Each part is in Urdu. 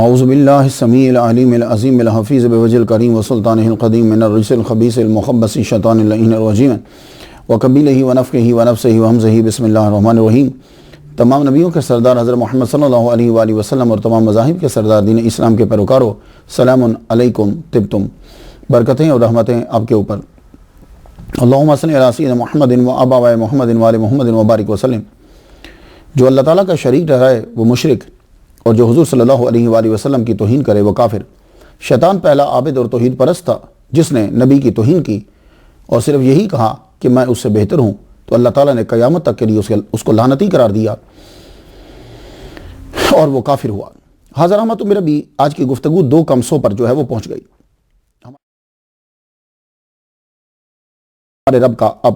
اعوذ باللہ السمیع العلیم العظیم الحفیظ بوجہ الکریم وسلطانہ القدیم من الرجس الخبیث المخبث الشیطان اللعین الرجیم وقبیلہ ونفخہ ونفثہ وہمزہ بسم اللہ الرحمن الرحیم۔ تمام نبیوں کے سردار حضرت محمد صلی اللہ علیہ وآلہ وسلم اور تمام مذاہب کے سردار دین اسلام کے پیروکاروں، سلام علیکم طبتم، برکتیں اور رحمتیں آپ کے اوپر۔ اللہم صلی علی سیدنا محمد و آباء محمد و آل محمد وبارک وسلم۔ جو اللہ تعالیٰ کا شریک ٹھہرائے وہ مشرک، اور جو حضور صلی اللہ علیہ وآلہ وسلم کی توہین کرے وہ کافر۔ شیطان پہلا عابد اور توحید پرست تھا جس نے نبی کی توہین کی اور صرف یہی کہا کہ میں اس سے بہتر ہوں، تو اللہ تعالیٰ نے قیامت تک کے لیے اس کو لعنتی قرار دیا اور وہ کافر ہوا۔ حاضر رحمت میرا بھی آج کی گفتگو 2 کمسوں پر جو ہے وہ پہنچ گئی۔ ہمارے رب کا اب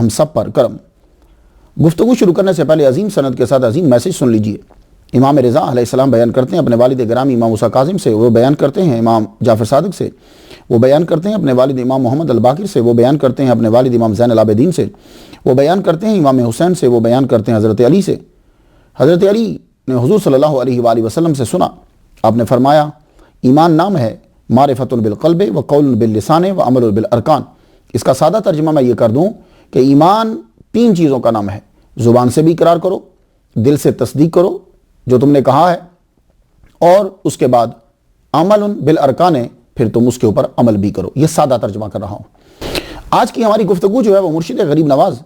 ہم سب پر کرم۔ گفتگو شروع کرنے سے پہلے عظیم سند کے ساتھ عظیم میسج سن لیجئے۔ امام رضا علیہ السلام بیان کرتے ہیں اپنے والد گرامی امام موسیٰ کاظم سے، وہ بیان کرتے ہیں امام جعفر صادق سے، وہ بیان کرتے ہیں اپنے والد امام محمد الباقر سے، وہ بیان کرتے ہیں اپنے والد امام زین العابدین سے، وہ بیان کرتے ہیں امام حسین سے، وہ بیان کرتے ہیں حضرت علی سے۔ حضرت علی نے حضور صلی اللہ علیہ وآلہ وسلم سے سنا، آپ نے فرمایا ایمان نام ہے معرفت بالقلب و قول باللسان و عمل بالارکان۔ اس کا سادہ ترجمہ میں یہ کر دوں کہ ایمان 3 چیزوں کا نام ہے۔ زبان سے بھی اقرار کرو، دل سے تصدیق کرو جو تم نے کہا ہے، اور اس کے بعد عمل بالارکان، پھر تم اس کے اوپر عمل بھی کرو۔ یہ سادہ ترجمہ کر رہا ہوں۔ آج کی ہماری گفتگو جو ہے وہ مرشد غریب نواز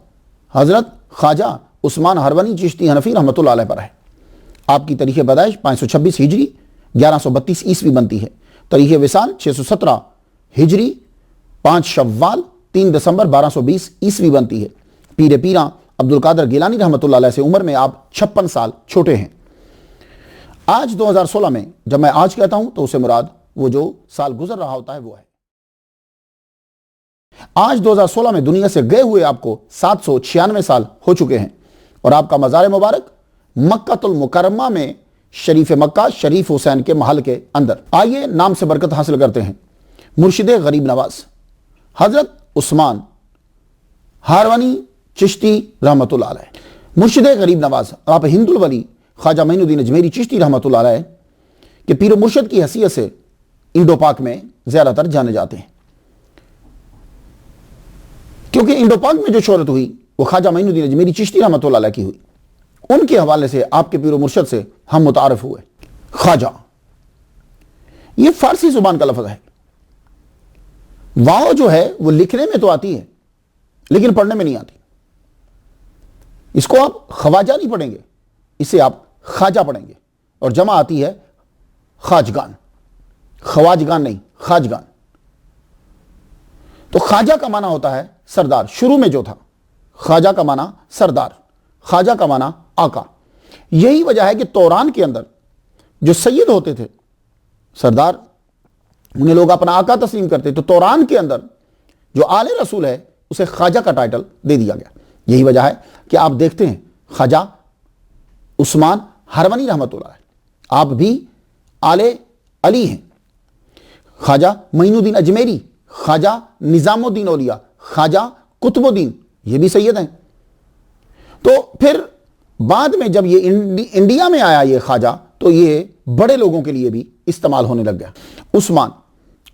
حضرت خواجہ عثمان ہرونی چشتی حنفی رحمۃ اللہ علیہ پر ہے۔ آپ کی تاریخ پیدائش 526 ہجری 1132 عیسوی بنتی ہے۔ تاریخ وصال 617 ہجری 5 شوال 3 دسمبر 1220 عیسوی بنتی ہے۔ پیر پیراں عبد القادر گیلانی رحمۃ اللہ علیہ سے عمر میں آپ 56 سال چھوٹے ہیں۔ آج 2016 میں جب میں آج کہتا ہوں تو اسے مراد وہ جو سال گزر رہا ہوتا ہے وہ ہے۔ آج 2016 میں دنیا سے گئے ہوئے آپ کو 796 سال ہو چکے ہیں، اور آپ کا مزار مبارک مکہ المکرمہ میں شریف مکہ شریف حسین کے محل کے اندر۔ آئیے نام سے برکت حاصل کرتے ہیں۔ مرشد غریب نواز حضرت عثمان ہرونی چشتی رحمۃ اللہ علیہ۔ مرشد غریب نواز آپ ہند الولی خواجہ معین الدین اجمیری چشتی رحمۃ اللہ علیہ کہ پیر و مرشد کی حیثیت سے انڈو پاک میں زیادہ تر جانے جاتے ہیں، کیونکہ انڈو پاک میں جو شہرت ہوئی وہ خواجہ معین الدین اجمیری چشتی رحمۃ اللہ علیہ کی ہوئی۔ ان کے حوالے سے آپ کے پیر و مرشد سے ہم متعارف ہوئے۔ خواجہ یہ فارسی زبان کا لفظ ہے۔ واو جو ہے وہ لکھنے میں تو آتی ہے لیکن پڑھنے میں نہیں آتی۔ اس کو آپ خواجہ نہیں پڑھیں گے، اسے آپ خواجہ پڑھیں گے، اور جمع آتی ہے خواجگان، خواجگان نہیں خواجگان۔ تو خواجہ کا معنی ہوتا ہے سردار، شروع میں جو تھا خواجہ کا معنی سردار، خواجہ کا معنی آقا۔ یہی وجہ ہے کہ توران کے اندر جو سید ہوتے تھے سردار، انہیں لوگ اپنا آقا تسلیم کرتے، تو توران کے اندر جو آل رسول ہے اسے خواجہ کا ٹائٹل دے دیا گیا۔ یہی وجہ ہے کہ آپ دیکھتے ہیں خواجہ عثمان ہرونی رحمۃ اللہ علیہ، آپ بھی آل علی ہیں۔ خواجہ معین الدین اجمیری، خواجہ نظام الدین اولیاء، خواجہ قطب الدین، یہ بھی سید ہیں۔ تو پھر بعد میں جب یہ انڈیا میں آیا یہ خواجہ، تو یہ بڑے لوگوں کے لیے بھی استعمال ہونے لگ گیا۔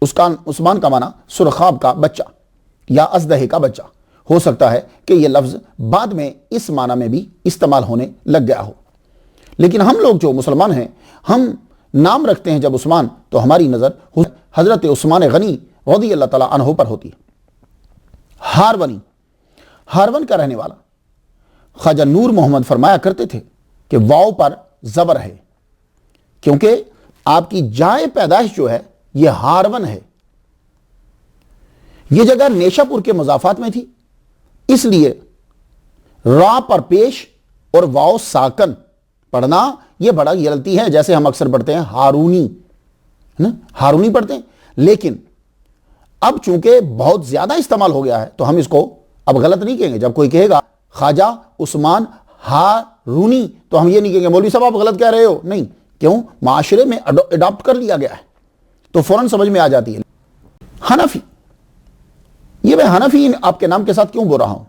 عثمان کا معنی سرخاب کا بچہ یا ازدہے کا بچہ۔ ہو سکتا ہے کہ یہ لفظ بعد میں اس معنی میں بھی استعمال ہونے لگ گیا ہو، لیکن ہم لوگ جو مسلمان ہیں ہم نام رکھتے ہیں جب عثمان، تو ہماری نظر حضرت عثمان غنی رضی اللہ تعالیٰ عنہ پر ہوتی ہے۔ ہارون کا رہنے والا خواجہ نور محمد فرمایا کرتے تھے کہ واو پر زبر ہے، کیونکہ آپ کی جائے پیدائش جو ہے یہ ہارون ہے۔ یہ جگہ نیشا پور کے مضافات میں تھی، اس لیے را پر پیش اور واو ساکن پڑھنا یہ بڑا غلطی ہے، جیسے ہم اکثر پڑھتے ہیں ہارونی، ہارونی پڑھتے ہیں، لیکن اب چونکہ بہت زیادہ استعمال ہو گیا ہے تو ہم اس کو اب غلط نہیں کہیں گے۔ جب کوئی کہے گا خواجہ عثمان ہارونی تو ہم یہ نہیں کہیں گے مولوی صاحب آپ غلط کہہ رہے ہو، نہیں، کیوں؟ معاشرے میں اڈاپٹ کر لیا گیا ہے تو فوراً سمجھ میں آ جاتی ہے۔ حنفی، یہ میں حنفی آپ کے نام کے ساتھ کیوں بول رہا ہوں؟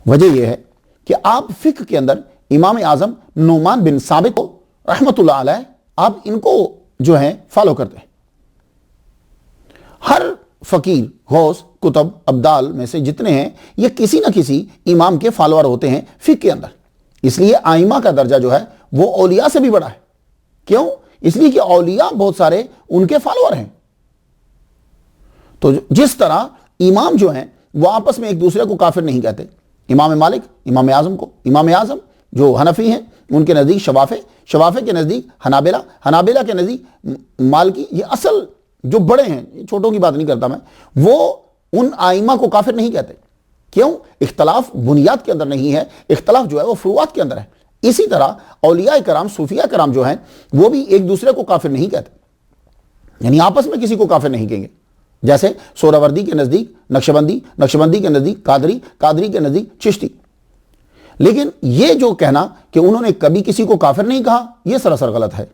وجہ یہ ہے کہ آپ فقہ کے اندر امام اعظم نعمان بن ثابت کو رحمت اللہ علیہ آپ ان کو جو ہیں فالو کرتے ہیں۔ ہر فقیر، غوث، کتب، ابدال میں سے جتنے ہیں یہ کسی نہ کسی امام کے فالوور ہوتے ہیں فقہ کے اندر۔ اس لیے ائمہ کا درجہ جو ہے وہ اولیاء سے بھی بڑا ہے۔ کیوں؟ اس لیے کہ اولیاء بہت سارے ان کے فالوور ہیں۔ تو جس طرح امام جو ہیں وہ آپس میں ایک دوسرے کو کافر نہیں کہتے، امام مالک امام اعظم کو، امام اعظم جو حنفی ہیں ان کے نزدیک شوافع کے نزدیک حنابلہ کے نزدیک مالکی، یہ اصل جو بڑے ہیں، چھوٹوں کی بات نہیں کرتا میں، وہ ان ائمہ کو کافر نہیں کہتے۔ کیوں؟ اختلاف بنیاد کے اندر نہیں ہے، اختلاف جو ہے وہ فروعات کے اندر ہے۔ اسی طرح اولیاء کرام، صوفیاء کرام جو ہیں وہ بھی ایک دوسرے کو کافر نہیں کہتے، یعنی آپس میں کسی کو کافر نہیں کہیں گے۔ جیسے سہروردی کے نزدیک نقشبندی کے نزدیک قادری کے نزدیک چشتی۔ لیکن یہ جو کہنا کہ انہوں نے کبھی کسی کو کافر نہیں کہا، یہ سراسر غلط ہے۔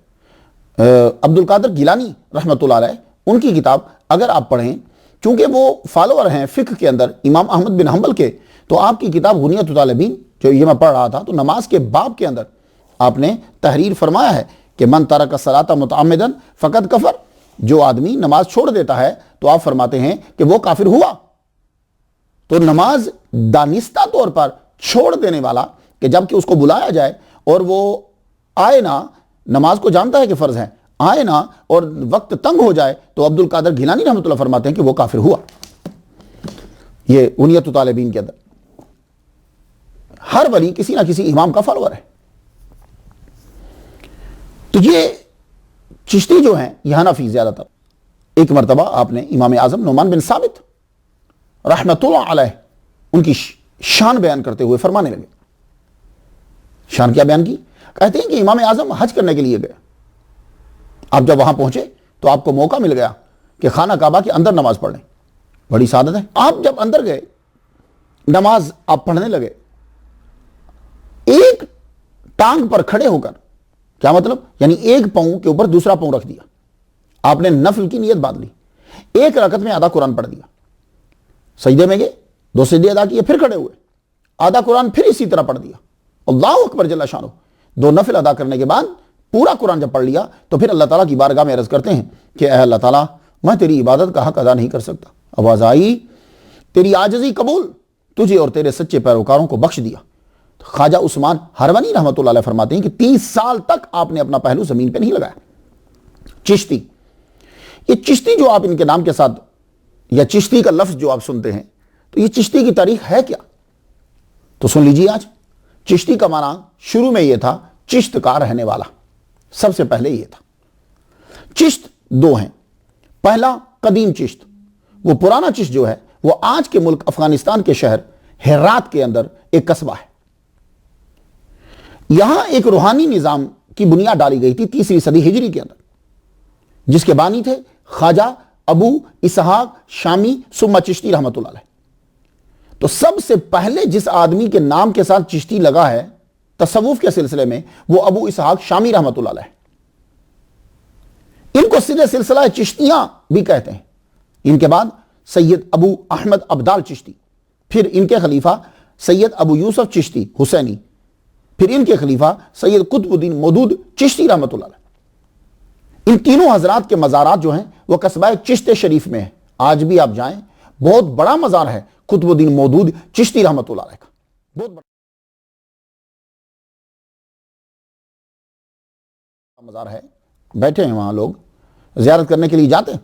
عبد القادر گیلانی رحمۃ اللہ علیہ، ان کی کتاب اگر آپ پڑھیں، چونکہ وہ فالوور ہیں فقہ کے اندر امام احمد بن حنبل کے، تو آپ کی کتاب غنیۃ الطالبین جو یہ میں پڑھ رہا تھا، تو نماز کے باب کے اندر آپ نے تحریر فرمایا ہے کہ من ترک الصلاۃ متعمدا فقد کفر، جو آدمی نماز چھوڑ دیتا ہے تو آپ فرماتے ہیں کہ وہ کافر ہوا۔ تو نماز دانستہ طور پر چھوڑ دینے والا، کہ جب کہ اس کو بلایا جائے اور وہ آئے نہ، نماز کو جانتا ہے کہ فرض ہے، آئے نہ اور وقت تنگ ہو جائے، تو عبد القادر گیلانی رحمۃ اللہ فرماتے ہیں کہ وہ کافر ہوا۔ یہ غنیۃ الطالبین کے اندر ہر ولی کسی نہ کسی امام کا فالوور ہے۔ تو یہ چشتی جو ہیں یہ حنفی زیادہ تر۔ ایک مرتبہ آپ نے امام اعظم نعمان بن ثابت رحمۃ اللہ علیہ ان کی شان بیان کرتے ہوئے فرمانے لگے۔ شان کیا بیان کی؟ کہتے ہیں کہ امام اعظم حج کرنے کے لیے گئے، آپ جب وہاں پہنچے تو آپ کو موقع مل گیا کہ خانہ کعبہ کے اندر نماز پڑھ لیں، بڑی سعادت ہے۔ آپ جب اندر گئے، نماز آپ پڑھنے لگے، ایک ٹانگ پر کھڑے ہو کر، کیا مطلب؟ یعنی ایک پاؤں کے اوپر دوسرا پاؤں رکھ دیا، آپ نے نفل کی نیت باندھ لی، ایک رکعت میں آدھا قرآن پڑھ دیا، سجدے میں گئے، 2 سجدے ادا کیے، پھر کھڑے ہوئے، آدھا قرآن پھر اسی طرح پڑھ دیا، اللہ اکبر جل شانہ۔ 2 نفل ادا کرنے کے بعد پورا قرآن جب پڑھ لیا تو پھر اللہ تعالیٰ کی بارگاہ میں عرض کرتے ہیں کہ اے اللہ تعالیٰ، میں تیری عبادت کا حق ادا نہیں کر سکتا۔ آواز آئی، تیری عاجزی قبول، تجھے اور تیرے سچے پیروکاروں کو بخش دیا۔ خواجہ عثمان ہروانی رحمۃ اللہ علیہ فرماتے ہیں کہ 30 سال تک آپ نے اپنا پہلو زمین پہ نہیں لگایا۔ چشتی، یہ چشتی جو آپ ان کے نام کے ساتھ، یا چشتی کا لفظ جو آپ سنتے ہیں، تو یہ چشتی کی تاریخ ہے کیا؟ تو سن لیجیے آج۔ چشتی کا معنی شروع میں یہ تھا چشت کا رہنے والا، سب سے پہلے یہ تھا۔ چشت 2 ہیں، پہلا قدیم چشت، وہ پرانا چشت جو ہے وہ آج کے ملک افغانستان کے شہر ہرات کے اندر ایک قصبہ ہے۔ یہاں ایک روحانی نظام کی بنیاد ڈالی گئی تھی 3 صدی ہجری کے اندر، جس کے بانی تھے خواجہ ابو اسحاق شامی ثم چشتی رحمۃ اللہ علیہ۔ تو سب سے پہلے جس آدمی کے نام کے ساتھ چشتی لگا ہے تصوف کے سلسلے میں، وہ ابو اسحاق شامی رحمۃ اللہ علیہ۔ ان کو سیدھے سلسلہ چشتیاں بھی کہتے ہیں۔ ان کے بعد سید ابو احمد ابدال چشتی، پھر ان کے خلیفہ سید ابو یوسف چشتی حسینی، پھر ان کے خلیفہ سید قطب الدین مودود چشتی رحمۃ اللہ علیہ۔ ان تینوں حضرات کے مزارات جو ہیں وہ قصبہ چشت شریف میں ہیں۔ آج بھی آپ جائیں، بہت بڑا مزار ہے قطب الدین مودود چشتی رحمۃ اللہ علیہ کا، بہت بڑا مزار ہے۔ بیٹھے ہیں وہاں، لوگ زیارت کرنے کے لیے جاتے ہیں۔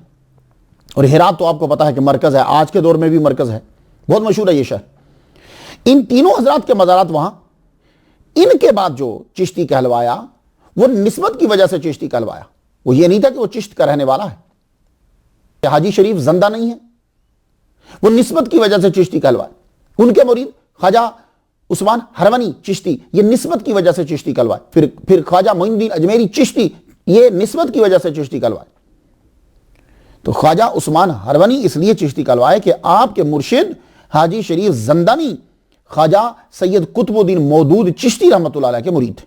اور ہرات تو آپ کو پتا ہے کہ مرکز ہے، آج کے دور میں بھی مرکز ہے، بہت مشہور ہے یہ شہر۔ ان تینوں حضرات کے مزارات وہاں۔ ان کے بعد جو چشتی کہلوایا وہ نسبت کی وجہ سے چشتی کہلوایا، وہ یہ نہیں تھا کہ وہ چشت کا رہنے والا ہے، کہ حاجی شریف زندہ نہیں ہے، وہ نسبت کی وجہ سے چشتی کہلوایا۔ ان کے مرید خواجہ عثمان ہروانی چشتی، یہ نسبت کی وجہ سے چشتی کہلوائے۔ پھر خواجہ معین الدین اجمیری چشتی، یہ نسبت کی وجہ سے چشتی کہلوائے۔ تو خواجہ عثمان ہروانی اس لیے چشتی کہلوائے کہ آپ کے مرشد حاجی شریف زندانی خواجہ سید قطب الدین مودود چشتی رحمۃ اللہ علیہ کے مرید تھے۔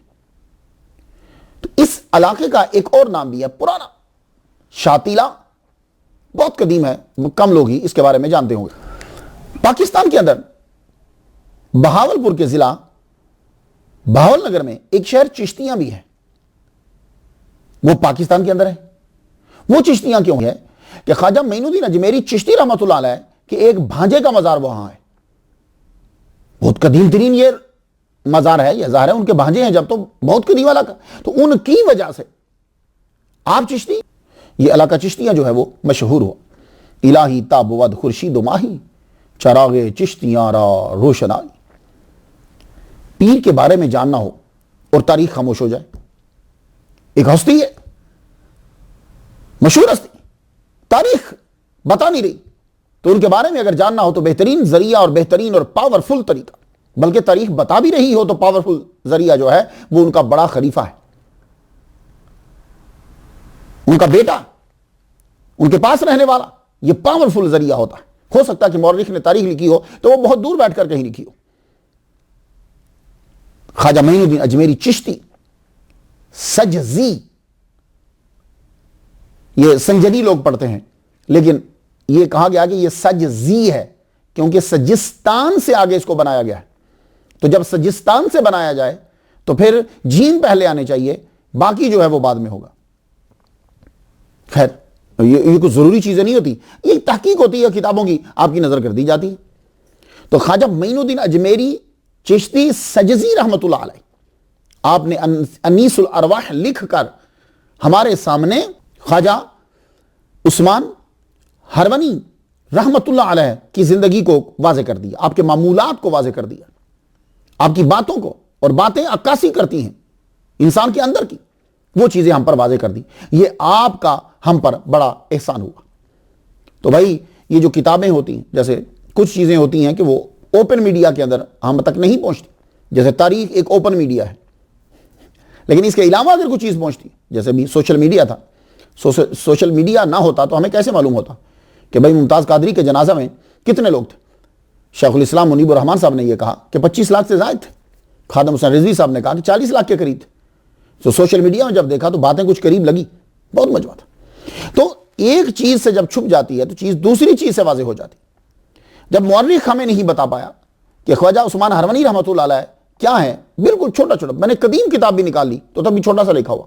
تو اس علاقے کا ایک اور نام بھی ہے پرانا، شاتیلا، بہت قدیم ہے، کم لوگ ہی اس کے بارے میں جانتے ہوں گے۔ پاکستان کے اندر بہاولپور کے ضلع بہاول نگر میں ایک شہر چشتیاں بھی ہے۔ وہ پاکستان کے اندر ہے. وہ چشتیاں کیوں ہیں کہ خواجہ معین الدین اجمیری چشتی رحمۃ اللہ علیہ کہ ایک بھانجے کا مزار وہاں ہے. بہت قدیم ترین یہ مزار ہے، یہ ظاہر ہے ان کے بھانجے ہیں جب تو بہت قدیم علاقہ، تو ان کی وجہ سے آپ چشتی، یہ علاقہ چشتیاں جو ہے وہ مشہور ہوا. الہی تاب ود خورشید و ماہی چراغ چشتیاں را روشنائی. پیر کے بارے میں جاننا ہو اور تاریخ خاموش ہو جائے. ایک ہستی ہے، مشہور ہستی، تاریخ بتا نہیں رہی، تو ان کے بارے میں اگر جاننا ہو تو بہترین ذریعہ اور بہترین اور پاورفل طریقہ، بلکہ تاریخ بتا بھی رہی ہو تو پاورفل ذریعہ جو ہے وہ ان کا بڑا خلیفہ ہے، ان کا بیٹا، ان کے پاس رہنے والا. یہ پاورفل ذریعہ ہوتا ہے. ہو سکتا ہے کہ مورخ نے تاریخ لکھی ہو تو وہ بہت دور بیٹھ کر کہیں لکھی ہو. خواجہ معین الدین اجمیری چشتی سجزی، یہ سنجدی لوگ پڑھتے ہیں لیکن یہ کہا گیا کہ یہ سجزی ہے کیونکہ سجستان سے آگے اس کو بنایا گیا ہے. تو جب سجستان سے بنایا جائے تو پھر جیم پہلے آنے چاہیے، باقی جو ہے وہ بعد میں ہوگا. خیر، یہ کچھ ضروری چیزیں نہیں ہوتی، یہ تحقیق ہوتی ہے کتابوں کی، آپ کی نظر کر دی جاتی ہے. تو خواجہ معین الدین اجمیری چشتی سجزی رحمت اللہ علیہ، آپ نے انیس الارواح لکھ کر ہمارے سامنے خواجہ عثمان ہرونی رحمت اللہ علیہ کی زندگی کو واضح کر دیا، آپ کے معمولات کو واضح کر دیا، آپ کی باتوں کو، اور باتیں عکاسی کرتی ہیں انسان کے اندر کی، وہ چیزیں ہم پر واضح کر دی. یہ آپ کا ہم پر بڑا احسان ہوا. تو بھائی یہ جو کتابیں ہوتی ہیں، جیسے کچھ چیزیں ہوتی ہیں کہ وہ اوپن میڈیا کے اندر ہم تک نہیں پہنچتی، جیسے تاریخ ایک اوپن میڈیا ہے، لیکن اس کے علاوہ اگر کچھ چیز پہنچتی، جیسے بھی سوشل میڈیا تھا، سوشل میڈیا نہ ہوتا تو ہمیں کیسے معلوم ہوتا کہ بھائی ممتاز قادری کے جنازہ میں کتنے لوگ تھے. شیخ الاسلام منیب الرحمان صاحب نے یہ کہا کہ 25 لاکھ سے زائد تھے. خادم حسین رضوی صاحب نے کہا کہ 40 لاکھ کے قریب تھے. تو سوشل میڈیا میں جب دیکھا تو باتیں کچھ قریب لگی، بہت مجمع تھا. تو ایک چیز سے جب چھپ جاتی ہے تو چیز دوسری چیز سے واضح ہو جاتی. جب مورخ ہمیں نہیں بتا پایا کہ خواجہ عثمان ہرونی رحمۃ اللہ علیہ کیا ہے، بالکل چھوٹا چھوٹا، میں نے قدیم کتاب بھی نکال لی تو تب بھی چھوٹا سا لکھا ہوا،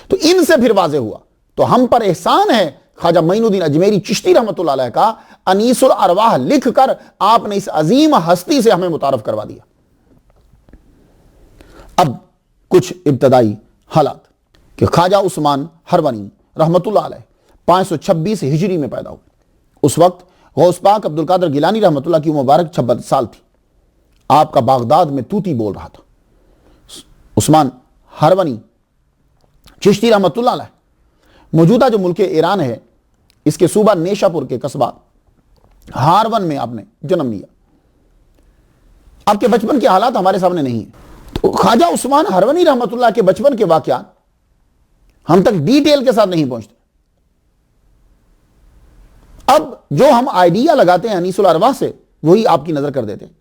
تو ان سے پھر واضح ہوا. تو ہم پر احسان ہے خواجہ معین الدین اجمیری چشتی رحمۃ اللہ علیہ کا انیس الارواح لکھ کر آپ نے اس عظیم ہستی سے ہمیں متعارف کروا دیا. اب کچھ ابتدائی حالات کہ خواجہ عثمان ہرونی رحمۃ اللہ علیہ 526 ہجری میں پیدا ہوئے. اس وقت غوث پاک عبد القادر گیلانی رحمۃ اللہ کی مبارک 56 سال تھی. آپ کا بغداد میں طوطی بول رہا تھا. عثمان ہرونی چشتی رحمۃ اللہ علیہ موجودہ جو ملک ایران ہے، اس کے صوبہ نیشا پور کے قصبہ ہارون میں آپ نے جنم لیا. آپ کے بچپن کے حالات ہمارے سامنے نہیں ہیں. تو خواجہ عثمان ہرونی رحمۃ اللہ کے بچپن کے واقعات ہم تک ڈیٹیل کے ساتھ نہیں پہنچتے. اب جو ہم آئیڈیا لگاتے ہیں انیس الارواح سے وہی آپ کی نظر کر دیتے ہیں.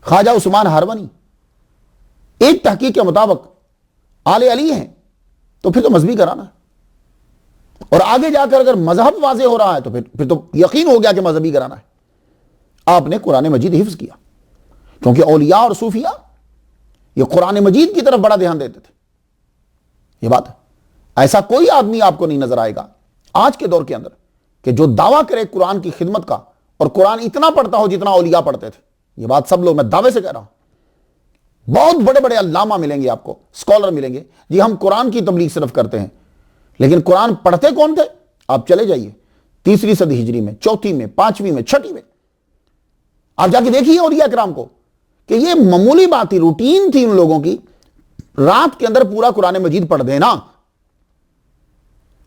خواجہ عثمان ہرونی ایک تحقیق کے مطابق آل علی ہیں تو پھر تو مذہبی کرانا ہے، اور آگے جا کر اگر مذہب واضح ہو رہا ہے تو پھر تو یقین ہو گیا کہ مذہبی کرانا ہے. آپ نے قرآن مجید حفظ کیا، کیونکہ اولیاء اور صوفیاء یہ قرآن مجید کی طرف بڑا دھیان دیتے تھے. یہ بات ہے، ایسا کوئی آدمی آپ کو نہیں نظر آئے گا آج کے دور کے اندر کہ جو دعویٰ کرے قرآن کی خدمت کا اور قرآن اتنا پڑھتا ہو جتنا اولیاء پڑھتے تھے. یہ بات سب لوگ، میں دعوے سے کہہ رہا ہوں، بہت بڑے بڑے علامہ ملیں گے آپ کو، اسکالر ملیں گے، جی ہم قرآن کی تبلیغ صرف کرتے ہیں، لیکن قرآن پڑھتے کون تھے؟ آپ چلے جائیے 3 صدی ہجری میں، 4 میں، 5 میں، 6 میں، آپ جا کے دیکھیے اولیاء کرام کو کہ یہ معمولی بات تھی، روٹین تھی ان لوگوں کی، رات کے اندر پورا قرآن مجید پڑھ دینا،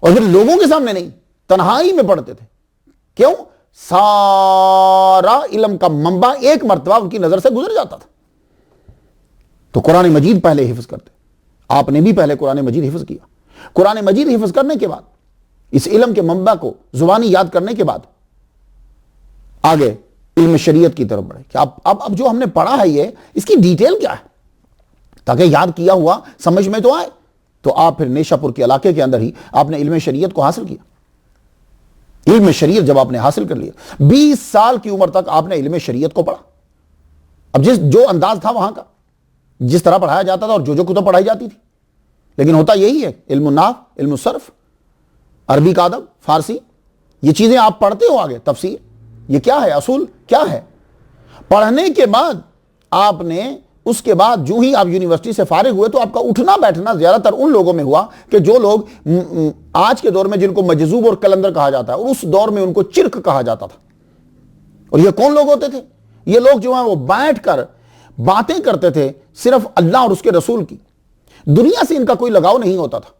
اور پھر لوگوں کے سامنے نہیں، تنہائی میں پڑھتے تھے. کیوں؟ سارا علم کا منبع ایک مرتبہ ان کی نظر سے گزر جاتا تھا. تو قرآن مجید پہلے حفظ کرتے. آپ نے بھی پہلے قرآن مجید حفظ کیا. قرآن مجید حفظ کرنے کے بعد اس علم کے منبع کو زبانی یاد کرنے کے بعد آگے علم شریعت کی طرف بڑھے کہ اب جو ہم نے پڑھا ہے یہ اس کی ڈیٹیل کیا ہے، تاکہ یاد کیا ہوا سمجھ میں تو آئے. تو آپ پھر نیشا پور کے علاقے کے اندر ہی آپ نے علم شریعت کو حاصل کیا. علم شریعت جب آپ نے حاصل کر لیا، 20 سال کی عمر تک آپ نے علم شریعت کو پڑھا. اب جو انداز تھا وہاں کا، جس طرح پڑھایا جاتا تھا اور جو کتب پڑھائی جاتی تھی، لیکن ہوتا یہی ہے، علم النحو، علم الصرف، عربی کا ادب، فارسی، یہ چیزیں آپ پڑھتے ہو آگے، تفسیر، یہ کیا ہے، اصول کیا ہے. پڑھنے کے بعد آپ نے اس کے بعد جو ہی آپ یونیورسٹی سے فارغ ہوئے تو آپ کا اٹھنا بیٹھنا زیادہ تر ان لوگوں میں ہوا کہ جو لوگ آج کے دور میں جن کو مجذوب اور کلندر کہا جاتا ہے، اور اس دور میں ان کو چرک کہا جاتا تھا. اور یہ کون لوگ ہوتے تھے؟ یہ لوگ جو ہیں وہ بیٹھ کر باتیں کرتے تھے صرف اللہ اور اس کے رسول کی، دنیا سے ان کا کوئی لگاؤ نہیں ہوتا تھا،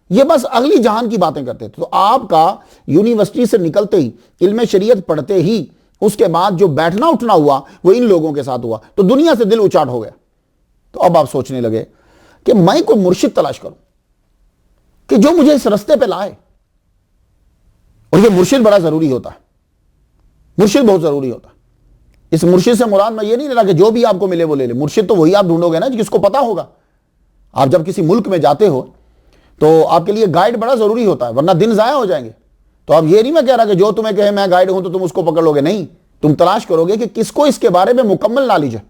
یہ بس اگلی جہان کی باتیں کرتے تھے. تو آپ کا یونیورسٹی سے نکلتے ہی، علم شریعت پڑھتے ہی، اس کے بعد جو بیٹھنا اٹھنا ہوا وہ ان لوگوں کے ساتھ ہوا، تو دنیا سے دل اچاٹ ہو گیا. تو اب آپ سوچنے لگے کہ میں کوئی مرشد تلاش کروں کہ جو مجھے اس رستے پہ لائے. اور یہ مرشد بڑا ضروری ہوتا ہے، مرشد بہت ضروری ہوتا ہے. اس مرشد سے مراد میں یہ نہیں لے رہا کہ جو بھی آپ کو ملے وہ لے لے. مرشد تو وہی آپ ڈھونڈو گے نا جس کو پتا ہوگا. آپ جب کسی ملک میں جاتے ہو تو آپ کے لیے گائیڈ بڑا ضروری ہوتا ہے، ورنہ دن ضائع ہو جائیں گے. تو اب یہ نہیں میں کہہ رہا کہ جو تمہیں کہے میں گائیڈ ہوں تو تم اس کو پکڑ لو گے، نہیں، تم تلاش کرو گے کہ کس کو اس کے بارے میں مکمل نالج ہے.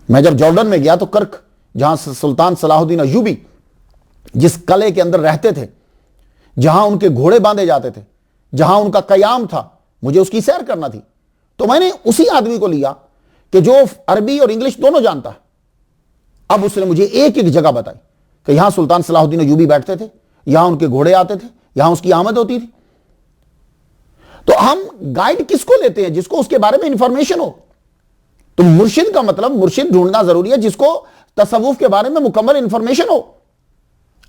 میں جب جارڈن میں گیا تو کرک، جہاں سلطان صلاح الدین ایوبی جس قلعے کے اندر رہتے تھے، جہاں ان کے گھوڑے باندھے جاتے تھے، جہاں ان کا قیام تھا، مجھے اس کی سیر کرنا تھی. تو میں نے اسی آدمی کو لیا کہ جو عربی اور انگلش دونوں جانتا ہے. اب اس نے مجھے ایک ایک جگہ بتائی کہ یہاں سلطان صلاح الدین ایوبی بیٹھتے تھے، یہاں ان کے گھوڑے آتے تھے، یہاں اس کی آمد ہوتی تھی. تو ہم گائیڈ کس کو لیتے ہیں؟ جس کو اس کے بارے میں انفارمیشن ہو. تو مرشد کا مطلب مرشد ڈھونڈنا ضروری ہے جس کو تصوف کے بارے میں مکمل انفارمیشن ہو.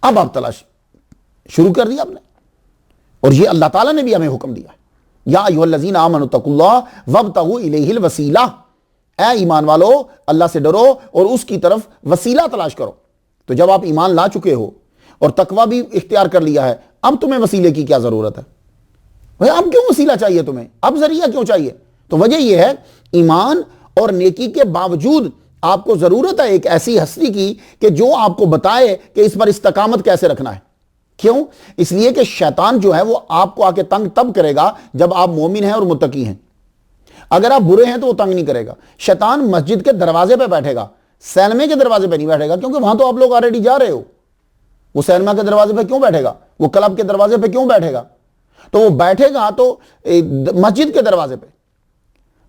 اب آپ تلاش شروع کر دیا آپ نے، اور یہ اللہ تعالیٰ نے بھی ہمیں حکم دیا ہے، یا ایھا الذین آمنوا اتقوا اللہ وابتغوا الیہ الوسیلہ. اے ایمان والو، اللہ سے ڈرو اور اس کی طرف وسیلہ تلاش کرو. تو جب آپ ایمان لا چکے ہو اور تقوی بھی اختیار کر لیا ہے، اب تمہیں وسیلے کی کیا ضرورت ہے؟ بھئی اب کیوں وسیلہ چاہیے تمہیں؟ اب ذریعہ کیوں چاہیے؟ تو وجہ یہ ہے، ایمان اور نیکی کے باوجود آپ کو ضرورت ہے ایک ایسی ہستی کی کہ جو آپ کو بتائے کہ اس پر استقامت کیسے رکھنا ہے. کیوں؟ اس لیے کہ شیطان جو ہے وہ آپ کو آ کے تنگ تب کرے گا جب آپ مومن ہیں اور متقی ہیں. اگر آپ برے ہیں تو وہ تنگ نہیں کرے گا. شیطان مسجد کے دروازے پہ بیٹھے گا، سینمے کے دروازے پہ نہیں بیٹھے گا، کیونکہ وہاں تو آپ لوگ آلریڈی جا رہے ہو. وہ سینما کے دروازے پہ کیوں بیٹھے گا؟ وہ کلب کے دروازے پہ کیوں بیٹھے گا؟ تو وہ بیٹھے گا تو مسجد کے دروازے پہ.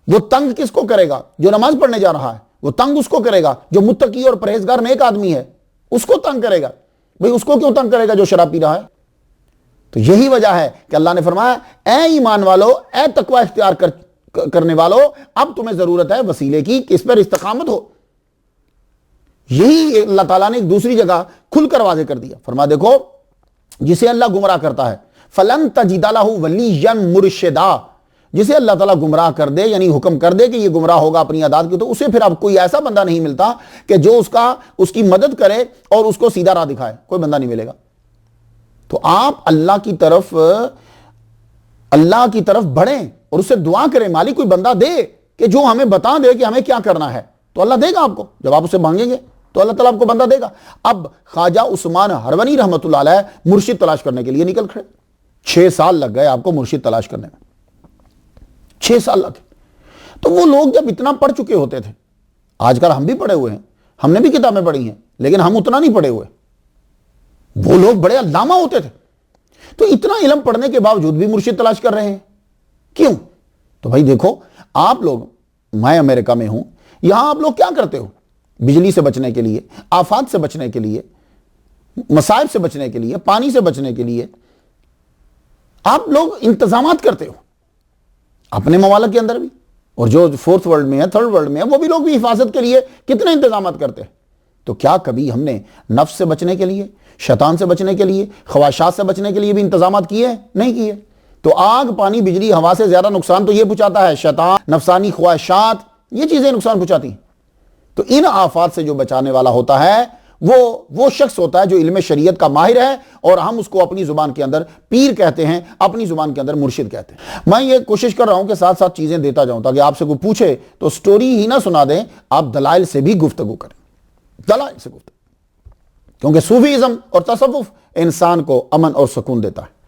وہ تنگ کس کو کرے گا؟ جو نماز پڑھنے جا رہا ہے. وہ تنگ اس کو کرے گا جو متقی اور پرہیزگار نیک آدمی ہے، اس کو تنگ کرے گا. بھئی اس کو کیوں تنگ کرے گا جو شراب پی رہا ہے؟ تو یہی وجہ ہے کہ اللہ نے فرمایا، اے ایمان والو، اے تقوی اختیار کرنے والو، اب تمہیں ضرورت ہے وسیلے کی کہ اس پر استقامت ہو. یہی اللہ تعالیٰ نے ایک دوسری جگہ کھل کر واضح کر دیا. فرما دیکھو، جسے اللہ گمراہ کرتا ہے فَلَن تَجِدَ لَهُ وَلِيًّا مُرْشِدًا، جسے اللہ تعالیٰ گمراہ کر دے، یعنی حکم کر دے کہ یہ گمراہ ہوگا اپنی عادات کی، تو اسے پھر اب کوئی ایسا بندہ نہیں ملتا کہ جو اس کی مدد کرے اور اس کو سیدھا راہ دکھائے. کوئی بندہ نہیں ملے گا. تو آپ اللہ کی طرف بڑھیں اور اس سے دعا کریں، مالک کوئی بندہ دے کہ جو ہمیں بتا دے کہ ہمیں کیا کرنا ہے. تو اللہ دے گا آپ کو. جب آپ اسے مانگیں گے تو اللہ تعالیٰ آپ کو بندہ دے گا. اب خواجہ عثمان ہرونی رحمۃ اللہ علیہ مرشد تلاش کرنے کے لیے نکل کھڑے. 6 سال لگ گئے آپ کو مرشد تلاش کرنے میں، 6 سال لگے. تو وہ لوگ جب اتنا پڑھ چکے ہوتے تھے، آج کل ہم بھی پڑھے ہوئے ہیں، ہم نے بھی کتابیں پڑھی ہیں، لیکن ہم اتنا نہیں پڑھے ہوئے. وہ لوگ بڑے علامہ ہوتے تھے. تو اتنا علم پڑھنے کے باوجود بھی مرشد تلاش کر رہے ہیں. کیوں؟ تو بھائی دیکھو، آپ لوگ، میں امریکہ میں ہوں، یہاں آپ لوگ کیا کرتے ہو؟ بجلی سے بچنے کے لیے، آفات سے بچنے کے لیے، مصائب سے بچنے کے لیے، پانی سے بچنے کے لیے آپ لوگ انتظامات کرتے ہو اپنے ممالک کے اندر بھی. اور جو 4th ورلڈ میں ہے، 3rd ورلڈ میں ہے، وہ بھی لوگ بھی حفاظت کے لیے کتنے انتظامات کرتے ہیں. تو کیا کبھی ہم نے نفس سے بچنے کے لیے، شیطان سے بچنے کے لیے، خواہشات سے بچنے کے لیے بھی انتظامات کیے ہیں؟ نہیں کیے. تو آگ، پانی، بجلی، ہوا سے زیادہ نقصان تو یہ پہنچاتا ہے شیطان، نفسانی خواہشات، یہ چیزیں نقصان پہنچاتی ہیں. تو ان آفات سے جو بچانے والا ہوتا ہے وہ شخص ہوتا ہے جو علم شریعت کا ماہر ہے، اور ہم اس کو اپنی زبان کے اندر پیر کہتے ہیں، اپنی زبان کے اندر مرشد کہتے ہیں. میں یہ کوشش کر رہا ہوں کہ ساتھ ساتھ چیزیں دیتا جاؤں تاکہ آپ سے کوئی پوچھے تو سٹوری ہی نہ سنا دیں، آپ دلائل سے بھی گفتگو کریں. دلائل سے گفتگو، کیونکہ صوفیزم اور تصوف انسان کو امن اور سکون دیتا ہے.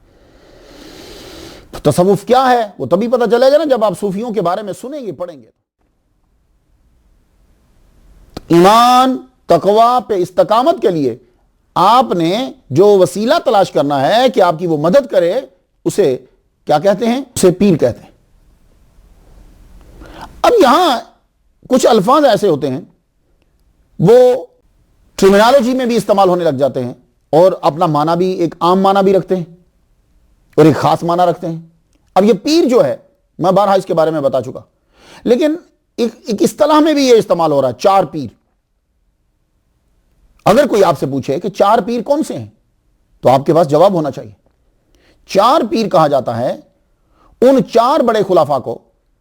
تو تصوف کیا ہے وہ تبھی پتہ چلے گا نا جب آپ صوفیوں کے بارے میں سنیں گے، پڑھیں گے. ایمان، تقوی پہ استقامت کے لیے آپ نے جو وسیلہ تلاش کرنا ہے کہ آپ کی وہ مدد کرے، اسے کیا کہتے ہیں؟ اسے پیر کہتے ہیں۔ اب یہاں کچھ الفاظ ایسے ہوتے ہیں وہ ٹرمینالوجی میں بھی استعمال ہونے لگ جاتے ہیں اور اپنا معنی بھی ایک عام معنی بھی رکھتے ہیں اور ایک خاص معنی رکھتے ہیں۔ اب یہ پیر جو ہے، میں بارہا اس کے بارے میں بتا چکا، لیکن ایک اصطلاح میں بھی یہ استعمال ہو رہا ہے، چار پیر۔ اگر کوئی آپ سے پوچھے کہ چار پیر کون سے ہیں تو آپ کے پاس جواب ہونا چاہیے۔ چار پیر کہا جاتا ہے ان چار بڑے خلفاء کو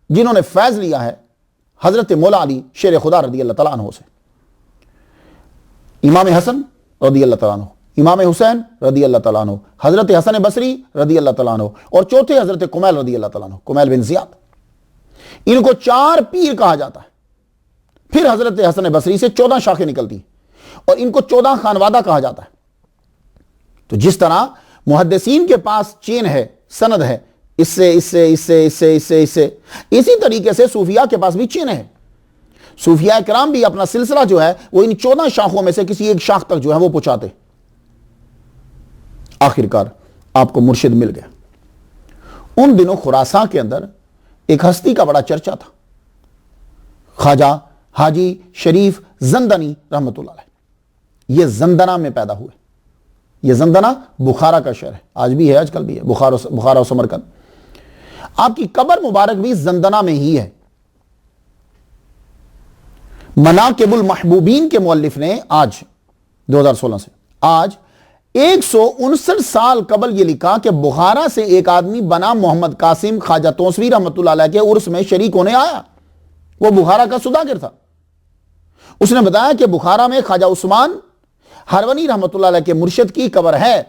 جنہوں نے فیض لیا ہے حضرت مولا علی شیر خدا رضی اللہ تعالیٰ عنہ سے، امام حسن رضی اللہ تعالیٰ عنہ، امام حسین رضی اللہ تعالیٰ عنہ، حضرت حسن بصری رضی اللہ تعالیٰ عنہ، اور چوتھے حضرت کمیل رضی اللہ تعالیٰ عنہ، کمیل بن زیاد۔ ان کو چار پیر کہا جاتا ہے۔ پھر حضرت حسن بصری سے 14 شاخیں نکلتی ہیں اور ان کو 14 خانوادہ کہا جاتا ہے۔ تو جس طرح محدثین کے پاس چین ہے، سند ہے، اس سے اسی طریقے سے صوفیاء کے پاس بھی چین ہے۔ صوفیاء کرام بھی اپنا سلسلہ جو ہے وہ ان 14 شاخوں میں سے کسی ایک شاخ تک جو ہے وہ پہنچاتے۔ آخرکار آپ کو مرشد مل گیا۔ ان دنوں خراساں کے اندر ایک ہستی کا بڑا چرچا تھا، خواجہ حاجی شریف زندانی رحمت اللہ علیہ۔ یہ زندنا میں پیدا ہوئے۔ یہ زندنا بخارا کا شہر ہے، آج بھی ہے، آج کل بھی ہے، بخارا و سمرقند۔ آپ کی قبر مبارک بھی زندنا میں ہی ہے۔ مناقب المحبوبین کے مؤلف نے آج 2016 سے آج 159 سال قبل یہ لکھا کہ بخارا سے ایک آدمی بنا محمد قاسم خواجہ توسوی رحمت اللہ علیہ کے عرس میں شریک ہونے آیا۔ وہ بخارا کا سوداگر تھا۔ اس نے بتایا کہ بخارا میں خواجہ عثمان ہرونی رحمت اللہ علیہ کے مرشد کی قبر ہے،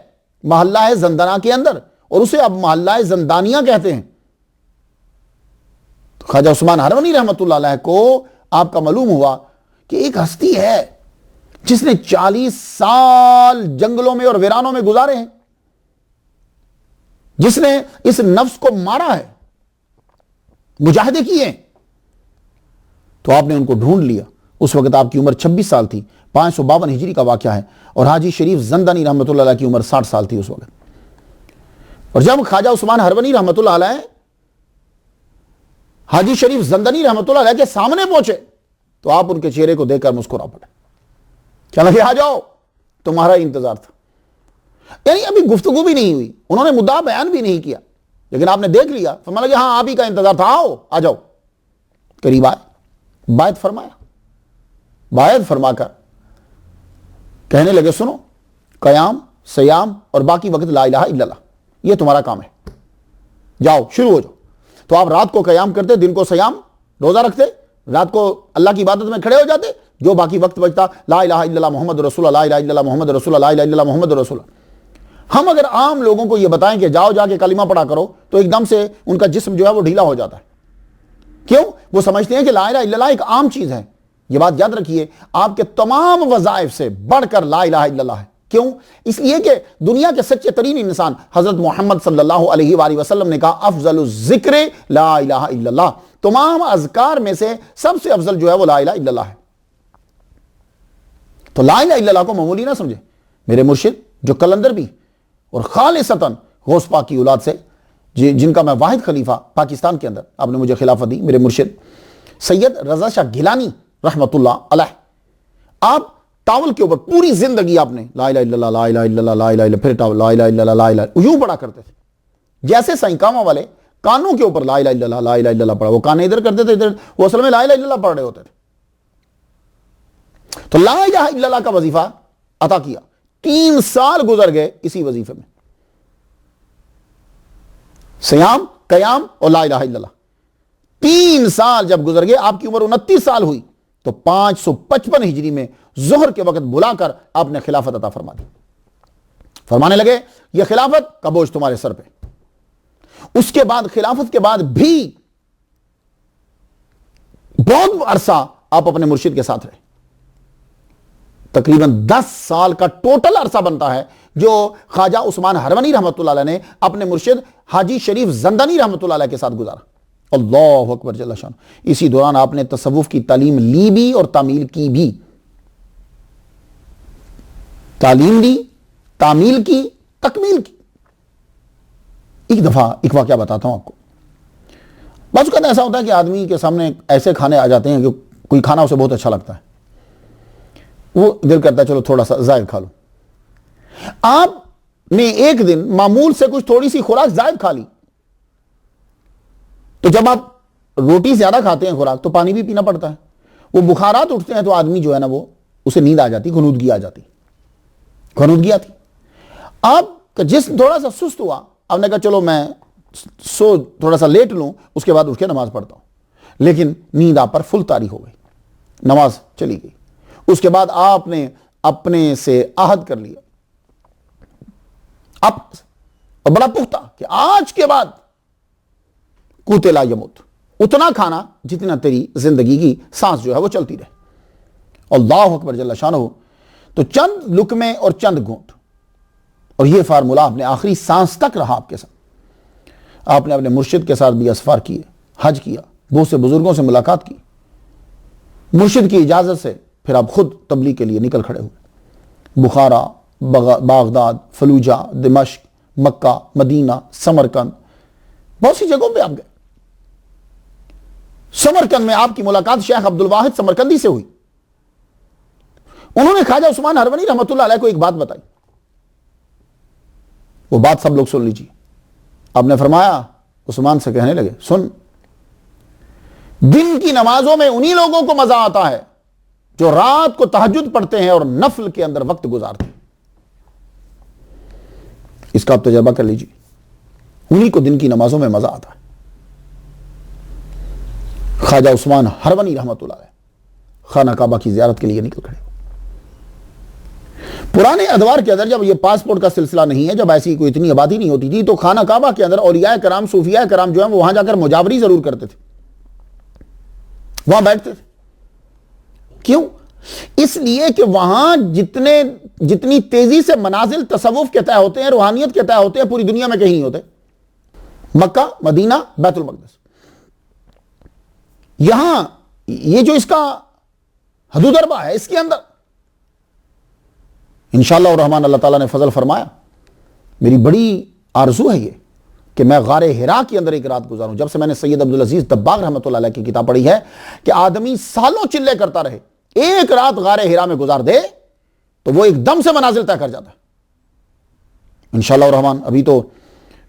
محلہ ہے زندنا کے اندر، اور اسے اب محلہ زندانیہ کہتے ہیں۔ خواجہ عثمان ہرونی رحمت اللہ علیہ کو آپ کا معلوم ہوا کہ ایک ہستی ہے جس نے 40 سال جنگلوں میں اور ویرانوں میں گزارے ہیں، جس نے اس نفس کو مارا ہے، مجاہدے کیے ہیں۔ تو آپ نے ان کو ڈھونڈ لیا۔ اس وقت آپ کی عمر 26 سال تھی، 552 ہجری کا واقعہ ہے، اور حاجی شریف زندانی رحمت اللہ علیہ کی عمر 60 سال تھی اس وقت۔ اور جب خواجہ عثمان ہرونی رحمت اللہ علیہ حاجی شریف زندانی رحمت اللہ علیہ کے سامنے پہنچے تو آپ ان کے چہرے کو دیکھ کر مسکرا پڑے، کیا لگے آ جاؤ، تمہارا انتظار تھا۔ یعنی ابھی گفتگو بھی نہیں ہوئی، انہوں نے مدعا بیان بھی نہیں کیا، لیکن آپ نے دیکھ لیا، فرمایا کہ ہاں آپ ہی کا انتظار تھا، آؤ آ جاؤ۔ قریب آئے، بیعت فرمایا، بیعت فرما کر کہنے لگے سنو، قیام، سیام اور باقی وقت لا الہ الا اللہ، یہ تمہارا کام ہے، جاؤ شروع ہو جاؤ۔ تو آپ رات کو قیام کرتے، دن کو سیام، روزہ رکھتے، رات کو اللہ کی عبادت میں کھڑے ہو جاتے، جو باقی وقت بچتا لا الہ الا اللہ محمد رسول اللہ، لا الہ الا اللہ محمد رسول اللہ، لا الہ الا اللہ محمد رسول اللہ۔ ہم اگر عام لوگوں کو یہ بتائیں کہ جاؤ جا کے کلمہ پڑھا کرو تو ایک دم سے ان کا جسم جو ہے وہ ڈھیلا ہو جاتا ہے۔ کیوں؟ وہ سمجھتے ہیں کہ لا الہ الا اللہ ایک عام چیز ہے۔ یہ بات یاد رکھیے، آپ کے تمام وظائف سے بڑھ کر لا الہ الا اللہ ہے۔ کیوں؟ اس لیے کہ دنیا کے سچے ترین انسان حضرت محمد صلی اللہ علیہ وآلہ وسلم نے کہا افضل الذکر لا الہ الا اللہ، تمام اذکار میں سے سب سے افضل جو ہے وہ لا الہ الا اللہ ہے۔ تو لا الہ الا اللہ کو معمولی نہ سمجھے۔ میرے مرشد جو کلندر بھی اور خالصتاً غوث پاک کی اولاد سے، جن کا میں واحد خلیفہ پاکستان کے اندر، آپ نے مجھے خلافت دی، میرے مرشد سید رضا شاہ گیلانی رحمت اللہ علیہ، آپ ٹاول کے اوپر پوری زندگی آپ نے لا الہ الا اللہ، لا الہ الا اللہ، لا الہ الا، پھر ٹاول لا الہ الا اللہ، لا الہ یوں پڑھا کرتے تھے جیسے سائنکامہ والے کانوں کے اوپر لا الہ الا اللہ، لا الہ الا اللہ پڑھا، وہ کانے ادھر کرتے تھے ادھر، وہ اصل میں لا الہ الا اللہ پڑھ رہے ہوتے تھے۔ تو لا الہ الا اللہ کا وظیفہ عطا کیا، 3 سال گزر گئے اسی وظیفے میں، سیام، قیام اور لا الہ الا اللہ۔ 3 سال جب گزر گئے، آپ کی عمر 29 سال ہوئی، تو 555 ہجری میں ظہر کے وقت بلا کر آپ نے خلافت عطا فرما دی۔ فرمانے لگے یہ خلافت کا بوجھ تمہارے سر پہ۔ اس کے بعد خلافت کے بعد بھی بہت عرصہ آپ اپنے مرشد کے ساتھ رہے، تقریباً 10 سال کا ٹوٹل عرصہ بنتا ہے جو خواجہ عثمان ہرونی رحمت اللہ علیہ نے اپنے مرشد حاجی شریف زندانی رحمت اللہ علیہ کے ساتھ گزارا۔ اللہ اکبر جل شان۔ اسی دوران آپ نے تصوف کی تعلیم لی بھی اور تعمیل کی بھی۔ تعلیم دی، تعمیل کی، تکمیل کی۔ ایک دفعہ ایک واقعہ بتاتا ہوں آپ کو۔ بعض اوقات ایسا ہوتا ہے کہ آدمی کے سامنے ایسے کھانے آ جاتے ہیں کہ کوئی کھانا اسے بہت اچھا لگتا ہے، وہ دل کرتا ہے چلو تھوڑا سا زائد کھا لو۔ آپ نے ایک دن معمول سے کچھ تھوڑی سی خوراک زائد کھا لی، تو جب آپ روٹی زیادہ کھاتے ہیں خوراک تو پانی بھی پینا پڑتا ہے، وہ بخارات اٹھتے ہیں تو آدمی جو ہے نا وہ اسے نیند آ جاتی، غنودگی آ جاتی، غنودگی آتی۔ آپ کا جسم تھوڑا سا سست ہوا، آپ نے کہا چلو میں تھوڑا سا لیٹ لوں، اس کے بعد اٹھ کے نماز پڑھتا ہوں، لیکن نیند آپ پر فل طاری ہو گئی، نماز چلی گئی۔ اس کے بعد آپ نے اپنے سے عہد کر لیا اور بڑا پختہ کہ آج کے بعد قوت لا یموت، اتنا کھانا جتنا تیری زندگی کی سانس جو ہے وہ چلتی رہے۔ اللہ اکبر جل شانہ۔ تو چند لقمے اور چند گھونٹ، اور یہ فارمولہ آپ نے آخری سانس تک رہا آپ کے ساتھ۔ آپ نے اپنے مرشد کے ساتھ بھی اسفار کیے، حج کیا، بہت سے بزرگوں سے ملاقات کی، مرشد کی اجازت سے پھر آپ خود تبلیغ کے لیے نکل کھڑے ہوئے۔ بخارا، بغداد، فلوجہ، دمشق، مکہ، مدینہ، سمرقند، بہت سی جگہوں پہ آپ گئے۔ سمرقند میں آپ کی ملاقات شیخ عبد الواحد سمرقندی سے ہوئی۔ انہوں نے خواجہ عثمان ہرونی رحمۃ اللہ علیہ کو ایک بات بتائی، وہ بات سب لوگ سن لیجیے۔ آپ نے فرمایا، عثمان سے کہنے لگے، سن، دن کی نمازوں میں انہی لوگوں کو مزہ آتا ہے جو رات کو تہجد پڑھتے ہیں اور نفل کے اندر وقت گزارتے ہیں۔ اس کا آپ تجربہ کر لیجیے، انہی کو دن کی نمازوں میں مزہ آتا ہے۔ خواجہ عثمان ہرونی رحمۃ اللہ علیہ خانہ کعبہ کی زیارت کے لیے نکل کھڑے۔ پرانے ادوار کے اندر جب یہ پاسپورٹ کا سلسلہ نہیں ہے، جب ایسی کوئی اتنی آبادی نہیں ہوتی تھی، تو خانہ کعبہ کے اندر اولیاء کرام، صوفیاء کرام جو ہیں وہ وہاں جا کر مجاوری ضرور کرتے تھے، وہاں بیٹھتے تھے۔ کیوں؟ اس لیے کہ وہاں جتنی تیزی سے منازل تصوف کے طے ہوتے ہیں، روحانیت کے طے ہوتے ہیں، پوری دنیا میں کہیں نہیں ہوتے۔ مکہ، مدینہ، بیت المقدس، یہاں یہ جو اس کا حدود اربع ہے، اس کے اندر انشاءاللہ الرحمن اللہ تعالیٰ نے فضل فرمایا۔ میری بڑی آرزو ہے یہ کہ میں غار حرا کے اندر ایک رات گزاروں۔ جب سے میں نے سید عبدالعزیز دباغ رحمۃ اللہ علیہ کی کتاب پڑھی ہے کہ آدمی سالوں چلے کرتا رہے، ایک رات غار حرا میں گزار دے تو وہ ایک دم سے منازل طے کر جاتا ہے انشاءاللہ الرحمن۔ ابھی تو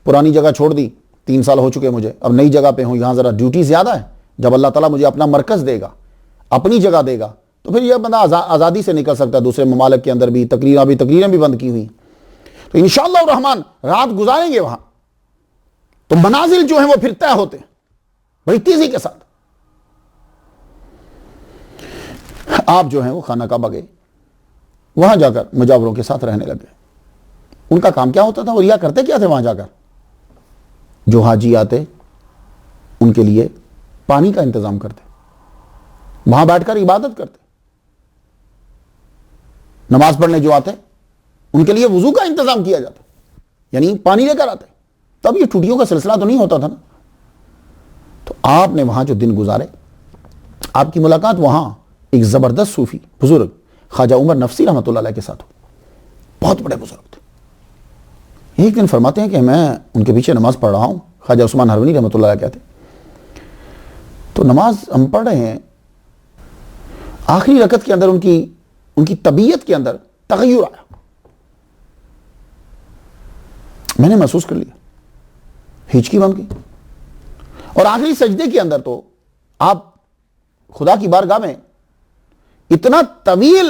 پرانی جگہ چھوڑ دی، 3 سال ہو چکے مجھے، اب نئی جگہ پہ ہوں، یہاں ذرا ڈیوٹی زیادہ ہے۔ جب اللہ تعالیٰ مجھے اپنا مرکز دے گا، اپنی جگہ دے گا، تو پھر یہ بندہ آزادی سے نکل سکتا ہے۔ دوسرے ممالک کے اندر بھی تقریریں بھی بند کی ہوئی، تو انشاءاللہ الرحمن رات گزاریں گے وہاں، تو منازل جو ہیں وہ پھر طے ہوتے ہیں بڑی تیزی کے ساتھ۔ آپ جو ہیں وہ خانہ کعبہ گئے، وہاں جا کر مجاوروں کے ساتھ رہنے لگے۔ ان کا کام کیا ہوتا تھا اور یہ کرتے کیا تھے وہاں جا کر؟ جو حاجی آتے ان کے لیے پانی کا انتظام کرتے، وہاں بیٹھ کر عبادت کرتے۔ نماز پڑھنے جو آتے ان کے لیے وضو کا انتظام کیا جاتا، یعنی پانی لے کر آتے۔ تب یہ ٹوٹیوں کا سلسلہ تو نہیں ہوتا تھا نا۔ تو آپ نے وہاں جو دن گزارے، آپ کی ملاقات وہاں ایک زبردست صوفی بزرگ خواجہ عمر نفسی رحمۃ اللہ علیہ کے ساتھ ہو، بہت بڑے بزرگ تھے۔ ایک دن فرماتے ہیں کہ میں ان کے پیچھے نماز پڑھ رہا ہوں، خواجہ عثمان ہرونی رحمۃ اللہ علیہ کہتے، تو نماز ہم پڑھ رہے ہیں، آخری رکعت کے اندر ان کی طبیعت کے اندر تغیر آیا، میں نے محسوس کر لیا، ہچکی بن گئی۔ اور آخری سجدے کے اندر تو آپ خدا کی بارگاہ میں اتنا طویل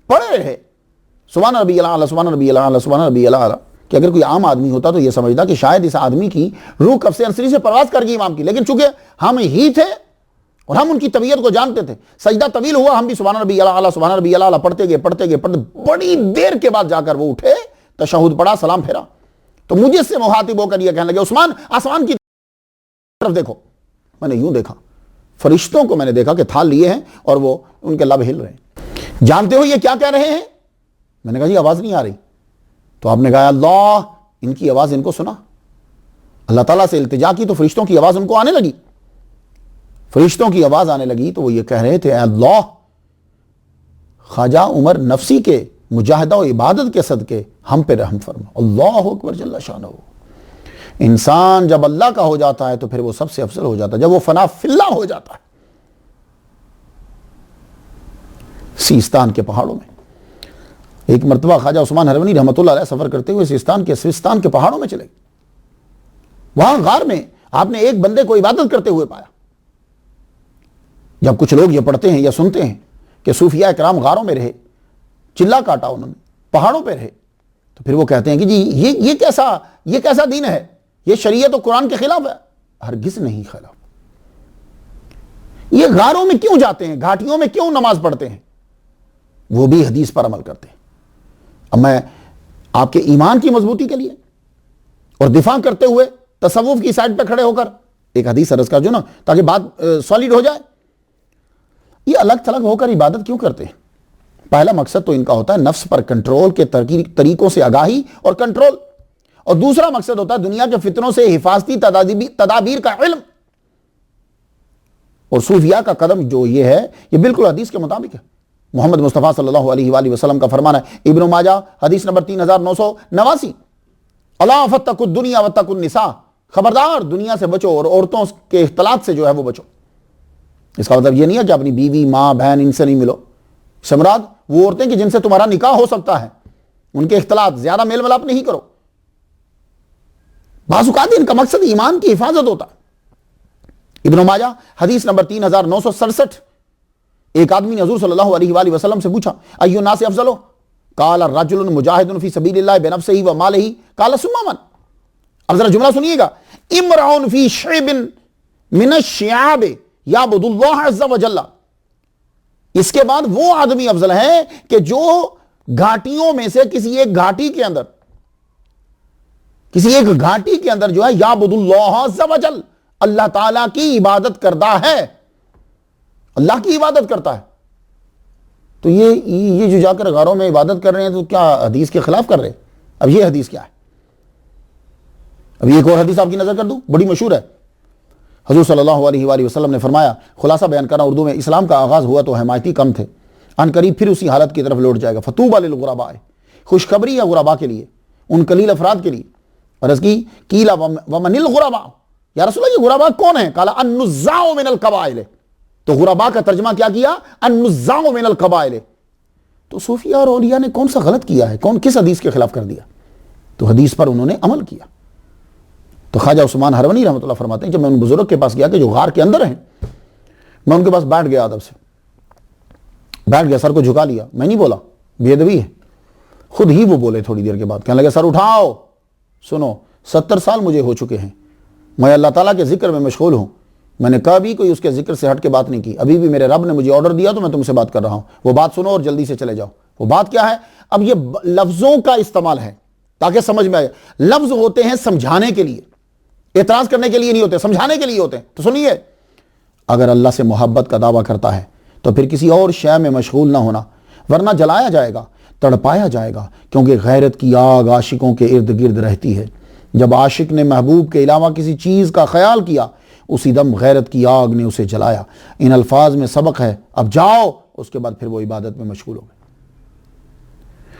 پڑے رہے، سبحان ربی الاعلی، سبحان ربی الاعلی، سبحان ربی الاعلی، کہ اگر کوئی عام آدمی ہوتا تو یہ سمجھتا کہ شاید اس آدمی کی روح کف سے انسری سے پرواز کر گئی امام کی، لیکن چونکہ ہم ہی تھے اور ہم ان کی طبیعت کو جانتے تھے، سجدہ طویل ہوا، ہم بھی سبحان ربی الاعلی، سبحان ربی الاعلی پڑھتے گئے، بڑی دیر کے بعد جا کر وہ اٹھے، تشہد پڑھا، سلام پھیرا، تو مجھے سے مخاطب ہو کر یہ کہنے لگے، عثمان آسمان کی طرف دیکھو۔ میں نے یوں دیکھا، فرشتوں کو میں نے دیکھا کہ تھال لیے ہیں اور وہ ان کے لب ہل رہے ہیں۔ جانتے ہو یہ کیا کہہ رہے ہیں؟ میں نے کہا جی آواز نہیں آ رہی۔ تو آپ نے کہا اللہ، ان کی آواز ان کو سنا، اللہ تعالیٰ سے التجا کی تو فرشتوں کی آواز ان کو آنے لگی، فرشتوں کی آواز آنے لگی، تو وہ یہ کہہ رہے تھے، اے اللہ، خواجہ عمر نفسی کے مجاہدہ و عبادت کے صدقے ہم پہ رحم فرما۔ اللہ اکبر جل شانہ۔ انسان جب اللہ کا ہو جاتا ہے تو پھر وہ سب سے افضل ہو جاتا ہے، جب وہ فنا فی اللہ ہو جاتا ہے۔ سیستان کے پہاڑوں میں ایک مرتبہ خواجہ عثمان ہرونی رحمۃ اللہ علیہ سفر کرتے ہوئے سوستان کے پہاڑوں میں چلے گئے۔ وہاں غار میں آپ نے ایک بندے کو عبادت کرتے ہوئے پایا۔ جب کچھ لوگ یہ پڑھتے ہیں یا سنتے ہیں کہ صوفیاء کرام غاروں میں رہے، چلا کاٹا انہوں نے، پہاڑوں پہ رہے، تو پھر وہ کہتے ہیں کہ جی یہ کیسا دین ہے، یہ شریعت و قرآن کے خلاف ہے۔ ہرگز نہیں خلاف۔ یہ غاروں میں کیوں جاتے ہیں، گھاٹیوں میں کیوں نماز پڑھتے ہیں؟ وہ بھی حدیث پر عمل کرتے ہیں۔ اب میں آپ کے ایمان کی مضبوطی کے لیے اور دفاع کرتے ہوئے تصوف کی سائڈ پہ کھڑے ہو کر ایک حدیث عرض کر جو نا، تاکہ بات سالڈ ہو جائے۔ یہ الگ تھلگ ہو کر عبادت کیوں کرتے ہیں؟ پہلا مقصد تو ان کا ہوتا ہے نفس پر کنٹرول کے طریقوں سے آگاہی اور کنٹرول، اور دوسرا مقصد ہوتا ہے دنیا کے فتنوں سے حفاظتی تدابیر کا علم۔ اور صوفیاء کا قدم جو یہ ہے، یہ بالکل حدیث کے مطابق ہے۔ محمد مصطفیٰ صلی اللہ علیہ وآلہ وسلم کا فرمان ہے، ابن ماجہ حدیث نمبر 3989، الا فاتقوا الدنیا واتقوا النساء، خبردار دنیا سے بچو اور عورتوں کے اختلاط سے جو ہے وہ بچو۔ اس کا مطلب یہ نہیں ہے کہ اپنی بیوی، ماں، بہن ان سے نہیں ملو، سمراد وہ عورتیں کہ جن سے تمہارا نکاح ہو سکتا ہے، ان کے اختلاط، زیادہ میل ملاپ نہیں کرو۔ بعض اوقات ان کا مقصد ایمان کی حفاظت ہوتا ہے۔ ابن ماجہ حدیث نمبر 3967، ایک آدمی نے حضور صلی اللہ علیہ وآلہ وسلم سے پوچھا، ایو الناس افضل؟ قال رجل مجاہد فی سبیل اللہ بنفسہ ومالہ، قال ثم من؟ اب ذرا جملہ سنیے گا، امرؤ فی شعب من الشعاب یعبد اللہ عز وجل۔ اس کے بعد وہ آدمی افضل ہے کہ جو گھاٹیوں میں سے کسی ایک گھاٹی کے اندر جو ہے یعبد اللہ عز وجل، اللہ تعالیٰ کی عبادت کرتا ہے، اللہ کی عبادت کرتا ہے۔ تو یہ جو جا کر غاروں میں عبادت کر رہے ہیں تو کیا حدیث کے خلاف کر رہے ہیں؟ اب یہ حدیث کیا ہے؟ اب یہ ایک اور حدیث آپ کی نظر کر دوں، بڑی مشہور ہے۔ حضور صلی اللہ علیہ وآلہ وسلم نے فرمایا، خلاصہ بیان کرنا اردو میں، اسلام کا آغاز ہوا تو حمایتی کم تھے، ان قریب پھر اسی حالت کی طرف لوٹ جائے گا۔ فطوبی للغرباء، خوشخبری ہے غرباء کے لیے، ان قلیل افراد کے لیے۔ عرض کی قیل ومن الغرباء، یا رسول اللہ یہ غرباء کون ہیں؟ قال النزاع من القبائل، تو غرباء کا ترجمہ کیا کیا؟ النزاع من القبائل۔ تو صوفیاء اور اولیاء نے کون سا غلط کیا ہے، کس حدیث کے خلاف کر دیا؟ تو حدیث پر انہوں نے عمل کیا۔ تو خواجہ عثمان ہرونی رحمۃ اللہ فرماتے ہیں، جب میں ان بزرگ کے پاس گیا کہ جو غار کے اندر ہیں، میں ان کے پاس بیٹھ گیا، ادب سے بیٹھ گیا، سر کو جھکا لیا، میں نہیں بولا، بے ادبی ہے۔ خود ہی وہ بولے تھوڑی دیر کے بعد، کہنے لگے سر اٹھاؤ، سنو 70 سال مجھے ہو چکے ہیں، میں اللہ تعالیٰ کے ذکر میں مشغول ہوں، میں نے کبھی کوئی اس کے ذکر سے ہٹ کے بات نہیں کی، ابھی بھی میرے رب نے مجھے آرڈر دیا تو میں تم سے بات کر رہا ہوں، وہ بات سنو اور جلدی سے چلے جاؤ۔ وہ بات کیا ہے؟ اب یہ لفظوں کا استعمال ہے تاکہ سمجھ میں آئے۔ لفظ ہوتے ہیں سمجھانے کے لیے، اعتراض کرنے کے لیے نہیں ہوتے، سمجھانے کے لیے ہوتے ہیں۔ تو سنیے، اگر اللہ سے محبت کا دعویٰ کرتا ہے تو پھر کسی اور شے میں مشغول نہ ہونا، ورنہ جلایا جائے گا، تڑپایا جائے گا، کیونکہ غیرت کی آگ عاشقوں کے ارد گرد رہتی ہے۔ جب عاشق نے محبوب کے علاوہ کسی چیز کا خیال کیا، اسی دم غیرت کی آگ نے اسے جلایا۔ ان الفاظ میں سبق ہے، اب جاؤ۔ اس کے بعد پھر وہ عبادت میں مشغول ہو گئے۔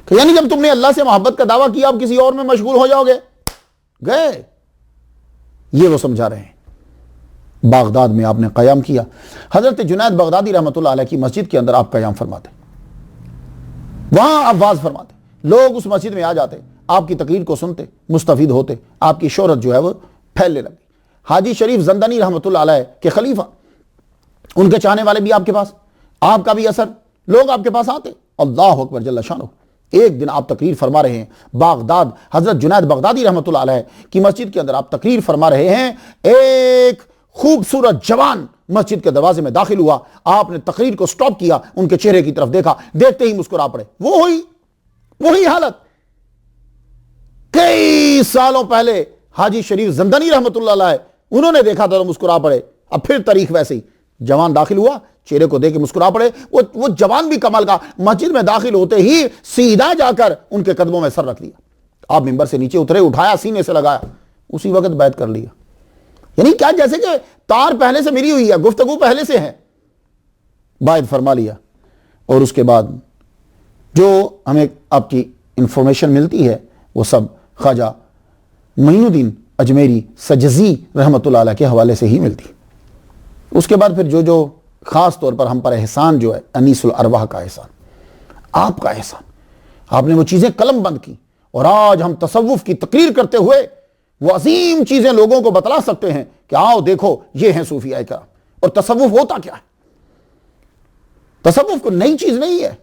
کہ یعنی جب تم نے اللہ سے محبت کا دعویٰ کیا، اب کسی اور میں مشغول ہو جاؤ گے، گئے۔ یہ وہ سمجھا رہے ہیں۔ بغداد میں آپ نے قیام کیا، حضرت جنید بغدادی رحمۃ اللہ علیہ کی مسجد کے اندر آپ قیام فرماتے، وہاں آپ واز فرماتے، لوگ اس مسجد میں آ جاتے، آپ کی تقریر کو سنتے، مستفید ہوتے، آپ کی شہرت جو ہے وہ پھیلنے لگی۔ حاجی شریف زندانی رحمۃ اللہ علیہ کے خلیفہ، ان کے چاہنے والے بھی آپ کے پاس، آپ کا بھی اثر، لوگ آپ کے پاس آتے۔ اللہ اکبر جل شانہ۔ ایک دن آپ تقریر فرما رہے ہیں بغداد، حضرت جنید بغدادی رحمۃ اللہ علیہ کی مسجد کے اندر آپ تقریر فرما رہے ہیں، ایک خوبصورت جوان مسجد کے دروازے میں داخل ہوا، آپ نے تقریر کو سٹاپ کیا، ان کے چہرے کی طرف دیکھا، دیکھتے ہی مسکرا پڑے۔ وہی حالت کئی سالوں پہلے حاجی شریف زندانی رحمۃ اللہ علیہ انہوں نے دیکھا تھا تو مسکرا پڑے۔ اب پھر تاریخ ویسے ہی، جوان داخل ہوا، چہرے کو دیکھ کے مسکرا پڑے۔ وہ جوان بھی کمال کا، مسجد میں داخل ہوتے ہی سیدھا جا کر ان کے قدموں میں سر رکھ لیا۔ آپ ممبر سے نیچے اترے، اٹھایا، سینے سے لگایا، اسی وقت بیعت کر لیا۔ یعنی کیا، جیسے کہ تار پہلے سے ملی ہوئی ہے، گفتگو پہلے سے ہے، بیعت فرما لیا۔ اور اس کے بعد جو ہمیں آپ کی انفارمیشن ملتی ہے وہ سب خواجہ معین الدین اجمیری سجزی رحمۃ اللہ علیہ کے حوالے سے ہی ملتی. اس کے بعد پھر جو خاص طور پر ہم پر احسان جو ہے انیس الارواح کا احسان، آپ کا احسان، آپ نے وہ چیزیں قلم بند کی اور آج ہم تصوف کی تقریر کرتے ہوئے وہ عظیم چیزیں لوگوں کو بتلا سکتے ہیں کہ آؤ دیکھو یہ ہیں صوفیاء کرام. اور تصوف ہوتا کیا ہے؟ تصوف کو نئی چیز نہیں ہے،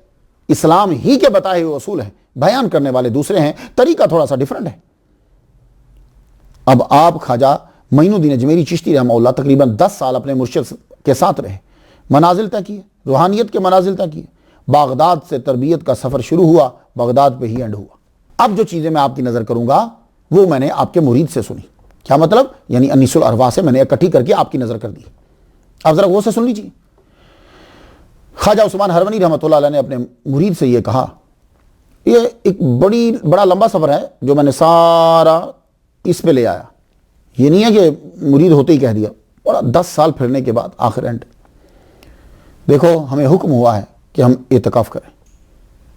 اسلام ہی کے بتائے ہوئے اصول ہیں، بیان کرنے والے دوسرے ہیں، طریقہ تھوڑا سا ڈیفرنٹ ہے. اب آپ خواجہ معین الدین اجمیری چشتی رحمہ اللہ تقریباً 10 سال اپنے مرشد کے ساتھ رہے، منازل طے کیے، روحانیت کے منازل طے کیے. بغداد سے تربیت کا سفر شروع ہوا، بغداد پہ ہی اینڈ ہوا. اب جو چیزیں میں آپ کی نظر کروں گا وہ میں نے آپ کے مرید سے سنی. کیا مطلب؟ یعنی انیس الارواح سے میں نے اکٹھی کر کے آپ کی نظر کر دی. آپ ذرا غور سے سن لیجیے. خواجہ عثمان ہرونی رحمۃ اللہ علیہ نے اپنے مرید سے یہ کہا، یہ ایک بڑا لمبا سفر ہے جو میں نے سارا اس پہ لے آیا. یہ نہیں ہے کہ مرید ہوتے ہی کہہ دیا، بڑا 10 سال پھرنے کے بعد آخر اینڈ دیکھو ہمیں حکم ہوا ہے کہ ہم اعتکاف کریں.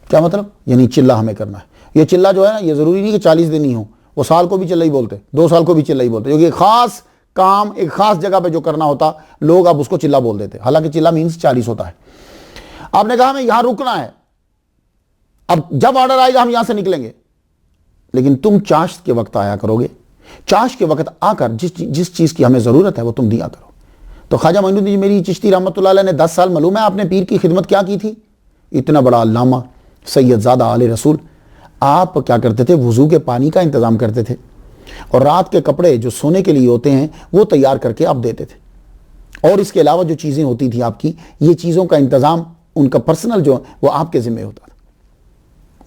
کیا مطلب؟ یعنی چلہ ہمیں کرنا ہے. یہ چلہ جو ہے نا، یہ ضروری نہیں کہ 40 دن ہی ہو، وہ سال کو بھی چلہ ہی بولتے، 2 سال کو بھی چلہ ہی بولتے، کیونکہ ایک خاص کام ایک خاص جگہ پہ جو کرنا ہوتا لوگ اب اس کو چلہ بول دیتے، حالانکہ چلہ مینز 40 ہوتا ہے. آپ نے کہا ہمیں یہاں رکنا ہے، اب جب آرڈر آئے گا ہم یہاں سے نکلیں گے، لیکن تم چاشت کے وقت آیا کرو گے، چاشت کے وقت آ کر جس چیز کی ہمیں ضرورت ہے وہ تم دیا کرو. تو خواجہ معین الدین میری چشتی رحمۃ اللہ علیہ نے 10 سال معلوم ہے آپ نے پیر کی خدمت کیا کی تھی. اتنا بڑا علامہ سید زادہ آل رسول، آپ کیا کرتے تھے؟ وضو کے پانی کا انتظام کرتے تھے اور رات کے کپڑے جو سونے کے لیے ہوتے ہیں وہ تیار کر کے آپ دیتے تھے. اور اس کے علاوہ جو چیزیں ہوتی تھی آپ کی، یہ چیزوں کا انتظام ان کا پرسنل جو وہ آپ کے ذمہ ہوتا تھا.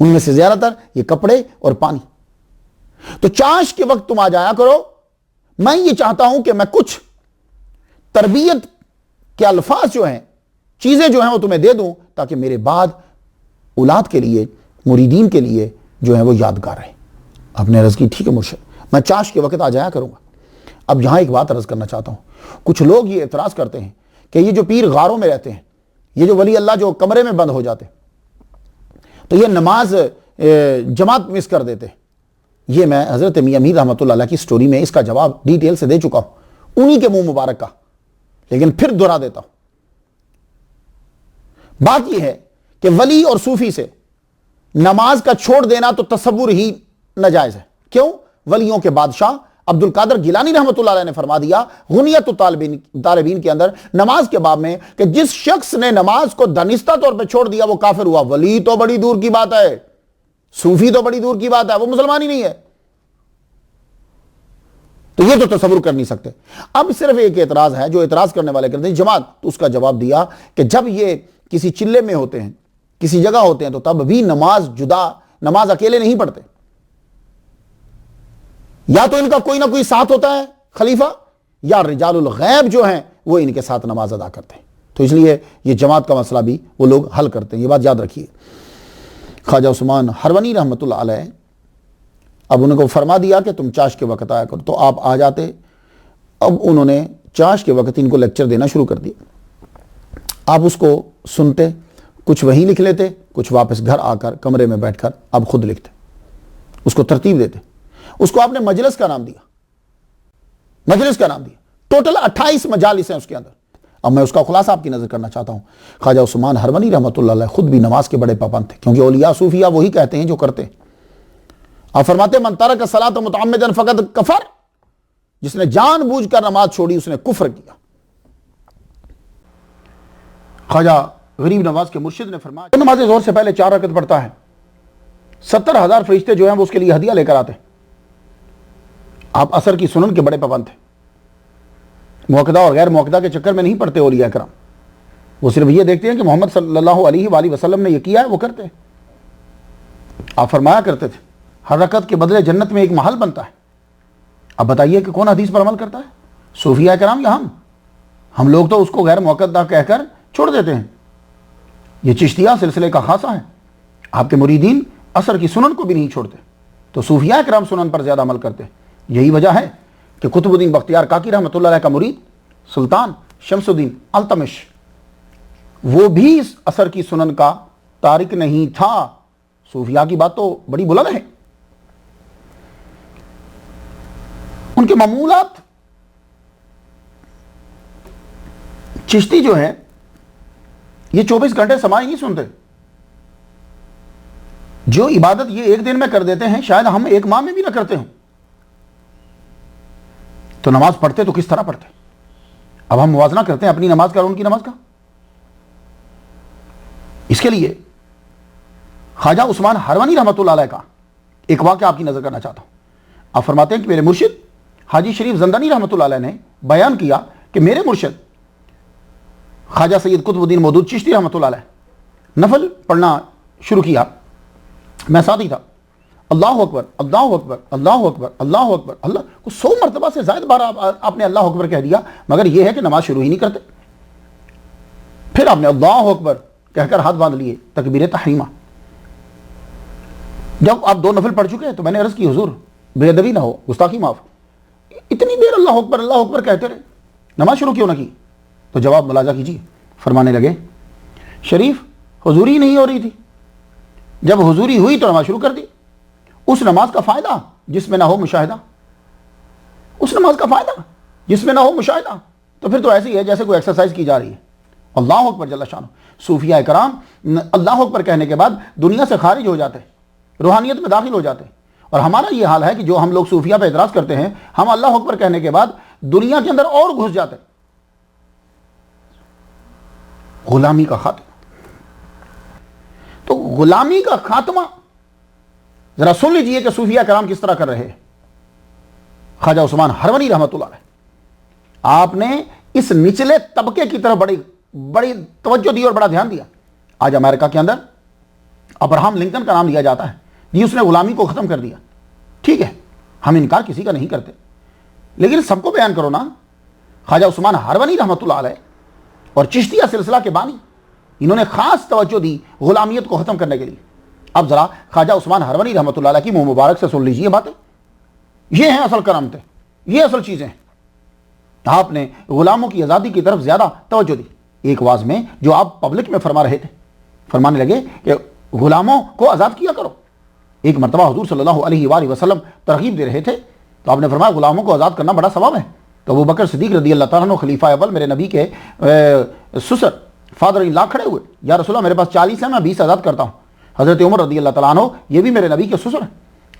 ان میں سے زیادہ تر یہ کپڑے اور پانی. تو چاش کے وقت تم آ جایا کرو. میں یہ چاہتا ہوں کہ میں کچھ تربیت کے الفاظ جو ہیں، چیزیں جو ہیں وہ تمہیں دے دوں تاکہ میرے بعد اولاد کے لیے، مریدین کے لیے جو ہیں وہ یادگار رہے. آپ نے عرض کی ٹھیک ہے مرشد، میں چاش کے وقت آ جایا کروں گا. اب یہاں ایک بات عرض کرنا چاہتا ہوں. کچھ لوگ یہ اعتراض کرتے ہیں کہ یہ جو پیر غاروں میں رہتے ہیں، یہ جو ولی اللہ جو کمرے میں بند ہو جاتے تو یہ نماز جماعت مس کر دیتے. یہ میں حضرت میاں میر رحمۃ اللہ علیہ کی سٹوری میں اس کا جواب ڈیٹیل سے دے چکا ہوں، انہی کے منہ مبارک کا، لیکن پھر دہرا دیتا ہوں. بات یہ ہے کہ ولی اور صوفی سے نماز کا چھوڑ دینا تو تصور ہی ناجائز ہے. کیوں؟ ولیوں کے بادشاہ عبد القادر گیلانی رحمۃ اللہ علیہ نے فرما دیا غنیت الطالبین کے اندر نماز کے باب میں کہ جس شخص نے نماز کو دانستہ طور پہ چھوڑ دیا وہ کافر ہوا. ولی تو بڑی دور کی بات ہے، صوفی تو بڑی دور کی بات ہے، وہ مسلمان ہی نہیں ہے. تو یہ تو تصور کر نہیں سکتے. اب صرف ایک اعتراض ہے جو اعتراض کرنے والے کرتے ہیں جماعت، تو اس کا جواب دیا کہ جب یہ کسی چلے میں ہوتے ہیں، کسی جگہ ہوتے ہیں، تو تب بھی نماز اکیلے نہیں پڑھتے. یا تو ان کا کوئی نہ کوئی ساتھ ہوتا ہے خلیفہ، یا رجال الغیب جو ہیں وہ ان کے ساتھ نماز ادا کرتے ہیں. تو اس لیے یہ جماعت کا مسئلہ بھی وہ لوگ حل کرتے ہیں. یہ بات یاد رکھیے. خواجہ عثمان ہرونی رحمۃ اللہ علیہ اب ان کو فرما دیا کہ تم چاش کے وقت آیا کرو، تو آپ آ جاتے. اب انہوں نے چاش کے وقت ان کو لیکچر دینا شروع کر دیا. آپ اس کو سنتے، کچھ وہیں لکھ لیتے، کچھ واپس گھر آ کر کمرے میں بیٹھ کر آپ خود لکھتے، اس کو ترتیب دیتے. اس کو آپ نے مجلس کا نام دیا، مجلس کا نام دیا. ٹوٹل 28 مجالس ہیں اس کے اندر. اب میں اس کا خلاصہ آپ کی نظر کرنا چاہتا ہوں. خواجہ عثمان ہرونی رحمۃ اللہ علیہ خود بھی نماز کے بڑے پابند تھے، کیونکہ اولیاء صوفیاء وہی کہتے ہیں جو کرتے ہیں. آپ فرماتے من ترک الصلاۃ متعمدا فقد کفر، جس نے جان بوجھ کر نماز چھوڑی اس نے کفر کیا. خواجہ غریب نواز کے مرشد نے فرمایا نماز ظہر سے پہلے 4 رکعت پڑھتا ہے، 70,000 فرشتے جو ہیں وہ اس کے لیے ہدیہ لے کر آتے ہیں. آپ عصر کی سنن کے بڑے پابند تھے. موقدہ اور غیر موقدہ کے چکر میں نہیں پڑھتے اولیاء کرام. وہ صرف یہ دیکھتے ہیں کہ محمد صلی اللہ علیہ وآلہ وسلم نے یہ کیا ہے وہ کرتے ہیں. آپ فرمایا کرتے تھے ہر رکعت کے بدلے جنت میں ایک محل بنتا ہے. اب بتائیے کہ کون حدیث پر عمل کرتا ہے؟ صوفیاء کرام یا ہم لوگ تو اس کو غیر موقدہ کہہ کر چھوڑ دیتے ہیں. یہ چشتیہ سلسلے کا خاصہ ہے. آپ کے مریدین عصر کی سنن کو بھی نہیں چھوڑتے، تو صوفیاء کرام سنن پر زیادہ عمل کرتے ہیں. یہی وجہ ہے کہ قطب الدین بختیار کاکی رحمۃ اللہ علیہ کا مرید سلطان شمس الدین التمش وہ بھی اس عصر کی سنن کا تارک نہیں تھا. صوفیاء کی بات تو بڑی بلند ہے، ان کے معمولات. چشتی جو ہے یہ 24 گھنٹے سماعی نہیں سنتے. جو عبادت یہ ایک دن میں کر دیتے ہیں شاید ہم ایک ماہ میں بھی نہ کرتے ہوں. تو نماز پڑھتے تو کس طرح پڑھتے؟ اب ہم موازنہ کرتے ہیں اپنی نماز کا اور ان کی نماز کا. اس کے لیے خواجہ عثمان ہروانی رحمۃ اللہ علیہ کا ایک واقعہ آپ کی نظر کرنا چاہتا ہوں. آپ فرماتے ہیں کہ میرے مرشد حاجی شریف زندانی رحمۃ اللہ علیہ نے بیان کیا کہ میرے مرشد خواجہ سید قطب الدین مودود چشتی رحمۃ اللہ علیہ نفل پڑھنا شروع کیا، میں ساتھی تھا. اللہ اکبر اللہ اکبر اللہ اکبر اللہ اکبر اللہ کو 100 مرتبہ سے زائد بار آپ نے اللہ اکبر کہہ دیا، مگر یہ ہے کہ نماز شروع ہی نہیں کرتے. پھر آپ نے اللہ اکبر کہہ کر ہاتھ باندھ لیے، تکبیر تحریمہ. جب آپ 2 نفل پڑھ چکے تو میں نے عرض کی حضور بے ادبی نہ ہو، گستاخی معاف، اتنی دیر اللہ اکبر کہتے رہے، نماز شروع کیوں نہ کی؟ تو جواب ملاحظہ کیجیے، فرمانے لگے شریف حضوری نہیں ہو رہی تھی، جب حضوری ہوئی تو نماز شروع کر دی. اس نماز کا فائدہ جس میں نہ ہو مشاہدہ، اس نماز کا فائدہ جس میں نہ ہو مشاہدہ، تو پھر تو ایسی ہے جیسے کوئی ایکسرسائز کی جا رہی ہے. اللہ اکبر جل شانہ. صوفیاء کرام اللہ اکبر کہنے کے بعد دنیا سے خارج ہو جاتے، روحانیت میں داخل ہو جاتے. اور ہمارا یہ حال ہے کہ جو ہم لوگ صوفیاء پہ اعتراض کرتے ہیں، ہم اللہ اکبر کہنے کے بعد دنیا کے اندر اور گھس جاتے. غلامی کا خاتمہ. تو غلامی کا خاتمہ ذرا سن لیجئے کہ صوفیاء کرام کس طرح کر رہے ہیں. خواجہ عثمان ہروانی رحمۃ اللہ علیہ آپ نے اس نچلے طبقے کی طرف بڑی توجہ دی اور بڑا دھیان دیا. آج امریکہ کے اندر ابراہم لنکن کا نام لیا جاتا ہے، جی اس نے غلامی کو ختم کر دیا. ٹھیک ہے، ہم انکار کسی کا نہیں کرتے، لیکن سب کو بیان کرو نا. خواجہ عثمان ہروانی رحمۃ اللہ علیہ اور چشتیہ سلسلہ کے بانی، انہوں نے خاص توجہ دی غلامیت کو ختم کرنے کے لیے. اب ذرا خواجہ عثمان ہروانی رحمۃ اللہ علیہ کی منہ مبارک سے سن لیجیے باتیں. یہ ہیں اصل کرامتیں، یہ اصل چیزیں ہیں. آپ نے غلاموں کی آزادی کی طرف زیادہ توجہ دی. ایک واز میں جو آپ پبلک میں فرما رہے تھے، فرمانے لگے کہ غلاموں کو آزاد کیا کرو. ایک مرتبہ حضور صلی اللہ علیہ وآلہ وسلم ترغیب دے رہے تھے تو آپ نے فرمایا غلاموں کو آزاد کرنا بڑا ثواب ہے. تو ابو بکر صدیق رضی اللہ تعالیٰ عنہ خلیفہ اول میرے نبی کے سسر فادر ان لا کھڑے ہوئے، یا رسول اللہ میرے پاس 40 ہیں، میں 20 آزاد کرتا ہوں. حضرت عمر رضی اللہ تعالیٰ عنہ یہ بھی میرے نبی کے سسر ہیں.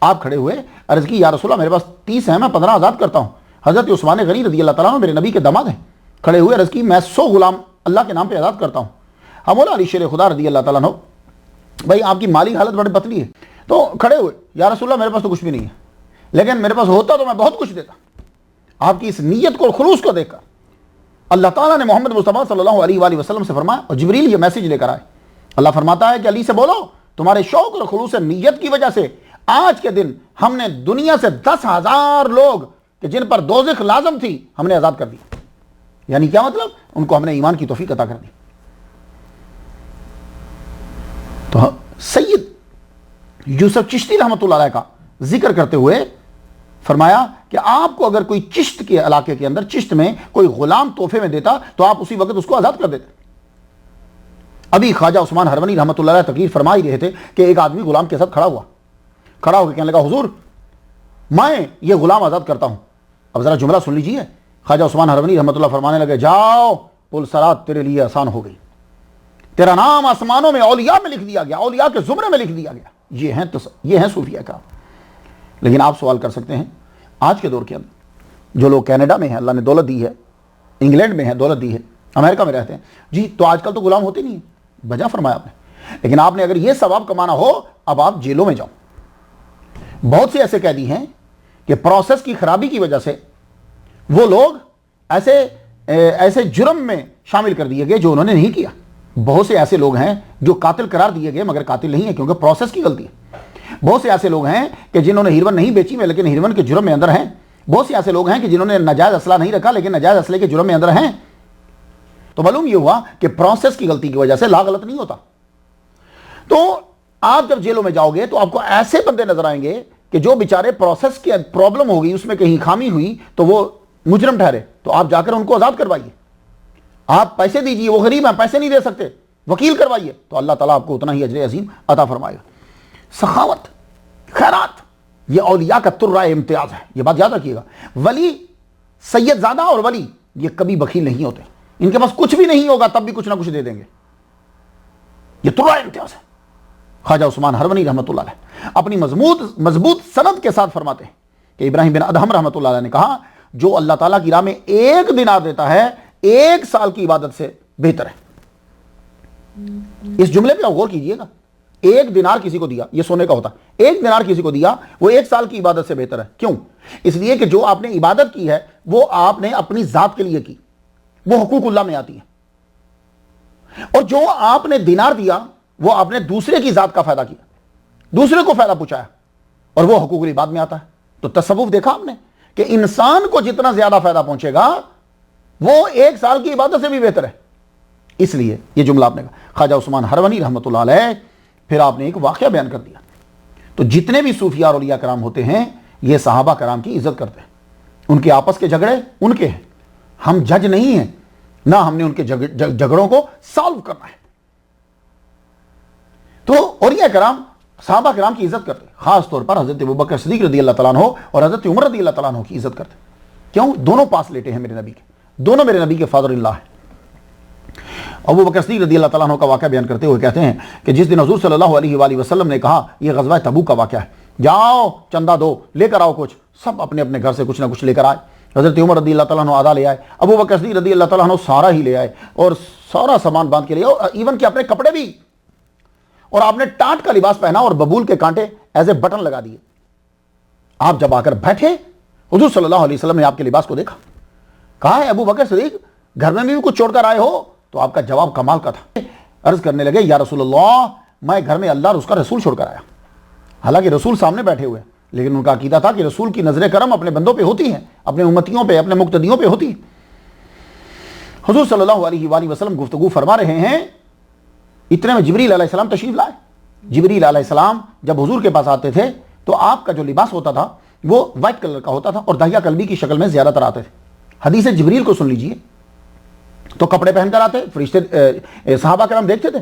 آپ کھڑے ہوئے، عرض کی یا رسول اللہ میرے پاس 30 ہیں، میں 15 آزاد کرتا ہوں. حضرت عثمان غنی رضی اللہ تعالیٰ عنہ میرے نبی کے داماد ہیں، کھڑے ہوئے، عرض کی میں 100 غلام اللہ کے نام پہ آزاد کرتا ہوں. مولا علی شیر خدا رضی اللہ تعالیٰ عنہ، بھائی آپ کی مالی حالت بڑی پتلی ہے، تو کھڑے ہوئے، یا رسول اللہ میرے پاس تو کچھ بھی نہیں ہے، لیکن میرے پاس ہوتا تو میں بہت کچھ دیتا. آپ کی اس نیت کو اور خلوص کو دیکھ کر اللہ تعالیٰ نے محمد مصطفیٰ صلی اللہ علیہ وآلہ وسلم سے فرمایا، اور جبریل یہ میسج لے کر آئے. اللہ فرماتا ہے کہ علی سے بولو تمہارے شوق اور خلوص نیت کی وجہ سے آج کے دن ہم نے دنیا سے 10,000 لوگ کہ جن پر دوزخ لازم تھی ہم نے آزاد کر دی. یعنی کیا مطلب؟ ان کو ہم نے ایمان کی توفیق عطا کر دی. تو سید یوسف چشتی رحمۃ اللہ علیہ کا ذکر کرتے ہوئے فرمایا کہ آپ کو اگر کوئی چشت کے علاقے کے اندر چشت میں کوئی غلام تحفے میں دیتا تو آپ اسی وقت اس کو آزاد کر دیتے. ابھی خواجہ عثمان ہروانی رحمۃ اللہ علیہ تقریر فرما ہی رہے تھے کہ ایک آدمی غلام کے ساتھ کھڑا ہو کے کہنے لگا حضور میں یہ غلام آزاد کرتا ہوں. اب ذرا جملہ سن لیجیے. خواجہ عثمان ہروانی رحمۃ اللہ فرمانے لگے جاؤ پل صراط تیرے لیے آسان ہو گئی، تیرا نام آسمانوں میں اولیاء میں لکھ دیا گیا، اولیاء کے زمرے میں لکھ دیا گیا. یہ ہیں صوفیاء کا. لیکن آپ سوال کر سکتے ہیں آج کے دور کے اندر جو لوگ کینیڈا میں ہیں، اللہ نے دولت دی ہے، انگلینڈ میں ہیں دولت دی ہے، امریکہ میں رہتے ہیں، جی تو آج کل تو غلام ہوتے نہیں ہیں. بجا فرمایا آپ نے. لیکن آپ نے اگر یہ ثواب کمانا ہو اب آپ جیلوں میں جاؤ. بہت سے ایسے قیدی ہیں کہ پروسیس کی خرابی کی وجہ سے وہ لوگ ایسے جرم میں شامل کر دیے گئے جو انہوں نے نہیں کیا. بہت سے ایسے لوگ ہیں جو قاتل قرار دیے گئے مگر قاتل نہیں ہے کیونکہ پروسیس کی غلطی ہے. بہت سے ایسے لوگ ہیں کہ جنہوں نے ہیروین نہیں بیچی میں لیکن ہیروین کے جرم میں اندر ہیں. بہت سے ایسے لوگ ہیں کہ جنہوں نے ناجائز اسلحہ نہیں رکھا لیکن ناجائز اسلحے کے جرم میں اندر ہیں. تو معلوم یہ ہوا کہ پروسیس کی غلطی کی وجہ سے لا غلط نہیں ہوتا. تو آپ جب جیلوں میں جاؤ گے تو آپ کو ایسے بندے نظر آئیں گے کہ جو بیچارے پروسیس کی پرابلم ہو گئی، اس میں کہیں خامی ہوئی تو وہ مجرم ٹھہرے، تو آپ جا کر ان کو آزاد کروائیے. آپ پیسے دیجیے، وہ غریب ہیں پیسے نہیں دے سکتے، وکیل کروائیے، تو اللہ تعالیٰ آپ کو اتنا ہی اجر عظیم عطا فرمائے گا. سخاوت، خیرات، یہ اولیاء کا ترہ امتیاز ہے. یہ بات یاد رکھیے گا. ولی سید زادہ اور ولی یہ کبھی بخیل نہیں ہوتے. ان کے پاس کچھ بھی نہیں ہوگا تب بھی کچھ نہ کچھ دے دیں گے. یہ ترہ امتیاز ہے. خواجہ عثمان ہرونی رحمۃ اللہ علیہ اپنی مضبوط سند کے ساتھ فرماتے ہیں کہ ابراہیم بن ادہم رحمۃ اللہ علیہ نے کہا جو اللہ تعالیٰ کی راہ میں 1 دینار دیتا ہے 1 سال کی عبادت سے بہتر ہے. اس جملے پہ آپ غور کیجئے گا. 1 دینار کسی کو دیا، یہ سونے کا ہوتا ہے، 1 دینار کسی کو دیا وہ 1 سال کی عبادت سے بہتر ہے. کیوں؟ اس لیے کہ جو آپ نے عبادت کی ہے وہ آپ نے اپنی ذات کے لیے کی، وہ حقوق اللہ میں آتی ہے. اور جو آپ نے دینار دیا وہ آپ نے دوسرے کی ذات کا فائدہ کیا، دوسرے کو فائدہ پہنچایا، اور وہ حقوق العباد میں آتا ہے. تو تصوف دیکھا آپ نے کہ انسان کو جتنا زیادہ فائدہ پہنچے گا وہ 1 سال کی عبادت سے بھی بہتر ہے. اس لیے یہ جملہ آپ نے کہا. خواجہ عثمان ہرونی رحمۃ اللہ علیہ پھر آپ نے ایک واقعہ بیان کر دیا. تو جتنے بھی صوفیاء اور اولیاء کرام ہوتے ہیں یہ صحابہ کرام کی عزت کرتے ہیں. ان کے آپس کے جھگڑے ان کے ہیں، ہم جج نہیں ہیں، نہ ہم نے ان کے جھگڑوں کو سالو کرنا ہے. تو اولیاء کرام صحابہ کرام کی عزت کرتے ہیں. خاص طور پر حضرت ابوبکر صدیق رضی اللہ تعالیٰ عنہ اور حضرت عمر رضی اللہ تعالیٰ عنہ کی عزت کرتے ہیں. کیوں؟ دونوں پاس لیٹے ہیں میرے نبی کے، دونوں میرے نبی کے فادر اللہ ہیں. ابوبکر صدیق رضی اللہ تعالیٰ عنہ کا واقعہ بیان کرتے ہوئے کہتے ہیں کہ جس دن حضور صلی اللہ علیہ وآلہ وسلم نے کہا یہ غزوہ تبوک کا واقعہ ہے، جاؤ چندہ دو، لے کر آؤ کچھ، سب اپنے اپنے گھر سے کچھ نہ کچھ لے کر آئے. حضرت عمر رضی اللہ تعالیٰ عنہ آدھا لے آئے، ابوبکر صدیق رضی اللہ تعالیٰ عنہ سارا ہی لے آئے اور سارا سامان باندھ کے لے آئے، ایون کہ اپنے کپڑے بھی. اور آپ نے ٹاٹ کا لباس پہنا اور ببول کے کانٹے ایز اے بٹن لگا دیے. آپ جب آ کر بیٹھے حضور صلی اللہ علیہ وسلم نے آپ کے لباس کو دیکھا، کہا ہے ابوبکر صدیق گھر میں بھی کچھ چھوڑ کر آئے ہو؟ تو آپ کا جواب کمال کا تھا. عرض کرنے لگے یا رسول اللہ میں گھر میں اللہ اور اس کا رسول چھوڑ کر آیا. حالانکہ رسول سامنے بیٹھے ہوئے، لیکن ان کا عقیدہ تھا کہ رسول کی نظر کرم اپنے بندوں پہ ہوتی ہیں، اپنے امتیوں پہ، اپنے مقتدیوں پہ ہوتی ہے. حضور صلی اللہ علیہ وآلہ وسلم گفتگو فرما رہے ہیں، اتنے میں جبریل علیہ السلام تشریف لائے. جبریل علیہ السلام جب حضور کے پاس آتے تھے تو آپ کا جو لباس ہوتا تھا وہ وائٹ کلر کا ہوتا تھا اور دہیا قلبی کی شکل میں زیادہ تر آتے تھے. حدیث جبریل کو سن لیجئے. تو کپڑے پہن کر آتے، فرشتے صحابہ کرام دیکھتے تھے.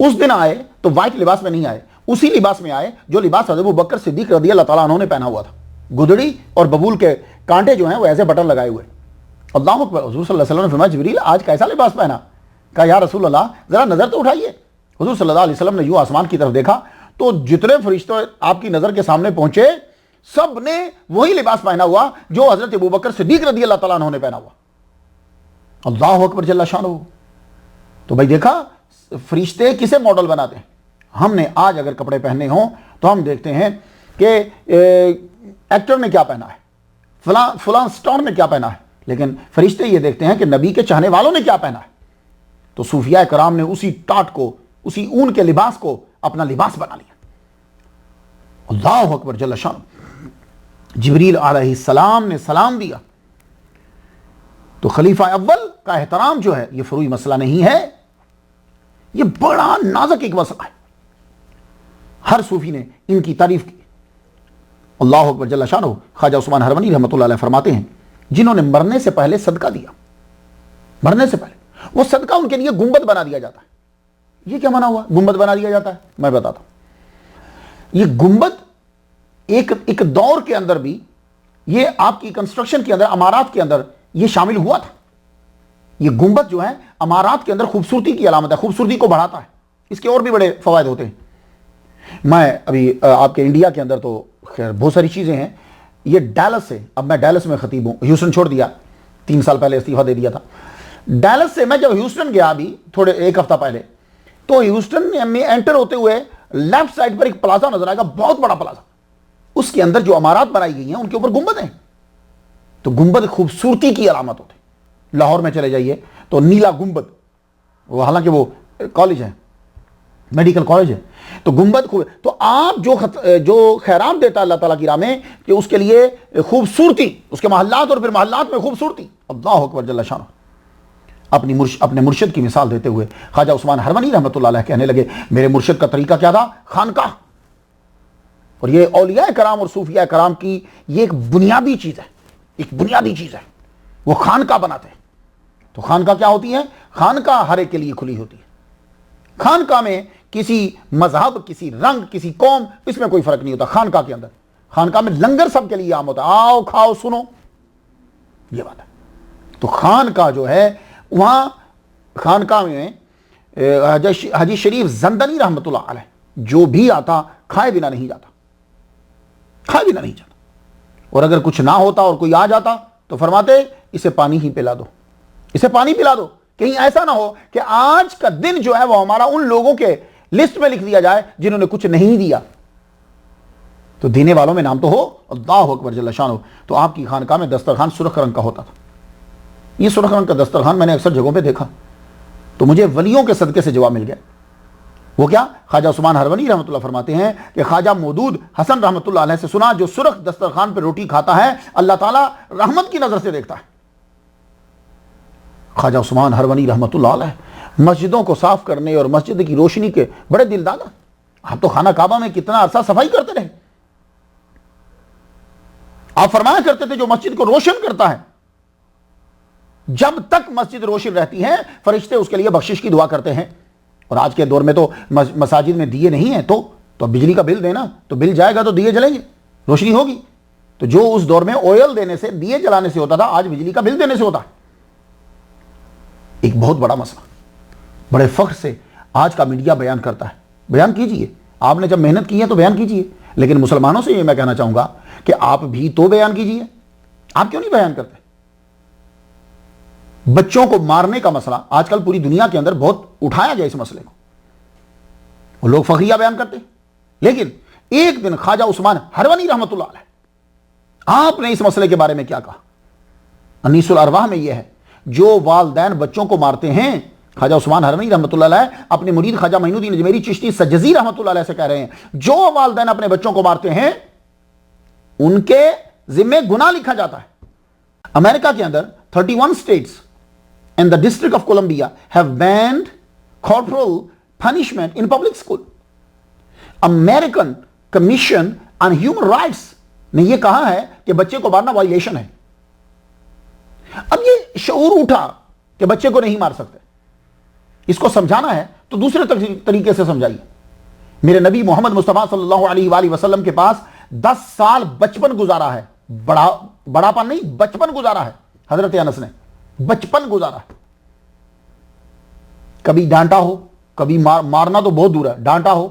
اس دن آئے تو وائٹ لباس میں نہیں آئے، اسی لباس میں آئے جو لباس حضرت ابوبکر صدیق رضی اللہ تعالیٰ عنہ نے پہنا ہوا تھا. گدڑی اور ببول کے کانٹے جو ہیں وہ ایسے بٹن لگائے ہوئے. اللہ اکبر. حضور صلی اللہ علیہ وسلم نے فرمایا جبریل آج کیسا لباس پہنا؟ کہا یا رسول اللہ ذرا نظر تو اٹھائیے. حضور صلی اللہ علیہ وسلم نے یوں آسمان کی طرف دیکھا تو جتنے فرشتے آپ کی نظر کے سامنے پہنچے سب نے وہی لباس پہنا ہوا جو حضرت ابوبکر صدیق رضی اللہ تعالیٰ عنہ نے پہنا ہوا. اللہ اکبر جل شانہ. تو بھائی دیکھا فرشتے کسے ماڈل بناتے ہیں. ہم نے آج اگر کپڑے پہننے ہوں تو ہم دیکھتے ہیں کہ ایکٹر نے کیا پہنا ہے، فلاں سٹار نے کیا پہنا ہے، لیکن فرشتے یہ دیکھتے ہیں کہ نبی کے چاہنے والوں نے کیا پہنا ہے. تو صوفیاء کرام نے اسی ٹاٹ کو، اسی اون کے لباس کو اپنا لباس بنا لیا. اللہ اکبر جل شان. جبریل علیہ السلام نے سلام دیا. تو خلیفہ اول کا احترام جو ہے یہ فروعی مسئلہ نہیں ہے، یہ بڑا نازک ایک مسئلہ ہے. ہر صوفی نے ان کی تعریف کی. اللہ اکبر جل شانہ. خواجہ عثمان ہرونی رحمۃ اللہ علیہ فرماتے ہیں جنہوں نے مرنے سے پہلے صدقہ دیا، مرنے سے پہلے وہ صدقہ ان کے لیے گنبد بنا دیا جاتا ہے. یہ کیا معنی ہوا گنبد بنا دیا جاتا ہے؟ میں بتاتا ہوں. یہ گنبد ایک دور کے اندر بھی یہ آپ کی کنسٹرکشن کے اندر، عمارات کے اندر یہ شامل ہوا تھا. یہ گنبد جو ہے عمارات کے اندر خوبصورتی کی علامت ہے، خوبصورتی کو بڑھاتا ہے. اس کے اور بھی بڑے فوائد ہوتے ہیں. میں ابھی آپ کے انڈیا کے اندر تو خیر بہت ساری چیزیں ہیں. یہ ڈیلس سے، اب میں ڈیلس میں خطیب ہوں، ہیوسٹن چھوڑ دیا، 3 سال پہلے استعفیٰ دے دیا تھا. ڈیلس سے میں جب ہیوسٹن گیا ابھی تھوڑے 1 ہفتہ پہلے، تو ہیوسٹن میں انٹر ہوتے ہوئے لیفٹ سائڈ پر ایک پلازا نظر آئے گا، بہت بڑا پلازا. اس کے اندر جو عمارات بنائی گئی ہیں ان کے اوپر گنبد ہیں. تو گنبد خوبصورتی کی علامت ہوتی. لاہور میں چلے جائیے تو نیلا گنبد، وہ حالانکہ وہ کالج ہے، میڈیکل کالج ہے. تو گنبد تو آپ جو خیرات دیتا ہے اللہ تعالیٰ کی راہ میں کہ اس کے لیے خوبصورتی، اس کے محلات اور پھر محلات میں خوبصورتی. اللہ اکبر جل شانہ. اپنے مرشد کی مثال دیتے ہوئے خواجہ عثمان ہرونی رحمۃ اللہ علیہ کہنے لگے میرے مرشد کا طریقہ کیا تھا؟ خانقاہ. اور یہ اولیاء کرام اور صوفیاء کرام کی یہ ایک بنیادی چیز ہے، ایک بنیادی چیز ہے. وہ خانقاہ بناتے ہیں. تو خانقاہ کیا ہوتی ہے؟ خانقاہ ہر ایک کے لیے کھلی ہوتی ہے. خانقاہ میں کسی مذہب، کسی رنگ، کسی قوم، اس میں کوئی فرق نہیں ہوتا۔ خانقاہ کے اندر، خانقاہ میں لنگر سب کے لیے عام ہوتا ہے، آؤ کھاؤ سنو، یہ بات ہے۔ تو خانقاہ جو ہے، وہاں خانقاہ میں حاجی شریف زندنی رحمۃ اللہ علیہ جو بھی آتا کھائے بنا نہیں جاتا، کھائے بنا نہیں جاتا، اور اگر کچھ نہ ہوتا اور کوئی آ جاتا تو فرماتے اسے پانی ہی پلا دو، اسے پانی پلا دو، کہیں ایسا نہ ہو کہ آج کا دن جو ہے وہ ہمارا ان لوگوں کے لسٹ میں لکھ دیا جائے جنہوں نے کچھ نہیں دیا، تو دینے والوں میں نام تو ہو، اللہ اکبر جل شانہ۔ تو آپ کی خانقاہ میں دسترخوان سرخ رنگ کا ہوتا تھا، یہ سرخ رنگ کا دسترخوان میں نے اکثر جگہوں پہ دیکھا، تو مجھے ولیوں کے صدقے سے جواب مل گیا۔ وہ کیا؟ خواجہ عثمان ہروری رحمۃ اللہ فرماتے ہیں کہ خواجہ مودود حسن رحمۃ اللہ علیہ سے سنا، جو سرخ دسترخوان پہ روٹی کھاتا ہے اللہ تعالیٰ رحمت کی نظر سے دیکھتا ہے۔ خواجہ عثمان ہروری رحمۃ اللہ علیہ مسجدوں کو صاف کرنے اور مسجد کی روشنی کے بڑے دلدادہ۔ آپ تو خانہ کعبہ میں کتنا عرصہ صفائی کرتے رہے، آپ فرمایا کرتے تھے جو مسجد کو روشن کرتا ہے، جب تک مسجد روشن رہتی ہے فرشتے اس کے لیے بخشش کی دعا کرتے ہیں۔ اور آج کے دور میں تو مساجد میں دیے نہیں ہیں، تو بجلی کا بل دینا، تو بل جائے گا تو دیے جلیں گے، روشنی ہوگی۔ تو جو اس دور میں آئل دینے سے، دیے جلانے سے ہوتا تھا، آج بجلی کا بل دینے سے ہوتا ہے۔ ایک بہت بڑا مسئلہ بڑے فخر سے آج کا میڈیا بیان کرتا ہے، بیان کیجئے، آپ نے جب محنت کی ہے تو بیان کیجئے، لیکن مسلمانوں سے یہ میں کہنا چاہوں گا کہ آپ بھی تو بیان کیجئے، آپ کیوں نہیں بیان کرتے؟ بچوں کو مارنے کا مسئلہ آج کل پوری دنیا کے اندر بہت اٹھایا گیا اس مسئلے کو، وہ لوگ فخریہ بیان کرتے ہیں، لیکن ایک دن خواجہ عثمان ہروری رحمۃ اللہ علیہ آپ نے اس مسئلے کے بارے میں کیا کہا؟ انیس الارواح میں یہ ہے، جو والدین بچوں کو مارتے ہیں، خواجہ عثمان ہروری رحمۃ اللہ علیہ اپنے مرید خواجہ معین الدین اجمیری چشتی سجزی رحمۃ اللہ علیہ سے کہہ رہے ہیں، جو والدین اپنے بچوں کو مارتے ہیں ان کے ذمے گناہ لکھا جاتا ہے۔ امریکہ کے اندر 31 states and the District of Columbia have banned corporal punishment in public school. American Commission on Human Rights نے یہ کہا ہے کہ بچے کو مارنا وائلیشن ہے۔ اب یہ شعور اٹھا کہ بچے کو نہیں مار سکتے، اس کو سمجھانا ہے تو دوسرے طریقے سے سمجھائیے۔ میرے نبی محمد مصطفیٰ صلی اللہ علیہ وآلہ وسلم کے پاس 10 سال بچپن گزارا ہے، بڑاپن نہیں، بچپن گزارا ہے حضرت انس نے، بچپن گزارا ہے۔ کبھی ڈانٹا ہو، کبھی مارنا تو بہت دور ہے، ڈانٹا ہو،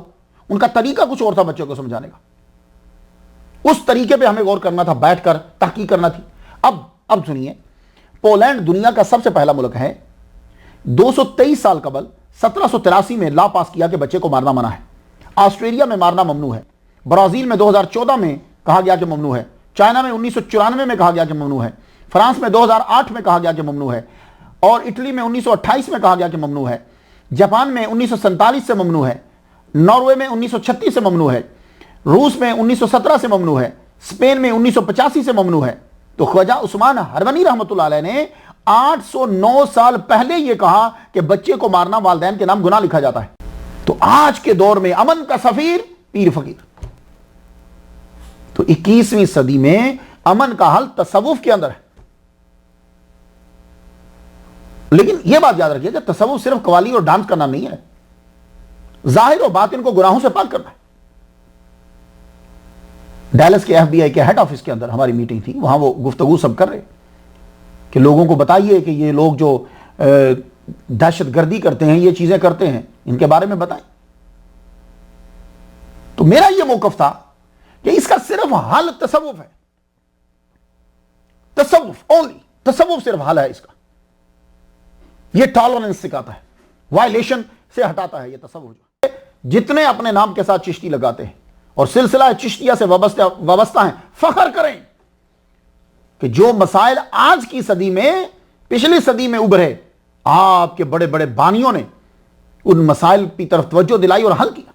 ان کا طریقہ کچھ اور تھا بچوں کو سمجھانے کا، اس طریقے پہ ہمیں غور کرنا تھا، بیٹھ کر تحقیق کرنا تھی۔ اب سنیے، پولینڈ دنیا کا سب سے پہلا ملک ہے، 223 سال قبل 1783 میں لا پاس کیا کہ بچے کو مارنا منع ہے۔ آسٹریلیا میں مارنا ممنوع ہے، برازیل میں 2014 میں کہا گیا کہ ممنوع ہے، چائنا میں 1994 میں کہا گیا کہ ممنوع ہے، فرانس میں 2008 میں کہا گیا کہ ممنوع ہے، اور اٹلی میں 1928 میں کہا گیا کہ ممنوع ہے، جاپان میں 1947 سے ممنوع ہے، ناروے میں 1936 سے ممنوع ہے، روس میں 1917 سے ممنوع ہے، اسپین میں 1985 سے ممنوع ہے۔ تو خواجہ عثمان ہروری رحمۃ اللہ علیہ نے 809 سال پہلے یہ کہا کہ بچے کو مارنا والدین کے نام گناہ لکھا جاتا ہے۔ تو آج کے دور میں امن کا سفیر پیر فقیر، تو 21ویں صدی میں امن کا حل تصوف کے اندر ہے۔ لیکن یہ بات یاد رکھیے کہ تصوف صرف قوالی اور ڈانس کا نام نہیں ہے، ظاہر و باطن کو گناہوں سے پاک کرنا ہے۔ ڈیلس کے FBI کے ہیڈ آفس کے اندر ہماری میٹنگ تھی، وہاں وہ گفتگو سب کر رہے کہ لوگوں کو بتائیے کہ یہ لوگ جو دہشت گردی کرتے ہیں، یہ چیزیں کرتے ہیں، ان کے بارے میں بتائیں۔ تو میرا یہ موقف تھا کہ اس کا صرف حل تصوف ہے، تصوف اونلی، تصوف صرف حل ہے اس کا۔ یہ ٹالرنس سکھاتا ہے، وائلیشن سے ہٹاتا ہے یہ تصوف جو ہے۔ جتنے اپنے نام کے ساتھ چشتی لگاتے ہیں اور سلسلہ چشتیہ سے وابستہ ہیں، فخر کریں کہ جو مسائل آج کی صدی میں، پچھلی صدی میں ابھرے، آپ کے بڑے بڑے بانیوں نے ان مسائل کی طرف توجہ دلائی اور حل کیا۔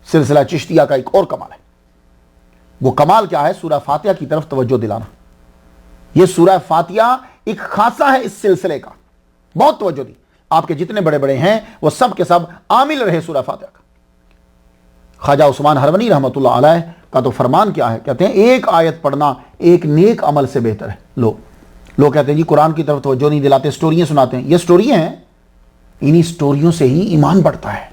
سلسلہ چشتیہ کا ایک اور کمال ہے، وہ کمال کیا ہے؟ سورہ فاتحہ کی طرف توجہ دلانا۔ یہ سورہ فاتحہ ایک خاصہ ہے اس سلسلے کا، بہت توجہ دی۔ آپ کے جتنے بڑے بڑے ہیں وہ سب کے سب عامل رہے سورہ فاتحہ کا۔ خواجہ عثمان ہروری رحمۃ اللہ علیہ کا تو فرمان کیا ہے؟ کہتے ہیں ایک آیت پڑھنا ایک نیک عمل سے بہتر ہے۔ لوگ کہتے ہیں جی قرآن کی طرف توجہ نہیں دلاتے، سٹوریاں سناتے ہیں۔ یہ سٹوریاں ہیں، انہی سٹوریوں سے ہی ایمان بڑھتا ہے،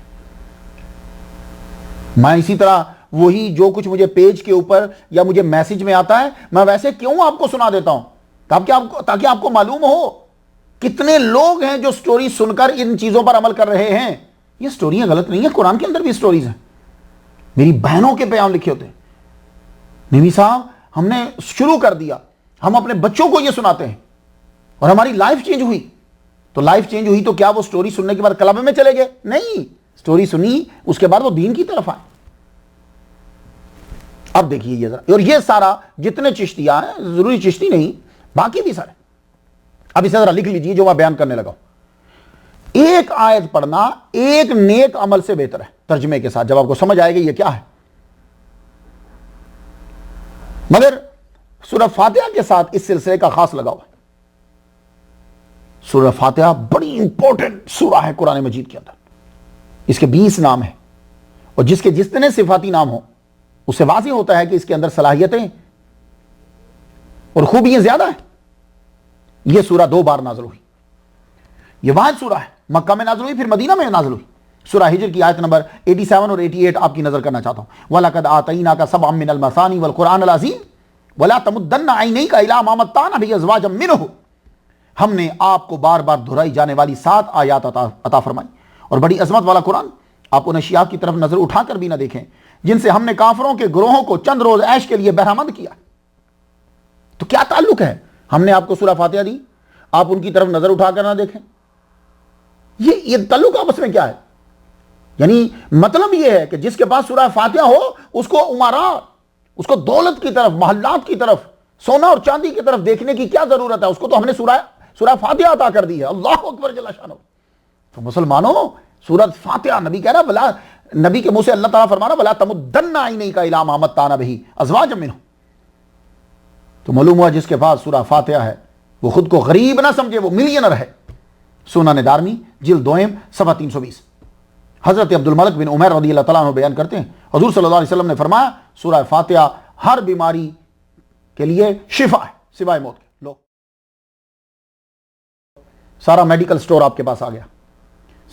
میں اسی طرح وہی جو کچھ مجھے پیج کے اوپر یا مجھے میسج میں آتا ہے میں ویسے کیوں آپ کو سنا دیتا ہوں تاکہ آپ کو معلوم ہو کتنے لوگ ہیں جو سٹوری سن کر ان چیزوں پر عمل کر رہے ہیں. یہ سٹوریاں غلط نہیں ہیں, قرآن کے اندر بھی سٹوریز ہیں. میری بہنوں کے پیغام لکھے ہوتے ہیں, نبی صاحب ہم نے شروع کر دیا, ہم اپنے بچوں کو یہ سناتے ہیں اور ہماری لائف چینج ہوئی. تو لائف چینج ہوئی تو کیا وہ سٹوری سننے کے بعد کلب میں چلے گئے؟ نہیں, سٹوری سنی اس کے بعد وہ دین کی طرف آئے. اب دیکھیے یہ ذرا, اور یہ سارا جتنے چشتیاں ہیں, ضروری چشتی نہیں باقی بھی سارے, اب اسے ذرا لکھ لیجیے جو میں بیان کرنے لگا ہوں. ایک آیت پڑھنا ایک نیک عمل سے بہتر ہے, ترجمے کے ساتھ, جب آپ کو سمجھ آئے گا یہ کیا ہے. مگر سورہ فاتحہ کے ساتھ اس سلسلے کا خاص لگاؤ ہے. سورہ فاتحہ بڑی امپورٹنٹ سورہ ہے قرآن مجید کے اندر. اس کے 20 نام ہیں, اور جس کے جتنے صفاتی نام ہوں اس سے واضح ہوتا ہے کہ اس کے اندر صلاحیتیں اور خوبیاں زیادہ ہیں. یہ سورہ 2 بار نازل ہوئی. یہ واحد سورہ ہے, مکہ میں نازل ہوئی, پھر مدینہ میں نازل ہوئی. سورہ ہجر کی آیت نمبر 87 اور 88 آپ کی نظر کرنا چاہتا ہوں. وَلَقَدْ آتَيْنَاكَ سَبْعًا مِّنَ الْمَثَانِي وَالْقُرْآنَ الْعَظِيمَ وَلَا تَمُدَّنَّ عَيْنَيْكَ إِلَىٰ مَا مَتَّعْنَا بِهِ أَزْوَاجًا مِّنْهُمْ. ہم نے آپ کو بار بار دہرائی جانے والی 7 آیات عطا فرمائی اور بڑی عظمت والا قرآن. آپ ان اشیاء کی طرف نظر اٹھا کر بھی نہ دیکھیں جن سے ہم نے کافروں کے گروہوں کو چند روز عیش کے لیے بہرامند کیا. تو کیا تعلق ہے؟ ہم نے آپ کو سورہ فاتحہ دی, آپ ان کی طرف نظر اٹھا کر نہ دیکھیں. یہ تعلق آپس میں کیا ہے؟ یعنی مطلب یہ ہے کہ جس کے پاس سورہ فاتحہ ہو اس کو امارات, اس کو دولت کی طرف, محلات کی طرف, سونا اور چاندی کی طرف دیکھنے کی کیا ضرورت ہے؟ اس کو تو ہم نے سورہ فاتحہ عطا کر دی ہے. اللہ اکبر جل شانہ. تو مسلمانوں سورۃ فاتحہ, نبی کہہ رہا, نبی کے منہ سے اللہ تعالیٰ فرمانا وَلَا تَمُدَّنَّ عَيْنَيْكَ إِلَىٰ مَا مَتَّعْنَا بِهِ أَزْوَاجًا مِّنْهُمْ. تو معلوم ہوا جس کے پاس سورہ فاتحہ ہے وہ خود کو غریب نہ سمجھے, وہ ملینر ہے. سنن دارمی جلد 2 صفحہ 320. حضرت عبد الملک بن عمیر رضی اللہ تعالیٰ عنہ بیان کرتے ہیں, حضور صلی اللہ علیہ وسلم نے فرمایا سورہ فاتحہ ہر بیماری کے لیے شفا ہے سوائے موت کے. لو سارا میڈیکل سٹور آپ کے پاس آ گیا,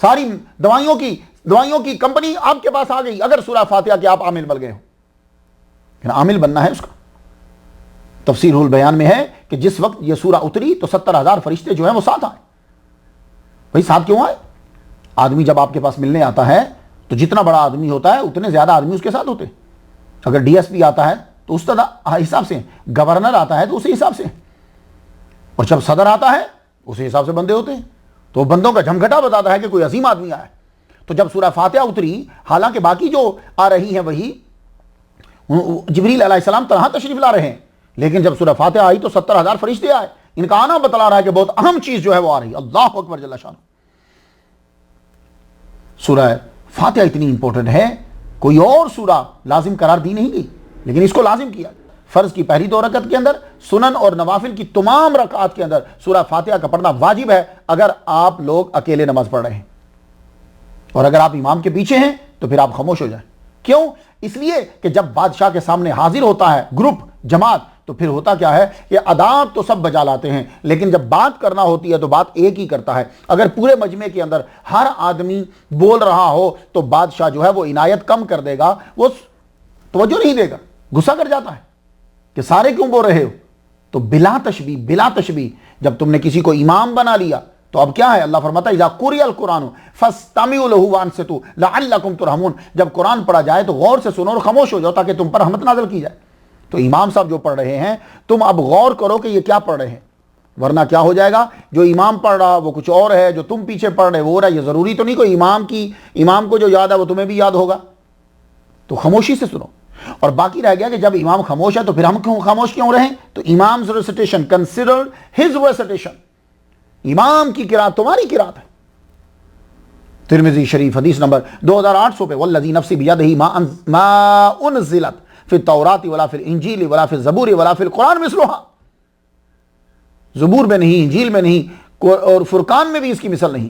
ساری دوائیوں کی کمپنی آپ کے پاس آ گئی اگر سورہ فاتحہ کے آپ عامل بن گئے ہو. لیکن عامل بننا ہے اس کا. تفسیر البیان میں ہے کہ جس وقت یہ سورہ اتری تو 70,000 فرشتے جو ہیں وہ ساتھ آئے. بھائی ساتھ کیوں آئے؟ آدمی جب آپ کے پاس ملنے آتا ہے تو جتنا بڑا آدمی ہوتا ہے اتنے زیادہ آدمی اس کے ساتھ ہوتے ہیں. اگر ڈی ایس پی آتا ہے تو اس حساب سے, گورنر آتا ہے تو اسی حساب سے, اور جب صدر آتا ہے اسی حساب سے بندے ہوتے ہیں. تو بندوں کا جھمگھٹا بتاتا ہے کہ کوئی عظیم آدمی آیا ہے. تو جب سورہ فاتحہ اتری, حالانکہ باقی جو آ رہی ہیں وہی جبریل علیہ السلام طرح تشریف لا رہے ہیں, لیکن جب سورہ فاتحہ آئی تو 70,000 فرشتے آئے. ان کا آنا بتلا رہا ہے کہ بہت اہم چیز جو ہے وہ آ رہی ہے. اللہ اکبر جل شانہ. سورہ فاتحہ اتنی امپورٹنٹ ہے, کوئی اور سورہ لازم قرار دی نہیں گئی, لیکن اس کو لازم کیا. فرض کی پہلی 2 رکعت کے اندر, سنن اور نوافل کی تمام رکعات کے اندر سورہ فاتحہ کا پڑھنا واجب ہے اگر آپ لوگ اکیلے نماز پڑھ رہے ہیں. اور اگر آپ امام کے پیچھے ہیں تو پھر آپ خاموش ہو جائیں. کیوں؟ اس لیے کہ جب بادشاہ کے سامنے حاضر ہوتا ہے گروپ, جماعت, تو پھر ہوتا کیا ہے کہ آداب تو سب بجا لاتے ہیں, لیکن جب بات کرنا ہوتی ہے تو بات ایک ہی کرتا ہے. اگر پورے مجمع کے اندر ہر آدمی بول رہا ہو تو بادشاہ جو ہے وہ عنایت کم کر دے گا, وہ توجہ نہیں دے گا, غصہ کر جاتا ہے کہ سارے کیوں بول رہے ہو. تو بلا تشبیہ جب تم نے کسی کو امام بنا لیا تو اب کیا ہے؟ اللہ فرماتا ہے اذا قرئ القرآن فاستمعوا له وانصتوا لعلکم ترحمون. جب قرآن پڑھا جائے تو غور سے سنو اور خاموش ہو جاؤ تاکہ تم پر رحمت نازل کی جائے. تو امام صاحب جو پڑھ رہے ہیں تم اب غور کرو کہ یہ کیا پڑھ رہے ہیں, ورنہ کیا ہو جائے گا جو امام پڑھ رہا وہ کچھ اور ہے, جو تم پیچھے پڑھ رہے وہ ہو رہا. یہ ضروری تو نہیں کوئی امام کو جو یاد ہے وہ تمہیں بھی یاد ہوگا. تو خاموشی سے سنو. اور باقی رہ گیا کہ جب امام خاموش ہے تو پھر ہم خاموش کیوں رہیں؟ تو امام's recitation, consider his recitation. امام کی قرات تمہاری قرات ہے. ترمذی شریف حدیث نمبر 2800 پہ والذی نفسی بیدہ ما انزلت فی التوراۃ ولا فی الانجیل ولا فی الزبور ولا فی القرآن مثلھا. زبور میں نہیں, انجیل میں نہیں, اور فرقان میں بھی اس کی مثل نہیں.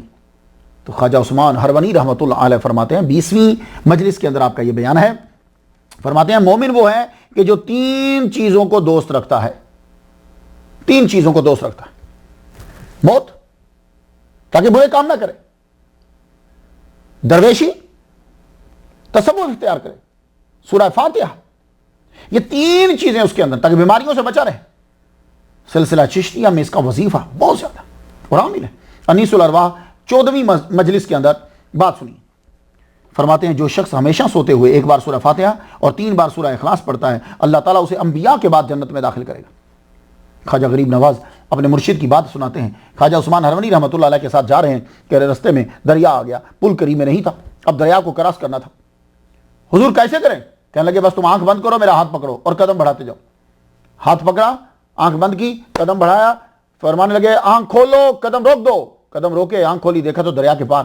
تو خواجہ عثمان ہرونی رحمۃ اللہ علیہ فرماتے ہیں, 20ویں مجلس کے اندر آپ کا یہ بیان ہے, فرماتے ہیں مومن وہ ہے کہ جو 3 چیزوں کو دوست رکھتا ہے. 3 چیزوں کو دوست رکھتا ہے. موت, تاکہ برے کام نہ کرے. درویشی, تصوف اختیار کرے. سورہ فاتحہ، یہ 3 چیزیں اس کے اندر تاکہ بیماریوں سے بچا رہے۔ سلسلہ چشتیہ میں اس کا وظیفہ بہت زیادہ اور عامل ہے۔ انیس الارواح 14ویں مجلس کے اندر بات سنیے، فرماتے ہیں جو شخص ہمیشہ سوتے ہوئے 1 بار سورہ فاتحہ اور 3 بار سورہ اخلاص پڑھتا ہے، اللہ تعالیٰ اسے انبیاء کے بعد جنت میں داخل کرے گا۔ خواجہ غریب نواز اپنے مرشد کی بات سناتے ہیں، خواجہ عثمان ہرونی رحمۃ اللہ علیہ کے ساتھ جا رہے ہیں کہ رستے میں دریا آ گیا، پل کری میں نہیں تھا، اب دریا کو کراس کرنا تھا۔ حضور کیسے کریں؟ کہنے لگے بس تم آنکھ بند کرو، میرا ہاتھ پکڑو اور قدم بڑھاتے جاؤ۔ ہاتھ پکڑا، آنکھ بند کی، قدم بڑھایا، فرمانے لگے آنکھ کھولو، قدم روک دو، قدم روکے، آنکھ کھولی، دیکھا تو دریا کے پار۔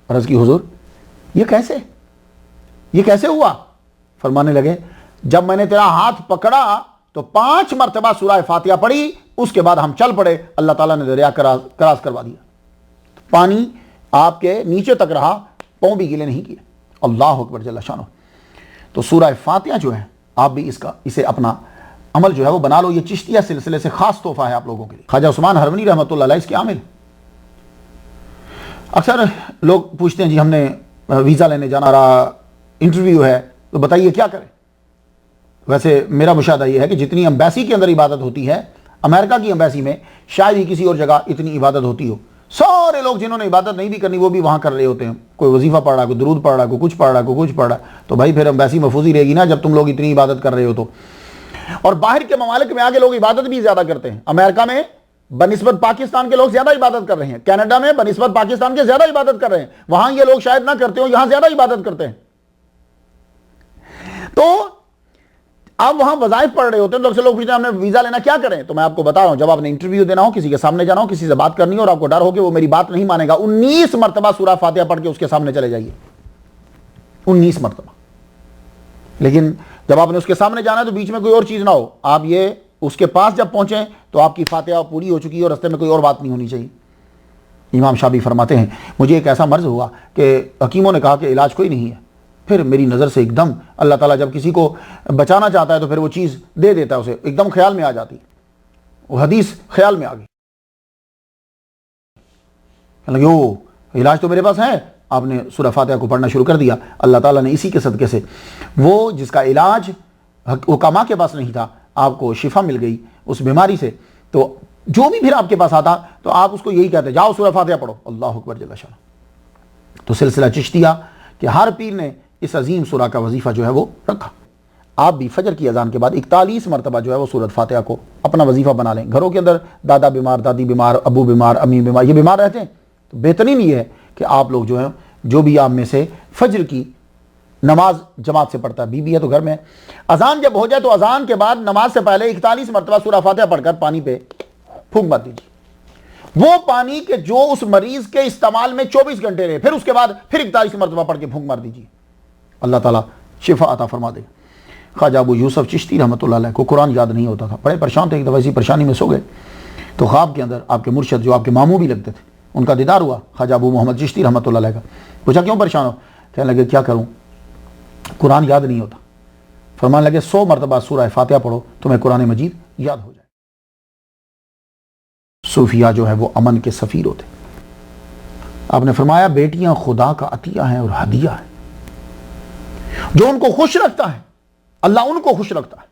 عرض کی حضور یہ کیسے ہوا؟ فرمانے لگے جب میں نے تیرا ہاتھ پکڑا تو 5 مرتبہ سورہ فاتحہ پڑھی، اس کے بعد ہم چل پڑے، اللہ تعالیٰ نے دریا کراس کروا دیا۔ پانی آپ کے نیچے تک رہا، پاؤں بھی گیلے نہیں کیے۔ اللہ اکبر جل شانہ۔ تو سورہ فاتحہ جو ہے آپ بھی اسے اپنا عمل جو ہے وہ بنا لو، یہ چشتیہ سلسلے سے خاص تحفہ ہے آپ لوگوں کے لیے۔ خواجہ عثمان ہرونی رحمۃ اللہ علیہ اس کے عامل۔ اکثر لوگ پوچھتے ہیں جی ہم نے ویزا لینے جانا رہا، انٹرویو ہے، تو بتائیے کیا کریں؟ ویسے میرا مشاہدہ یہ ہے کہ جتنی امبیسی کے اندر عبادت ہوتی ہے، امریکہ کی امبیسی میں شاید ہی کسی اور جگہ اتنی عبادت ہوتی ہو۔ سارے لوگ جنہوں نے عبادت نہیں بھی کرنی وہ بھی وہاں کر رہے ہوتے ہیں، کوئی وظیفہ پڑھ رہا ہے، کوئی درود پڑھ رہا ہے، کوئی کچھ پڑھ رہا ہے، کوئی کچھ پڑھ رہا ہے، تو بھائی پھر امبیسی محفوظ ہی رہے گی نا جب تم لوگ اتنی عبادت کر رہے ہو تو۔ اور باہر کے ممالک میں آگے لوگ عبادت بھی زیادہ کرتے ہیں۔ امریکہ میں بنسبت پاکستان کے لوگ زیادہ عبادت کر رہے ہیں، کینیڈا میں بنسبت پاکستان کے زیادہ عبادت کر رہے ہیں، وہاں یہ لوگ شاید نہ کرتے ہوں، یہاں زیادہ عبادت کرتے ہیں۔ تو آپ وہاں وظائف پڑھ رہے ہوتے ہیں، لوگ پوچھتے ہیں ہم نے ویزا لینا کیا کریں؟ تو میں آپ کو بتا رہا ہوں جب آپ نے انٹرویو دینا ہو، کسی کے سامنے جانا ہو، کسی سے بات کرنی ہو اور آپ کو ڈر ہو کہ وہ میری بات نہیں مانے گا، 19 مرتبہ سورہ فاتحہ پڑھ کے اس کے سامنے چلے جائیے، 19 مرتبہ۔ لیکن جب آپ نے اس کے سامنے جانا ہے تو بیچ میں کوئی اور چیز نہ ہو، آپ یہ اس کے پاس جب پہنچیں تو آپ کی فاتحہ پوری ہو چکی ہے اور رستے میں کوئی اور بات نہیں ہونی چاہیے۔ امام شافعی فرماتے ہیں مجھے ایک ایسا مرض ہوا کہ حکیموں نے کہا کہ علاج کوئی نہیں ہے، پھر میری نظر سے ایک دم اللہ تعالیٰ جب کسی کو بچانا چاہتا ہے تو پھر وہ چیز دے دیتا ہے، اسے ایک دم خیال میں آ جاتی، وہ حدیث خیال میں آ گئی، لگے او علاج تو میرے پاس ہے۔ آپ نے سورہ فاتحہ کو پڑھنا شروع کر دیا، اللہ تعالیٰ نے اسی کے صدقے سے وہ جس کا علاج حکما کے پاس نہیں تھا آپ کو شفا مل گئی اس بیماری سے۔ تو جو بھی پھر آپ کے پاس آتا تو آپ اس کو یہی کہتے جاؤ سورہ فاتحہ پڑھو، اللہ اکبر جل شانہ۔ تو سلسلہ چشتیہ کہ ہر پیر نے اس عظیم سورہ کا وظیفہ جو ہے وہ رکھا۔ آپ بھی فجر کی اذان کے بعد 41 مرتبہ جو ہے وہ سورۃ فاتحہ کو اپنا وظیفہ بنا لیں۔ گھروں کے اندر دادا بیمار، دادی بیمار، ابو بیمار، امی بیمار، یہ بیمار رہتے ہیں تو بہترین یہ ہے کہ آپ لوگ جو ہیں جو بھی آپ میں سے فجر کی نماز جماعت سے پڑھتا ہے، بی ہے تو گھر میں اذان جب ہو جائے تو اذان کے بعد نماز سے پہلے 41 مرتبہ سورہ فاتحہ پڑھ کر پانی پہ پھونک مار دیجیے، وہ پانی کے جو اس مریض کے استعمال میں 24 گھنٹے رہے، پھر اس کے بعد پھر 41 مرتبہ پڑھ کے پھونک مار دیجیے، اللہ تعالیٰ شفا عطا فرما دے۔ خواجہ ابو یوسف چشتی رحمۃ اللہ علیہ کو قرآن یاد نہیں ہوتا تھا، بڑے پریشان تھے، ایک دفعہ اسی پریشانی میں سو گئے تو خواب کے اندر آپ کے مرشد جو آپ کے ماموں بھی لگتے تھے ان کا دیدار ہوا، خواجہ ابو محمد چشتی رحمۃ اللہ علیہ کا۔ پوچھا کیوں پریشان ہو؟ کہنے لگے کیا کروں، قرآن یاد نہیں ہوتا۔ فرمانے لگے 100 مرتبہ سورہ فاتحہ پڑھو تمہیں قرآن مجید یاد ہو جائے۔ صوفیہ جو ہے وہ امن کے سفیر ہوتے، آپ نے فرمایا بیٹیاں خدا کا عطیہ ہیں اور ہدیہ ہیں، جو ان کو خوش رکھتا ہے اللہ ان کو خوش رکھتا ہے۔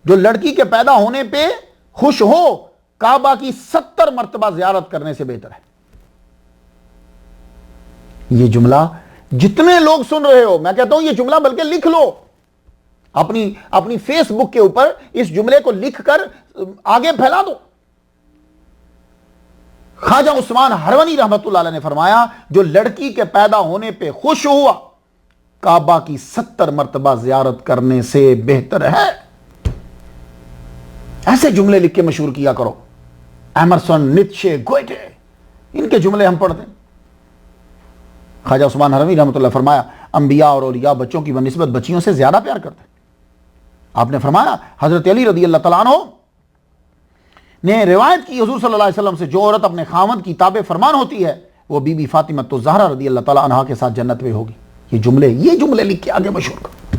جو لڑکی کے پیدا ہونے پہ خوش ہو کعبہ کی 70 مرتبہ زیارت کرنے سے بہتر ہے۔ یہ جملہ جتنے لوگ سن رہے ہو میں کہتا ہوں یہ جملہ بلکہ لکھ لو، اپنی فیس بک کے اوپر اس جملے کو لکھ کر آگے پھیلا دو۔ خواجہ عثمان ہرونی رحمت اللہ علیہ نے فرمایا جو لڑکی کے پیدا ہونے پہ خوش ہوا کعبہ کی 70 مرتبہ زیارت کرنے سے بہتر ہے۔ ایسے جملے لکھ کے مشہور کیا کرو، ایمرسن، نیتشے، گوئٹے، ان کے جملے ہم پڑھتے ہیں۔ خواجہ عثمان ہرونی رحمۃ اللہ فرمایا انبیاء اور اولیاء بچوں کی بنسبت بچیوں سے زیادہ پیار کرتے ہیں۔ آپ نے فرمایا حضرت علی رضی اللہ تعالیٰ عنہ نے روایت کی حضور صلی اللہ علیہ وسلم سے جو عورت اپنے خاوند کی تابع فرمان ہوتی ہے وہ بی بی فاطمہ الزہرا رضی اللہ تعالیٰ عنہا کے ساتھ جنت میں ہوگی۔ یہ جملے لکھ کے آگے مشہور کر۔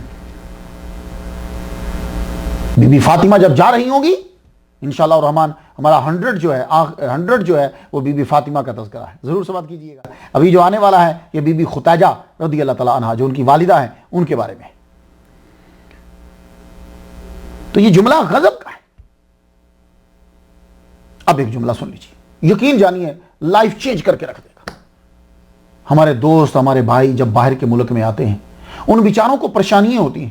بی بی فاطمہ جب جا رہی ہوگی انشاءاللہ الرحمن ہمارا 100 جو ہے وہ بی بی فاطمہ کا تذکرہ ہے، ضرور سماعت کیجئے گا۔ ابھی جو آنے والا ہے یہ بی بی ختیجہ رضی اللہ تعالیٰ عنہا جو ان کی والدہ ہیں ان کے بارے میں۔ تو یہ جملہ غضب کا ہے. اب ایک جملہ سن لیجیے, یقین جانیے لائف چینج کر کے رکھ دے گا. ہمارے دوست, ہمارے بھائی جب باہر کے ملک میں آتے ہیں, ان بیچاروں کو پریشانیاں ہوتی ہیں.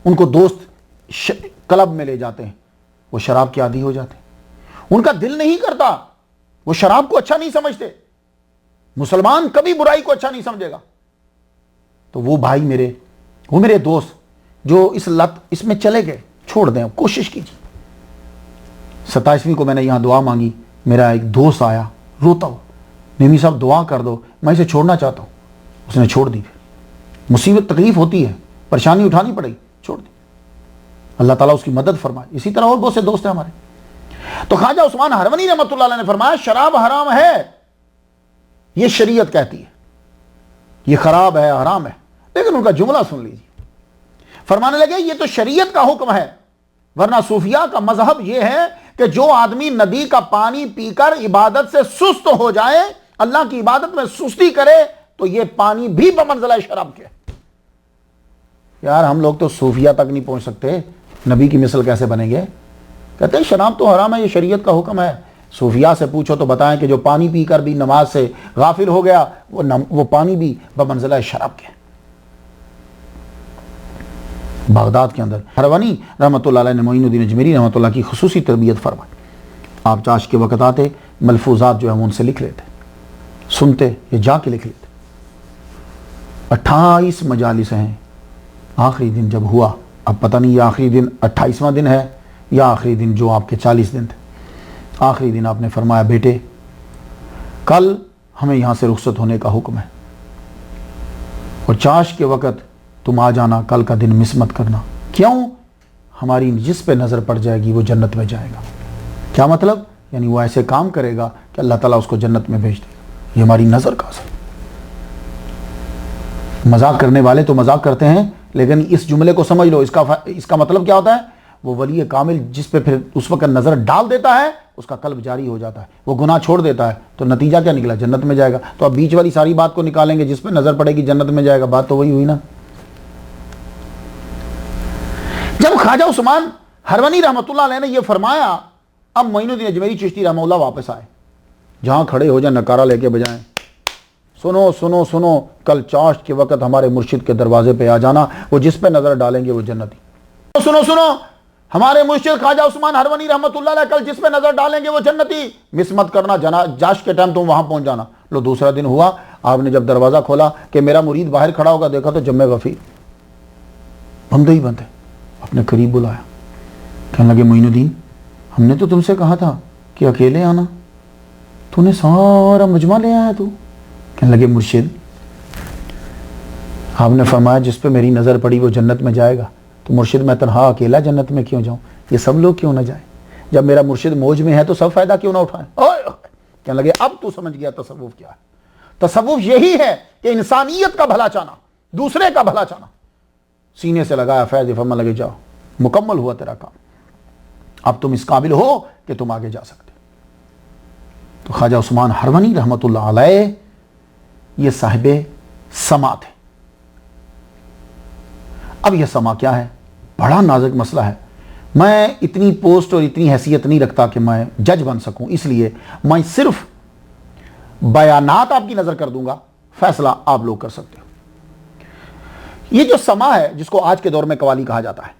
ان کو دوست کلب میں لے جاتے ہیں, وہ شراب کے عادی ہو جاتے ہیں. ان کا دل نہیں کرتا, وہ شراب کو اچھا نہیں سمجھتے. مسلمان کبھی برائی کو اچھا نہیں سمجھے گا. تو وہ بھائی میرے, وہ میرے دوست جو اس لت اس میں چلے گئے, چھوڑ دیں, کوشش کیجیے. 27ویں کو میں نے یہاں دعا مانگی, میرا ایک دوست آیا روتا ہو, نیمی صاحب دعا کر دو, میں اسے چھوڑنا چاہتا ہوں. اس نے چھوڑ دی. پھر مصیبت تکلیف ہوتی ہے, پریشانی اٹھانی پڑی, چھوڑ دی. اللہ تعالیٰ اس کی مدد فرمائے. اسی طرح اور بہت سے دوست ہیں ہمارے. تو خواجہ عثمان ہرونی رحمۃ اللہ علیہ نے فرمایا شراب حرام ہے, یہ شریعت کہتی ہے, یہ خراب ہے, حرام ہے. لیکن ان کا جملہ سن لیجیے. فرمانے لگے یہ تو شریعت کا حکم ہے, ورنہ صوفیاء کا مذہب یہ ہے کہ جو آدمی ندی کا پانی پی کر عبادت سے سست ہو جائے, اللہ کی عبادت میں سستی کرے, تو یہ پانی بھی بمنزلہ شراب کے. یار ہم لوگ تو صوفیاء تک نہیں پہنچ سکتے, نبی کی مثل کیسے بنیں گے؟ کہتے ہیں شراب تو حرام ہے, یہ شریعت کا حکم ہے. صوفیاء سے پوچھو تو بتائیں کہ جو پانی پی کر بھی نماز سے غافل ہو گیا, وہ پانی بھی بمنزلہ شراب کے. بغداد کے اندر ہرونی رحمۃ اللہ علیہ نے معین الدین اجمیری رحمۃ اللہ کی خصوصی تربیت فرمائی. آپ چاش کے وقت آتے, ملفوظات جو ہیں ان سے لکھ لیتے, سنتے یا جا کے لکھ لیتے. 28 مجالس ہیں. آخری دن جب ہوا, اب پتہ نہیں یہ آخری دن 28واں دن ہے یا آخری دن جو آپ کے 40 دن تھے, آخری دن آپ نے فرمایا بیٹے کل ہمیں یہاں سے رخصت ہونے کا حکم ہے, اور چاش کے وقت تم آ جانا, کل کا دن مس مت کرنا. کیوں؟ ہماری جس پہ نظر پڑ جائے گی وہ جنت میں جائے گا. کیا مطلب؟ یعنی وہ ایسے کام کرے گا کہ اللہ تعالیٰ اس کو جنت میں بھیج دے گا. یہ ہماری نظر کا اثر. مذاق کرنے والے تو مذاق کرتے ہیں, لیکن اس جملے کو سمجھ لو, اس کا مطلب کیا ہوتا ہے؟ وہ ولی کامل جس پہ پھر اس وقت نظر ڈال دیتا ہے, اس کا قلب جاری ہو جاتا ہے, وہ گناہ چھوڑ دیتا ہے, تو نتیجہ کیا نکلا؟ جنت میں جائے گا. تو اب بیچ والی ساری بات کو نکالیں گے, جس پہ نظر پڑے گی جنت میں جائے گا, بات تو وہی ہوئی نا. جب خواجہ عثمان ہرونی رحمۃ اللہ علیہ نے یہ فرمایا, اب معین الدین اجمیری چشتی رحمہ اللہ واپس آئے. جہاں کھڑے ہو جائیں نکارہ لے کے بجائیں, سنو سنو سنو, کل چاشت کے وقت ہمارے مرشد کے دروازے پہ آ جانا, وہ جس پہ نظر ڈالیں گے وہ جنتی. سنو سنو, ہمارے مرشد خواجہ عثمان ہرونی رحمۃ اللہ علیہ کل جس پہ نظر ڈالیں گے وہ جنتی. مس مت کرنا, جاش کے ٹائم تم وہاں پہنچ جانا. لو دوسرا دن ہوا, آپ نے جب دروازہ کھولا کہ میرا مرید باہر کھڑا ہوگا, دیکھا تو جمع غفیر بند ہی بند ہے. اپنے قریب بلایا, کہنے لگے معین الدین ہم نے تو تم سے کہا تھا کہ اکیلے آنا, تو نے سارا مجمع لے آیا. تو کہنے لگے مرشد آپ نے فرمایا جس پہ میری نظر پڑی وہ جنت میں جائے گا, تو مرشد میں تنہا اکیلا جنت میں کیوں جاؤں, یہ سب لوگ کیوں نہ جائیں؟ جب میرا مرشد موج میں ہے تو سب فائدہ کیوں نہ اٹھائیں؟ کہنے لگے اب تو سمجھ گیا تصوف کیا ہے. تصوف یہی ہے کہ انسانیت کا بھلا چاہنا, دوسرے کا بھلا چاہنا. سینے سے لگایا فیض, فرمان لگے جاؤ, مکمل ہوا تیرا کام, اب تم اس قابل ہو کہ تم آگے جا سکتے. تو خواجہ عثمان ہرونی رحمۃ اللہ علیہ یہ صاحب سما تھے. اب یہ سما کیا ہے؟ بڑا نازک مسئلہ ہے. میں اتنی پوسٹ اور اتنی حیثیت نہیں رکھتا کہ میں جج بن سکوں, اس لیے میں صرف بیانات آپ کی نظر کر دوں گا, فیصلہ آپ لوگ کر سکتے ہو. یہ جو سما ہے جس کو آج کے دور میں قوالی کہا جاتا ہے,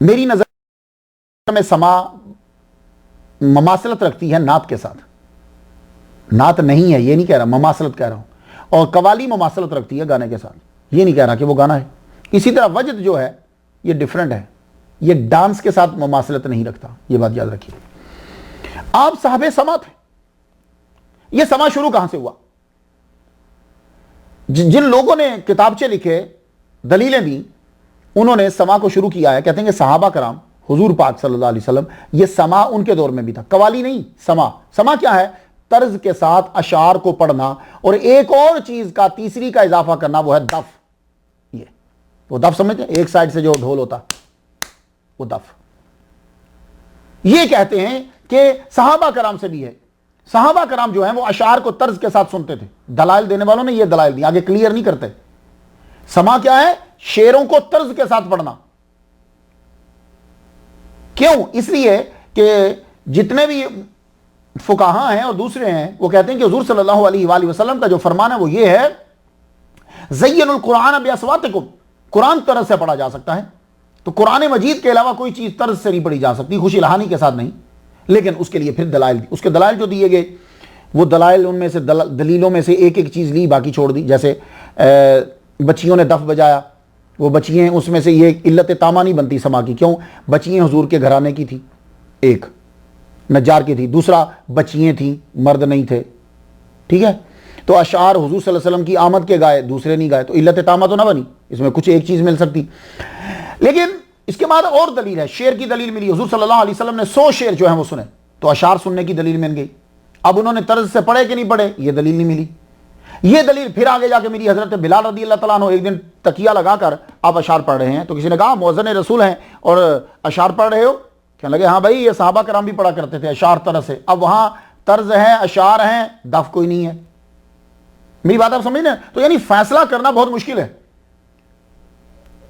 میری نظر میں سما مماثلت رکھتی ہے نعت کے ساتھ. نعت نہیں ہے یہ نہیں کہہ رہا, مماثلت کہہ رہا ہوں. اور قوالی مماثلت رکھتی ہے گانے کے ساتھ, یہ نہیں کہہ رہا کہ وہ گانا ہے. اسی طرح وجد جو ہے یہ ڈیفرنٹ ہے, یہ ڈانس کے ساتھ مماثلت نہیں رکھتا, یہ بات یاد رکھیے. آپ صاحب سما تھے. یہ سما شروع کہاں سے ہوا؟ جن لوگوں نے کتابچے لکھے, دلیلیں دی, انہوں نے سما کو شروع کیا ہے. کہتے ہیں کہ صحابہ کرام, حضور پاک صلی اللہ علیہ وسلم, یہ سما ان کے دور میں بھی تھا. قوالی نہیں, سما. سما کیا ہے؟ طرز کے ساتھ اشعار کو پڑھنا, اور ایک اور چیز کا تیسری کا اضافہ کرنا, وہ ہے دف. یہ وہ دف سمجھتے ہیں, ایک سائڈ سے جو ڈھول ہوتا وہ دف. یہ کہتے ہیں کہ صحابہ کرام سے بھی ہے. صحابہ کرام جو ہیں وہ اشعار کو طرز کے ساتھ سنتے تھے. دلائل دینے والوں نے یہ دلائل دی, آگے کلیئر نہیں کرتے. سما کیا ہے؟ شعروں کو طرز کے ساتھ پڑھنا. کیوں؟ اس لیے کہ جتنے بھی فقہاء ہیں اور دوسرے ہیں وہ کہتے ہیں کہ حضور صلی اللہ علیہ وآلہ وسلم کا جو فرمان ہے وہ یہ ہے زین القرآن باصواتکم، قرآن طرز سے پڑھا جا سکتا ہے، تو قرآن مجید کے علاوہ کوئی چیز طرز سے نہیں پڑھی جا سکتی، خوشی لہانی کے ساتھ نہیں. لیکن اس کے لیے پھر دلائل دی، اس کے دلائل جو دیے گئے وہ دلائل ان میں سے دلیلوں میں سے ایک ایک چیز لی باقی چھوڑ دی. جیسے بچیوں نے دف بجایا، وہ بچیاں اس میں سے یہ علت تامہ نہیں بنتی سما کی. کیوں؟ بچیاں حضور کے گھرانے کی تھی، ایک نجار کی تھی، دوسرا بچیاں تھیں مرد نہیں تھے. ٹھیک ہے، تو اشعار حضور صلی اللہ علیہ وسلم کی آمد کے گائے، دوسرے نہیں گائے، تو علت تامہ تو نہ بنی، اس میں کچھ ایک چیز مل سکتی. لیکن اس کے بعد اور دلیل ہے، شعر کی دلیل ملی. حضور صلی اللہ علیہ وسلم نے 100 شعر جو ہیں وہ سنے، تو اشعار سننے کی دلیل مل گئی. اب انہوں نے طرز سے پڑھے کہ نہیں پڑھے، یہ دلیل نہیں ملی. یہ دلیل پھر آگے جا کے میری حضرت بلال رضی اللہ تعالیٰ عنہ ایک دن تکیہ لگا کر آپ اشعار پڑھ رہے ہیں، تو کسی نے کہا مؤذن رسول ہیں اور اشعار پڑھ رہے ہو؟ کہنے لگے ہاں بھائی یہ صحابہ کرام بھی پڑھا کرتے تھے اشعار طرز سے. اب وہاں طرز ہے، اشعار ہیں، دف کوئی نہیں ہے. میری بات آپ سمجھ لیں؟ تو یعنی فیصلہ کرنا بہت مشکل ہے.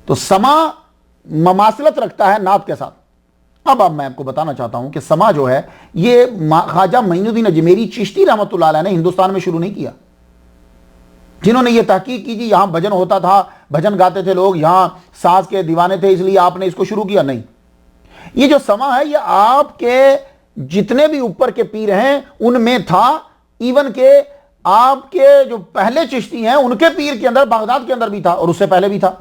تو سما مماثلت رکھتا ہے نعت کے ساتھ. اب میں آپ کو بتانا چاہتا ہوں کہ سما جو ہے یہ خواجہ معین الدین اجمیری چشتی رحمۃ اللہ علیہ نے ہندوستان میں شروع نہیں کیا. جنہوں نے یہ تحقیق کی جی یہاں بھجن ہوتا تھا، بھجن گاتے تھے لوگ، یہاں ساز کے دیوانے تھے اس لیے آپ نے اس کو شروع کیا، نہیں. یہ جو سما ہے یہ آپ کے جتنے بھی اوپر کے پیر ہیں ان میں تھا. ایون کہ آپ کے جو پہلے چشتی ہیں ان کے پیر کے اندر بغداد کے اندر بھی تھا اور اس سے پہلے بھی تھا.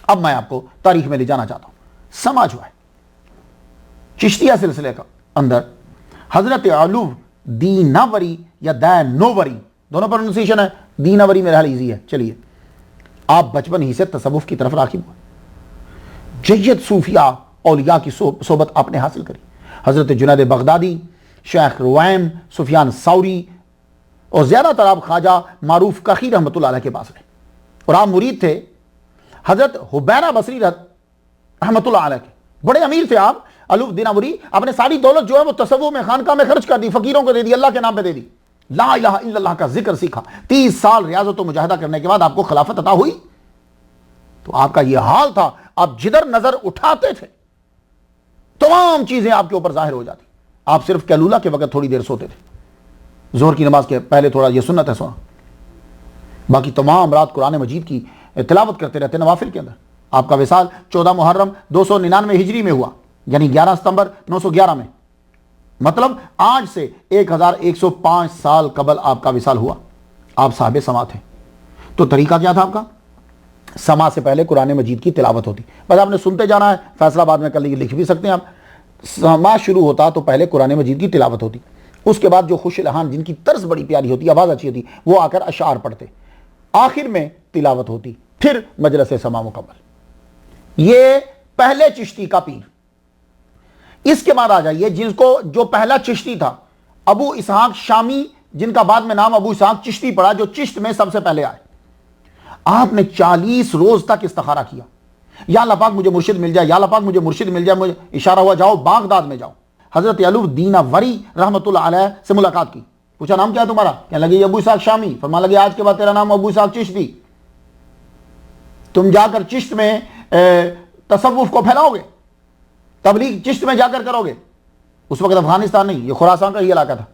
اب میں آپ کو تاریخ میں لے جانا چاہتا ہوں. سما جو ہے چشتیہ سلسلے کا اندر حضرت علو دیناوری یا دینوری دونوں پروننسیشن ہے، دیناوری میرا حال ایزی ہے. چلیے، آپ بچپن ہی سے تصوف کی طرف راغب ہوئے، جید صوفیاء اولیاء کی صحبت آپ نے حاصل کری. حضرت جنید بغدادی، شیخ رویم، سفیان ثوری اور زیادہ تر آپ خواجہ معروف کخی رحمۃ اللہ علیہ کے پاس رہے. اور آپ مرید تھے حضرت حبیرہ بصری رحمۃ اللہ علیہ کے. بڑے امیر تھے آپ. علو دیناوری اپنے ساری دولت جو ہے وہ تصوف میں خانقاہ میں خرچ کر دی، فقیروں کو دے دی، اللہ کے نام پہ دے دی. لا الہ الا اللہ کا ذکر سیکھا. 30 سال ریاضت و مجاہدہ کرنے کے بعد آپ کو خلافت عطا ہوئی. تو آپ کا یہ حال تھا، آپ جدھر نظر اٹھاتے تھے تمام چیزیں آپ کے اوپر ظاہر ہو جاتی. آپ صرف کیلولہ کے وقت تھوڑی دیر سوتے تھے، ظہر کی نماز کے پہلے تھوڑا، یہ سنت ہے سونا. باقی تمام رات قرآن مجید کی تلاوت کرتے رہتے نوافل کے اندر. آپ کا وصال 14 محرم 299 ہجری میں ہوا، یعنی 11 ستمبر 911 میں. مطلب آج سے 1105 سال قبل آپ کا وصال ہوا. آپ صاحب سما تھے. تو طریقہ کیا تھا آپ کا؟ سما سے پہلے قرآن مجید کی تلاوت ہوتی، بس آپ نے سنتے جانا ہے. فیصلہ بعد میں کر لیجیے، لکھ بھی سکتے ہیں آپ. سما شروع ہوتا تو پہلے قرآن مجید کی تلاوت ہوتی. اس کے بعد جو خوش لہان جن کی طرز بڑی پیاری ہوتی، آواز اچھی ہوتی، وہ آ کر اشعار پڑھتے. آخر میں تلاوت ہوتی، پھر مجلس سما مکمل. یہ پہلے چشتی کا پیر. اس کے بعد آ جائیے جن کو جو پہلا چشتی تھا ابو اسحاق شامی، جن کا بعد میں نام ابو اسحاق چشتی پڑا، جو چشت میں سب سے پہلے آئے. آپ نے 40 روز تک استخارہ کیا، یا اللہ پاک مجھے مرشد مل جائے، یا اللہ پاک مجھے مرشد مل جائے. مجھے اشارہ ہوا جاؤ بغداد میں جاؤ. حضرت علو دیناوری رحمۃ اللہ علیہ سے ملاقات کی. پوچھا نام کیا ہے تمہارا؟ کہنے لگے ابو اسحاق شامی. فرمانے لگے آج کے بعد تیرا نام ابو اسحاق چشتی. تم جا کر چشت میں تصوف کو پھیلاؤ گے، تبلیغ چشت میں جا کر کرو گے. اس وقت افغانستان نہیں، یہ خراسان کا ہی علاقہ تھا.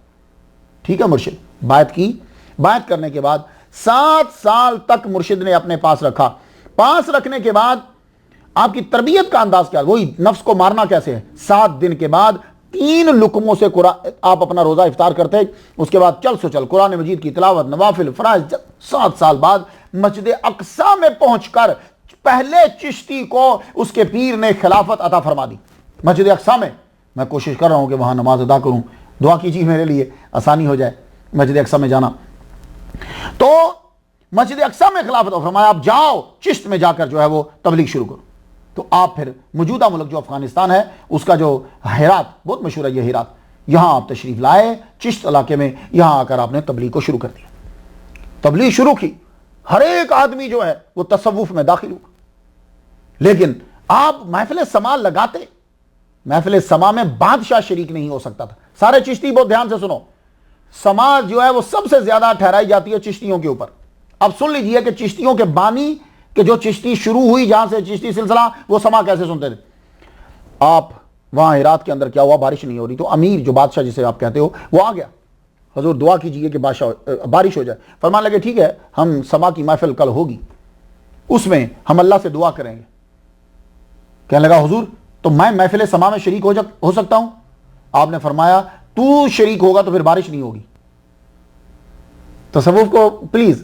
ٹھیک ہے، مرشد بیعت کی. بیعت کرنے کے بعد 7 سال تک مرشد نے اپنے پاس رکھا. پاس رکھنے کے بعد آپ کی تربیت کا انداز کیا، وہی نفس کو مارنا کیسے ہے. 7 دن کے بعد 3 لقموں سے آپ اپنا روزہ افطار کرتے. اس کے بعد چل سو چل قرآن مجید کی تلاوت، نوافل، فرائض. 7 سال بعد مسجد اقصی میں پہنچ کر پہلے چشتی کو اس کے پیر نے خلافت عطا فرما دی. مسجد اقصی میں کوشش کر رہا ہوں کہ وہاں نماز ادا کروں. دعا کیجیے میرے لیے، آسانی ہو جائے مسجد اقصی میں جانا. تو مسجد اقصی میں خلافت فرمایا آپ جاؤ چشت میں جا کر جو ہے وہ تبلیغ شروع کرو. تو آپ پھر موجودہ ملک جو افغانستان ہے اس کا جو ہرات، بہت مشہور ہے یہ ہرات، یہاں آپ تشریف لائے چشت علاقے میں. یہاں آ کر آپ نے تبلیغ کو شروع کر دیا، تبلیغ شروع کی. ہر ایک آدمی جو ہے وہ تصوف میں داخل ہوا. لیکن آپ محفل سما لگاتے، محفل سما میں بادشاہ شریک نہیں ہو سکتا تھا. سارے چشتی بہت دھیان سے سنو، سما جو ہے وہ سب سے زیادہ ٹھہرائی جاتی ہے چشتیوں کے اوپر. اب سن لیجئے کہ چشتیوں کے بانی کہ جو چشتی شروع ہوئی جہاں سے چشتی سلسلہ وہ سما کیسے سنتے تھے. آپ وہاں ہرات کے اندر کیا ہوا, بارش نہیں ہو رہی, تو امیر جو بادشاہ جسے آپ کہتے ہو وہ آ گیا, حضور دعا کیجئے کہ بارش ہو جائے. فرمان لگے ٹھیک ہے, ہم سما کی محفل کل ہوگی, اس میں ہم اللہ سے دعا کریں گے. کہنے لگا حضور تو میں محفل سما میں شریک ہو سکتا ہوں؟ آپ نے فرمایا تو شریک ہوگا تو پھر بارش نہیں ہوگی. تصوف کو پلیز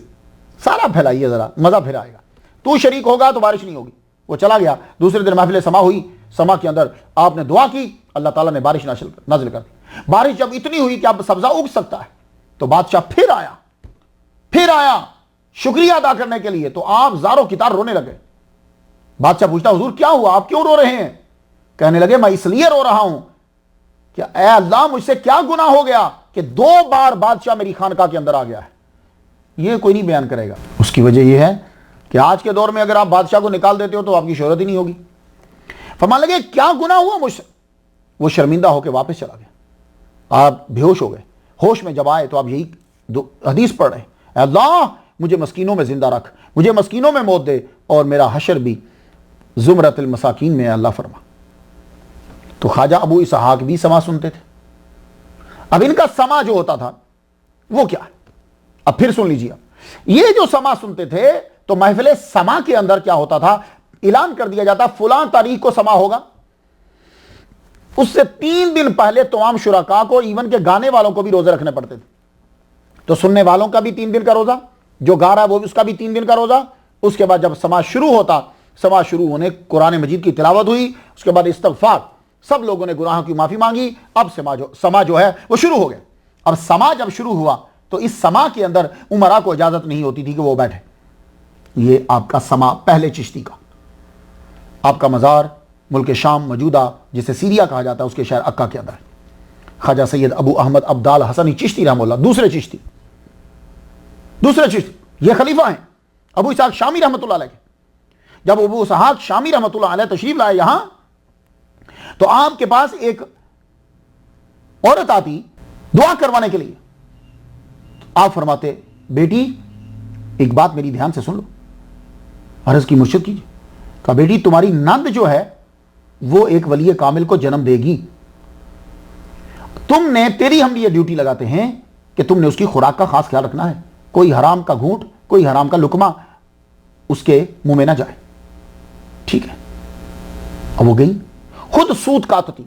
سارا پھیلائیے, ذرا مزہ پھر آئے گا. تو شریک ہوگا تو بارش نہیں ہوگی. وہ چلا گیا. دوسرے دن محفل سما ہوئی, سما کے اندر آپ نے دعا کی, اللہ تعالیٰ نے بارش نازل کر دی. بارش جب اتنی ہوئی کہ اب سبزہ اگ سکتا ہے, تو بادشاہ پھر آیا شکریہ ادا کرنے کے لیے. تو آپ زاروں کی طرح رونے لگے. بادشاہ پوچھتا حضور کیا ہوا, آپ کیوں رو رہے ہیں؟ کہنے لگے میں اس لیے رو رہا ہوں کہ اے اللہ مجھ سے کیا گناہ ہو گیا کہ 2 بار بادشاہ میری خانقاہ کے اندر آ گیا ہے. یہ کوئی نہیں بیان کرے گا. اس کی وجہ یہ ہے کہ آج کے دور میں اگر آپ بادشاہ کو نکال دیتے ہو تو آپ کی شہرت ہی نہیں ہوگی. فرمان لگے کیا گناہ ہوا مجھ سے؟ وہ شرمندہ ہو کے واپس چلا گیا. آپ بے ہوش ہو گئے. ہوش میں جب آئے تو آپ یہی حدیث پڑھ رہے ہیں, اے اللہ مجھے مسکینوں میں زندہ رکھ, مجھے مسکینوں میں موت دے, اور میرا حشر بھی زمرۃ المساکین میں اللہ فرما. تو خواجہ ابو اسحاق بھی سما سنتے تھے. اب ان کا سما جو ہوتا تھا وہ کیا ہے, اب پھر سن لیجیے. یہ جو سما سنتے تھے تو محفل سما کے اندر کیا ہوتا تھا, اعلان کر دیا جاتا فلاں تاریخ کو سما ہوگا. اس سے 3 دن پہلے تمام شرکاء کو, ایون کے گانے والوں کو بھی روزے رکھنے پڑتے تھے. تو سننے والوں کا بھی 3 دن کا روزہ, جو گا رہا ہے وہ اس کا بھی 3 دن کا روزہ. اس کے بعد جب سما شروع ہوتا, سما شروع ہونے قرآن مجید کی تلاوت ہوئی, اس کے بعد استغفار, سب لوگوں نے گناہوں کی معافی مانگی. اب سما جو ہے وہ شروع ہو گیا. اب سما جب شروع ہوا تو اس سما کے اندر عمرا کو اجازت نہیں ہوتی تھی کہ وہ بیٹھے. یہ آپ کا سما پہلے چشتی کا. آپ کا مزار ملک شام موجودہ جسے سیریا کہا جاتا ہے اس کے شہر عکا کے اندر ہے. خواجہ سید ابو احمد عبدال حسنی چشتی رحمہ اللہ, دوسرے چشتی, یہ خلیفہ ہیں ابو اسحاق شامی رحمۃ اللہ علیہ. جب ابو اسحاق شامی رحمۃ اللہ علیہ تشریف لائے یہاں, تو آپ کے پاس ایک عورت آتی دعا کروانے کے لیے. آپ فرماتے بیٹی ایک بات میری دھیان سے سن لو. عرض کی مرشد کیجیے. کہا بیٹی تمہاری نند جو ہے وہ ایک ولی کامل کو جنم دے گی. تم نے, تیری ہم یہ ڈیوٹی لگاتے ہیں کہ تم نے اس کی خوراک کا خاص خیال رکھنا ہے. کوئی حرام کا گھونٹ, کوئی حرام کا لقمہ اس کے منہ میں نہ جائے. ٹھیک ہے. اب وہ گئی, خود سوت کاتتی,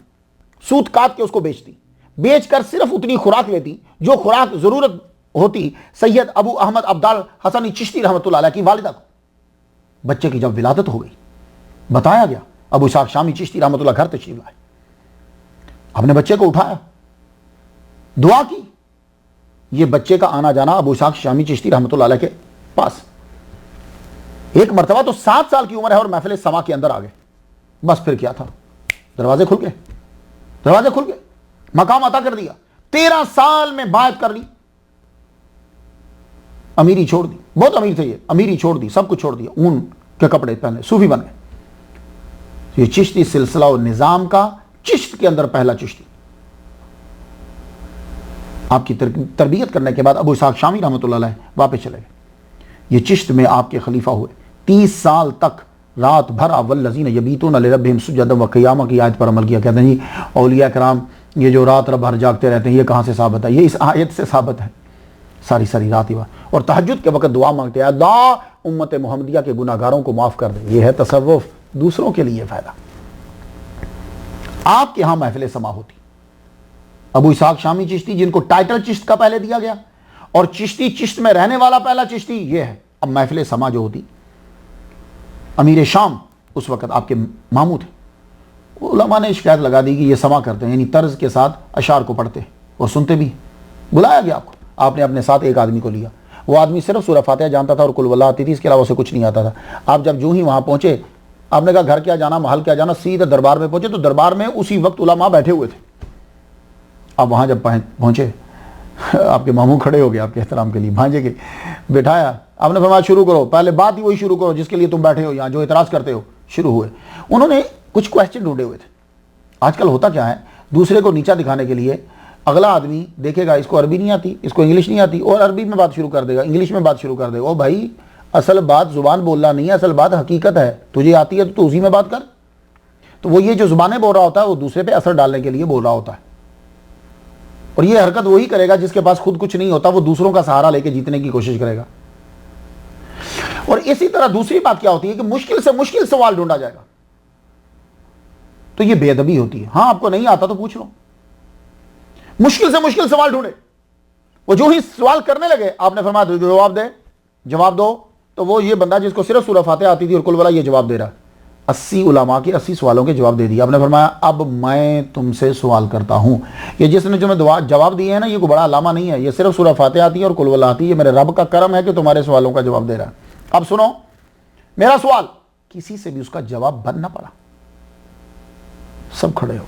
سوت کات کے اس کو بیچتی, بیچ کر صرف اتنی خوراک لیتی جو خوراک ضرورت ہوتی سید ابو احمد عبدال حسنی چشتی رحمۃ اللہ علیہ کی والدہ کو. بچے کی جب ولادت ہو گئی, بتایا گیا, ابو اسحاق شامی چشتی رحمۃ اللہ گھر تشریف لائے. آپ نے بچے کو اٹھایا, دعا کی. یہ بچے کا آنا جانا ابو اسحاق شامی چشتی رحمۃ اللہ علیہ کے پاس. ایک مرتبہ تو 7 سال کی عمر ہے اور محفل سما کے اندر آ گئے. بس پھر کیا تھا, دروازے کھل گئے, مقام عطا کر دیا. 13 سال میں بیعت کر لی, امیری چھوڑ دی. بہت امیر تھے یہ, امیری چھوڑ دی, سب کچھ چھوڑ دیا, اون کے کپڑے پہنے, صوفی بن گئے. یہ چشتی سلسلہ و نظام کا چشت کے اندر پہلا چشتی. آپ کی تربیت کرنے کے بعد ابو اسحاق شامی رحمۃ اللہ علیہ واپس چلے گئے. یہ چشت میں آپ کے خلیفہ ہوئے. 30 سال تک رات بھر والذین یبیتون لربہم سجدا وقیاما کی آیت پر عمل کیا. کہتے ہیں جی اولیاء کرام یہ جو رات بھر جاگتے رہتے ہیں یہ کہاں سے ثابت ہے؟ یہ اس آیت سے ثابت ہے. ساری رات ہی اور تہجد کے وقت دعا مانگتے ہیں, اللہ امت محمدیہ کے گناہگاروں کو معاف کر دے. یہ ہے تصوف, دوسروں کے لیے فائدہ. آپ کے ہاں محفل سما ہوتی. ابو اسحاق شامی چشتی جن کو ٹائٹل چشت کا پہلے دیا گیا, اور چشتی چشت میں رہنے والا پہلا چشتی یہ ہے. اب محفل سما جو ہوتی, امیر شام اس وقت آپ کے ماموں تھے. علماء نے شکایت لگا دی کہ یہ سما کرتے ہیں, یعنی طرز کے ساتھ اشعار کو پڑھتے ہیں اور سنتے بھی. بلایا گیا آپ نے اپنے ساتھ ایک آدمی کو لیا. وہ آدمی صرف سورہ فاتحہ جانتا تھا اور قل واللہ آتی تھی, اس کے علاوہ سے کچھ نہیں آتا تھا. آپ جب جو ہی وہاں پہنچے, آپ نے کہا گھر کیا جانا, محل کیا جانا, سیدھے دربار میں پہنچے. تو دربار میں اسی وقت علماء بیٹھے ہوئے تھے. آپ وہاں جب پہنچے, آپ کے ماموں کھڑے ہو گئے آپ کے احترام کے لیے, بھانجے کے بٹھایا. آپ نے فرمایا شروع کرو, پہلے بات ہی وہی شروع کرو جس کے لیے تم بیٹھے ہو یہاں, جو اعتراض کرتے ہو. شروع ہوئے. انہوں نے کچھ کویسچن ڈھونڈے ہوئے تھے. آج کل ہوتا کیا ہے, دوسرے کو نیچا دکھانے کے لیے اگلا آدمی دیکھے گا اس کو عربی نہیں آتی, اس کو انگلش نہیں آتی, اور عربی میں بات شروع کر دے گا, انگلش میں بات شروع کر دے گا. او بھائی اصل بات زبان بولنا نہیں ہے، اصل بات حقیقت ہے. تجھے آتی ہے تو اسی میں بات کر. تو وہ یہ جو زبانیں بول رہا ہوتا ہے وہ دوسرے پہ اثر ڈالنے کے لیے بول رہا ہوتا ہے. اور یہ حرکت وہی کرے گا جس کے پاس خود کچھ نہیں ہوتا، وہ دوسروں کا سہارا لے کے جیتنے کی کوشش کرے گا. اور اسی طرح دوسری بات کیا ہوتی ہے کہ مشکل سے مشکل سوال ڈھونڈا جائے گا، تو یہ بے ادبی ہوتی ہے. ہاں آپ کو نہیں آتا تو پوچھ لو. مشکل سے مشکل سوال ڈھونڈے. وہ جو ہی سوال کرنے لگے آپ نے فرمایا جواب دو. تو وہ یہ بندہ جس کو صرف سورہ فاتحہ آتی تھی اور کل والا یہ جواب دے رہا، 80 علماء کے 80 سوالوں کے جواب دے دیا. آپ نے فرمایا اب میں تم سے سوال کرتا ہوں. یہ جس نے جو میں جواب دیے ہیں نا، یہ کوئی بڑا علامہ نہیں ہے، یہ صرف سورہ فاتحہ آتی ہے اور کل والا آتی ہے. یہ میرے رب کا کرم ہے کہ تمہارے سوالوں کا جواب دے رہا ہے. اب سنو میرا سوال. کسی سے بھی اس کا جواب بن نہ پڑا. سب کھڑے ہو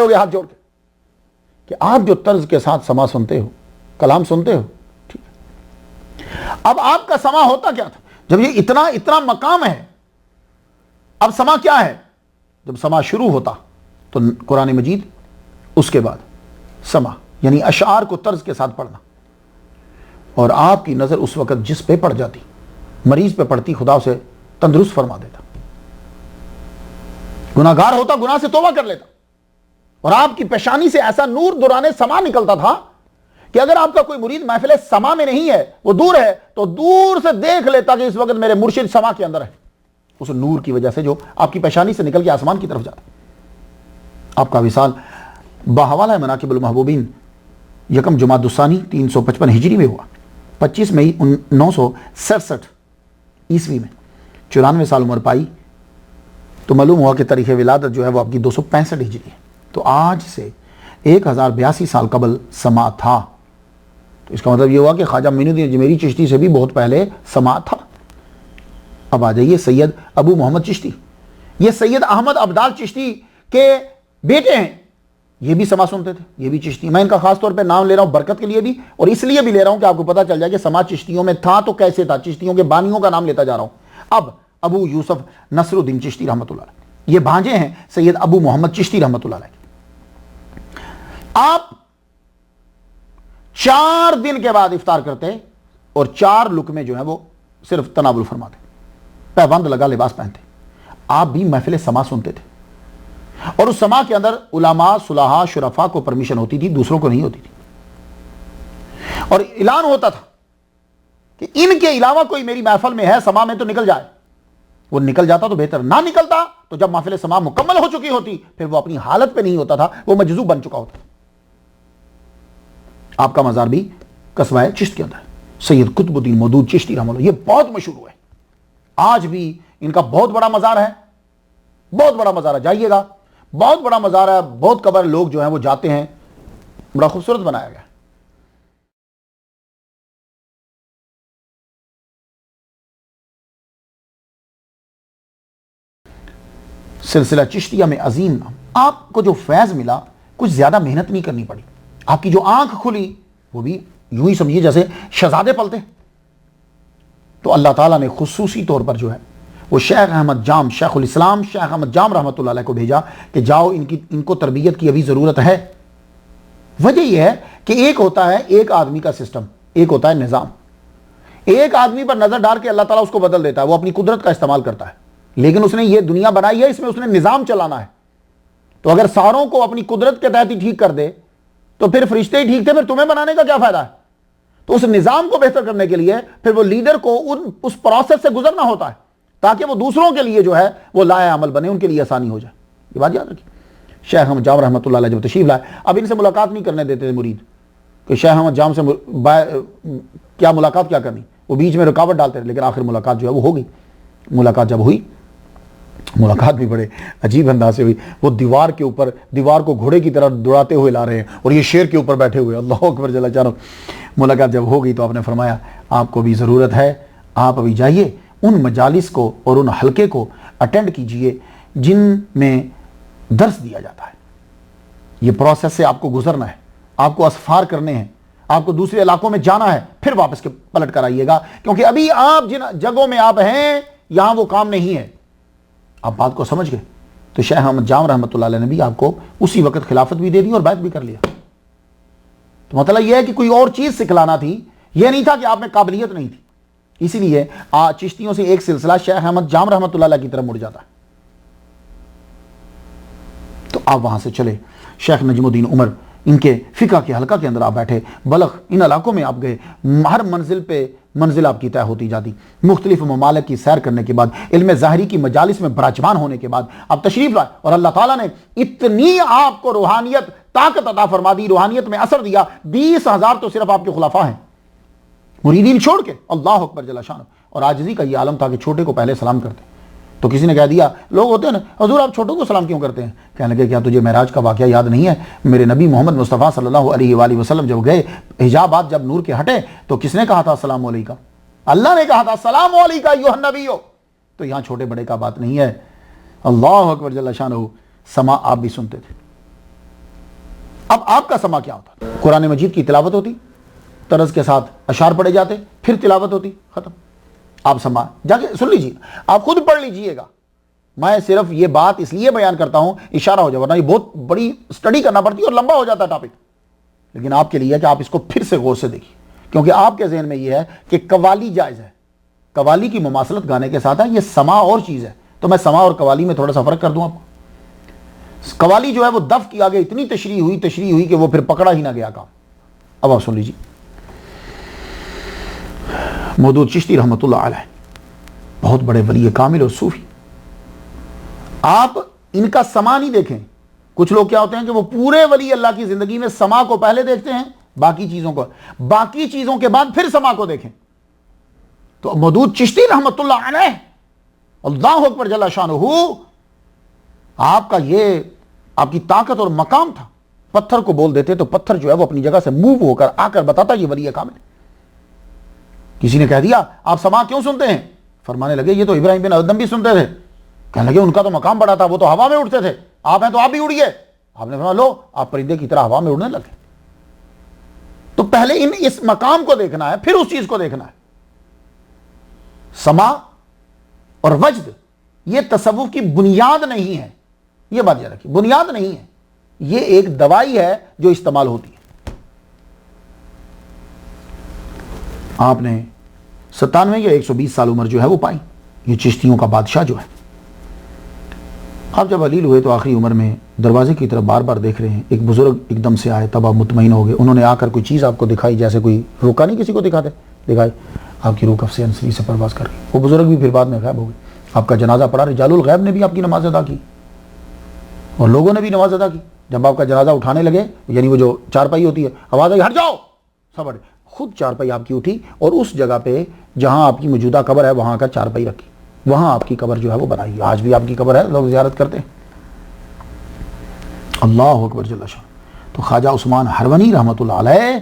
گئے ہاتھ جوڑ کے کہ آپ جو طرز کے ساتھ سما سنتے ہو، کلام سنتے ہو، ٹھیک ہے. اب آپ کا سما ہوتا کیا تھا جب یہ اتنا مقام ہے؟ اب سما کیا ہے؟ جب سما شروع ہوتا تو قرآن مجید، اس کے بعد سما یعنی اشعار کو طرز کے ساتھ پڑھنا. اور آپ کی نظر اس وقت جس پہ پڑ جاتی، مریض پہ پڑتی، خدا اسے تندرست فرما دیتا. گناہگار ہوتا، گناہ سے توبہ کر لیتا، اور آپ کی پیشانی سے ایسا نور دوران سما نکلتا تھا کہ اگر آپ کا کوئی مرید محفل سما میں نہیں ہے، وہ دور ہے، تو دور سے دیکھ لیتا کہ اس وقت میرے مرشد سما کے اندر ہے. اس نور کی وجہ سے جو آپ کی پیشانی سے نکل کے آسمان کی طرف جاتا. آپ کا وصال باحوالہ مناقب المحبوبین 1 جمادی الثانی 355 ہجری میں ہوا. 25 مئی 967 عیسوی میں 94 سال عمر پائی. تو معلوم ہوا کہ تاریخ ولادت جو ہے وہ آپ کی 265 ہجری ہے. تو آج سے 1082 سال قبل سما تھا. تو اس کا مطلب یہ ہوا کہ خواجہ معین الدین اجمیری چشتی سے بھی بہت پہلے سما تھا. اب آ جائیے سید ابو محمد چشتی. یہ سید احمد عبدال چشتی کے بیٹے ہیں. یہ بھی سما سنتے تھے، یہ بھی چشتی. میں ان کا خاص طور پہ نام لے رہا ہوں برکت کے لیے بھی، اور اس لیے بھی لے رہا ہوں کہ آپ کو پتہ چل جائے کہ سما چشتیوں میں تھا تو کیسے تھا. چشتیوں کے بانیوں کا نام لیتا جا رہا ہوں. اب ابو یوسف نصر الدین چشتی رحمۃ اللہ علیہ، یہ بھانجے ہیں سید ابو محمد چشتی رحمۃ اللہ علیہ. آپ 4 دن کے بعد افطار کرتے اور 4 لقمے جو ہیں وہ صرف تناول فرماتے، پیبند لگا لباس پہنتے. آپ بھی محفل سما سنتے تھے، اور اس سما کے اندر علماء، صلحاء، شرفاء کو پرمیشن ہوتی تھی، دوسروں کو نہیں ہوتی تھی. اور اعلان ہوتا تھا کہ ان کے علاوہ کوئی میری محفل میں ہے سما میں تو نکل جائے. وہ نکل جاتا تو بہتر، نہ نکلتا تو جب محفل سما مکمل ہو چکی ہوتی پھر وہ اپنی حالت پہ نہیں ہوتا تھا، وہ مجذوب بن چکا ہوتا. آپ کا مزار بھی قصبہ چشت کے اندر ہے. سید قطب الدین مودود چشتی رحمۃ اللہ، یہ بہت مشہور ہے. آج بھی ان کا بہت بڑا مزار ہے، بہت بڑا مزار ہے. جائیے گا، بہت بڑا مزار ہے. بہت قبر لوگ جو ہیں وہ جاتے ہیں. بڑا خوبصورت بنایا گیا. سلسلہ چشتیہ میں عظیم. آپ کو جو فیض ملا کچھ زیادہ محنت نہیں کرنی پڑی. آپ کی جو آنکھ کھلی وہ بھی یوں ہی سمجھیے جیسے شہزادے پلتے. تو اللہ تعالیٰ نے خصوصی طور پر جو ہے وہ شیخ احمد جام، شیخ الاسلام شیخ احمد جام رحمۃ اللہ علیہ کو بھیجا کہ جاؤ ان کو تربیت کی ابھی ضرورت ہے. وجہ یہ ہے کہ ایک ہوتا ہے ایک آدمی کا سسٹم، ایک ہوتا ہے نظام. ایک آدمی پر نظر ڈال کے اللہ تعالیٰ اس کو بدل دیتا ہے، وہ اپنی قدرت کا استعمال کرتا ہے. لیکن اس نے یہ دنیا بنائی ہے، اس میں اس نے نظام چلانا ہے. تو اگر ساروں کو اپنی قدرت کے تحت ہی ٹھیک کر دے تو پھر فرشتے ہی ٹھیک تھے، پھر تمہیں بنانے کا کیا فائدہ ہے؟ تو اس نظام کو بہتر کرنے کے لیے پھر وہ لیڈر کو اس پروسیس سے گزرنا ہوتا ہے تاکہ وہ دوسروں کے لیے جو ہے وہ لائے عمل بنے، ان کے لیے آسانی ہو جائے. یہ بات یاد رکھیے. شیخ احمد جام رحمۃ اللہ علیہ جب تشریف لائے، اب ان سے ملاقات نہیں کرنے دیتے تھے مرید کہ شیخ احمد جام سے کیا ملاقات کیا کرنی. وہ بیچ میں رکاوٹ ڈالتے تھے، لیکن آخر ملاقات جو ہے وہ ہو گئی. ملاقات جب ہوئی، ملاقات بھی بڑے عجیب انداز سے ہوئی. وہ دیوار کے اوپر، دیوار کو گھوڑے کی طرح دوڑاتے ہوئے لا رہے ہیں اور یہ شیر کے اوپر بیٹھے ہوئے. اللہ اکبر جل جلالہ. ملاقات جب ہو گئی تو آپ نے فرمایا آپ کو بھی ضرورت ہے، آپ ابھی جائیے ان مجالس کو اور ان حلقے کو اٹینڈ کیجئے جن میں درس دیا جاتا ہے. یہ پروسیس سے آپ کو گزرنا ہے، آپ کو اسفار کرنے ہیں، آپ کو دوسرے علاقوں میں جانا ہے، پھر واپس کے پلٹ کر آئیے گا، کیونکہ ابھی آپ جن جگہوں میں آپ ہیں یہاں وہ کام نہیں ہے. آپ بات کو سمجھ گئے. تو شیخ احمد جام رحمۃ اللہ علیہ نے بھی آپ کو اسی وقت خلافت بھی دے دی اور بیعت بھی کر لیا. تو مطلب یہ ہے کہ کوئی اور چیز سکھلانا تھی، یہ نہیں تھا کہ آپ میں قابلیت نہیں تھی. اسی لیے چشتیوں سے ایک سلسلہ شیخ احمد جام رحمۃ اللہ علیہ کی طرف مڑ جاتا ہے. تو آپ وہاں سے چلے شیخ نجم الدین عمر ان کے فقہ کے حلقہ کے اندر آپ بیٹھے, بلخ ان علاقوں میں آپ گئے, ہر منزل پہ منزل آپ کی طے ہوتی جاتی. مختلف ممالک کی سیر کرنے کے بعد, علم ظاہری کی مجالس میں براجمان ہونے کے بعد آپ تشریف لائے, اور اللہ تعالیٰ نے اتنی آپ کو روحانیت طاقت عطا فرما دی, روحانیت میں اثر دیا. 20,000 تو صرف آپ کے خلفاء ہیں مریدین چھوڑ کے. اللہ اکبر جل شانہ. اور عاجزی کا یہ عالم تھا کہ چھوٹے کو پہلے سلام کرتے. تو کسی نے کہہ دیا, لوگ ہوتے ہیں نا, حضور آپ چھوٹوں کو سلام کیوں کرتے ہیں؟ کہنے لگے کیا تجھے معراج کا واقعہ یاد نہیں ہے؟ میرے نبی محمد مصطفیٰ صلی اللہ علیہ وآلہ وسلم جب گئے, حجابات جب نور کے ہٹے, تو کس نے کہا تھا السلام علیکم؟ اللہ نے کہا تھا السلام علیکم ایھا النبی. تو یہاں چھوٹے بڑے کا بات نہیں ہے. اللہ اکبر جل شانہ. سما آپ بھی سنتے تھے. اب آپ کا سما کیا ہوتا؟ قرآن مجید کی تلاوت ہوتی, طرز کے ساتھ اشعار پڑھے جاتے, پھر تلاوت ہوتی, ختم. آپ سما جا کے سن لیجیے, آپ خود پڑھ لیجیے گا. میں صرف یہ بات اس لیے بیان کرتا ہوں اشارہ ہو جائے, ورنہ یہ بہت بڑی اسٹڈی کرنا پڑتی ہے اور لمبا ہو جاتا ہے ٹاپک. لیکن آپ کے لیے کہ آپ اس کو پھر سے غور سے دیکھیے, کیونکہ آپ کے ذہن میں یہ ہے کہ قوالی جائز ہے, قوالی کی مماثلت گانے کے ساتھ ہے, یہ سما اور چیز ہے. تو میں سما اور قوالی میں تھوڑا سا فرق کر دوں آپ کو. قوالی جو ہے وہ دف کی آگے اتنی تشریح ہوئی کہ وہ پھر پکڑا ہی نہ گیا کام. اب آپ سن لیجیے. مودود چشتی رحمۃ اللہ علیہ بہت بڑے ولی کامل اور صوفی. آپ ان کا سما نہیں دیکھیں. کچھ لوگ کیا ہوتے ہیں کہ وہ پورے ولی اللہ کی زندگی میں سما کو پہلے دیکھتے ہیں, باقی چیزوں کے بعد پھر سما کو دیکھیں. تو مودود چشتی رحمۃ اللہ علیہ, اللہ اکبر جل شانہ, آپ کا یہ آپ کی طاقت اور مقام تھا. پتھر کو بول دیتے تو پتھر جو ہے وہ اپنی جگہ سے موو ہو کر آ کر بتاتا یہ ولی کامل. کسی نے کہہ دیا آپ سما کیوں سنتے ہیں؟ فرمانے لگے یہ تو ابراہیم بن ادم بھی سنتے تھے. کہنے لگے ان کا تو مقام بڑا تھا, وہ تو ہوا میں اڑتے تھے, آپ ہیں تو آپ بھی اڑیے. آپ نے فرمایا لو آپ پرندے کی طرح ہوا میں اڑنے لگے. تو پہلے اس مقام کو دیکھنا ہے, پھر اس چیز کو دیکھنا ہے. سما اور وجد یہ تصوف کی بنیاد نہیں ہے, یہ بات یاد رکھیے, بنیاد نہیں ہے. یہ ایک دوائی ہے جو استعمال ہوتی ہے. آپ نے 97 یا 120 سال عمر جو ہے وہ پائی. یہ چشتیوں کا بادشاہ جو ہے. آپ جب علیل ہوئے تو آخری عمر میں دروازے کی طرف بار بار دیکھ رہے ہیں, ایک بزرگ ایک دم سے آئے, تب آپ مطمئن ہو گئے. انہوں نے آ کر کوئی چیز آپ کو دکھائی, جیسے کوئی روکا نہیں کسی کو دکھائی, آپ کی روح کف سے انسری سے پرواز کر رہی. وہ بزرگ بھی پھر بعد میں غائب ہو گئے. آپ کا جنازہ پڑھا, رجال الغیب نے بھی آپ کی نماز ادا کی اور لوگوں نے بھی نماز ادا کی. جب آپ کا جنازہ اٹھانے لگے, یعنی وہ جو چارپائی ہوتی ہے, آواز آئی ہٹ جاؤ, سب ہٹے. خود چارپائی آپ کی اٹھی اور اس جگہ پہ جہاں آپ کی موجودہ قبر ہے وہاں کا چارپائی رکھی, وہاں آپ کی قبر جو ہے وہ بنائی. آج بھی آپ کی قبر ہے, لوگ زیارت کرتے ہیں. اللہ اکبر جل شانہ. تو خواجہ عثمان ہرونی رحمۃ اللہ علیہ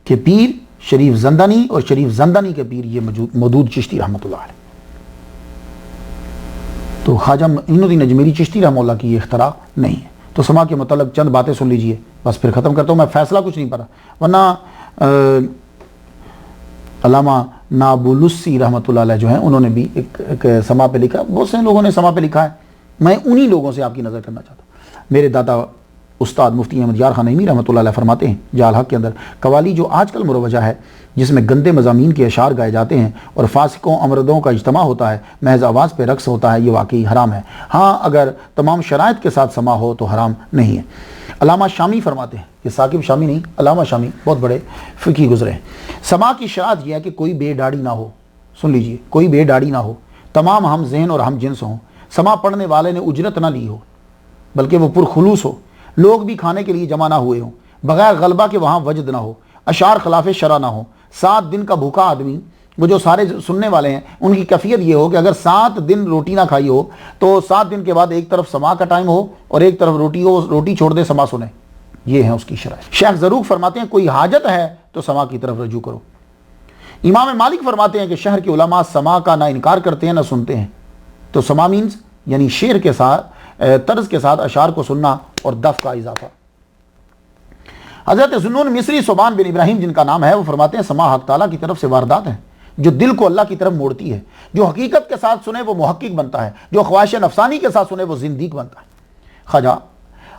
کے پیر شریف زندانی اور شریف زندانی کے پیر یہ مودود چشتی رحمۃ اللہ علیہ. تو خواجہ معین الدین اجمیری چشتی رحمۃ اللہ کی یہ اختراع نہیں ہے. تو سما کے متعلق چند باتیں سن لیجئے, بس پھر ختم کرتا ہوں. میں فیصلہ کچھ نہیں پڑھا, ورنہ علامہ نابلسی رحمۃ اللہ علیہ جو ہیں انہوں نے بھی ایک سما پہ لکھا. بہت سے لوگوں نے سما پہ لکھا ہے, میں انہی لوگوں سے آپ کی نظر کرنا چاہتا ہوں. میرے دادا استاد مفتی احمد یار خان نعیمی رحمۃ اللہ علیہ فرماتے ہیں جال حق کے اندر, قوالی جو آج کل مروجہ ہے جس میں گندے مضامین کے اشعار گائے جاتے ہیں اور فاسقوں امردوں کا اجتماع ہوتا ہے, محض آواز پہ رقص ہوتا ہے, یہ واقعی حرام ہے. ہاں اگر تمام شرائط کے ساتھ سما ہو تو حرام نہیں ہے. علامہ شامی فرماتے ہیں, یہ ثاقب شامی نہیں, علامہ شامی بہت بڑے فقی گزرے ہیں. سما کی شرائط یہ ہے کہ کوئی بے داڑھی نہ ہو. سن لیجئے, کوئی بے داڑھی نہ ہو, تمام ہم ذہن اور ہم جنس ہوں. سما پڑھنے والے نے اجرت نہ لی ہو بلکہ وہ پرخلوص ہو. لوگ بھی کھانے کے لیے جمع نہ ہوئے ہوں. بغیر غلبہ کے وہاں وجد نہ ہو. اشعار خلاف شرع نہ ہو. 7 دن کا بھوکا آدمی, وہ جو سارے سننے والے ہیں ان کی کیفیت یہ ہو کہ اگر 7 دن روٹی نہ کھائی ہو تو 7 دن کے بعد ایک طرف سما کا ٹائم ہو اور ایک طرف روٹی ہو, روٹی چھوڑ دے سما سنے. یہ ہے اس کی شرائط. شیخ زروق فرماتے ہیں کوئی حاجت ہے تو سما کی طرف رجوع کرو. امام مالک فرماتے ہیں کہ شہر کے علماء سما کا نہ انکار کرتے ہیں نہ سنتے ہیں. تو سما مینز یعنی شعر کے ساتھ طرز کے ساتھ اشعار کو سننا اور دف کا اضافہ. حضرت ذوالنون مصری سبحان بن ابراہیم جن کا نام ہے وہ فرماتے ہیں سما حق تعالیٰ کی طرف سے واردات ہے جو دل کو اللہ کی طرف موڑتی ہے. جو حقیقت کے ساتھ سنے وہ محقق بنتا ہے, جو خواہش نفسانی کے ساتھ سنے وہ زندیق بنتا ہے. خواجہ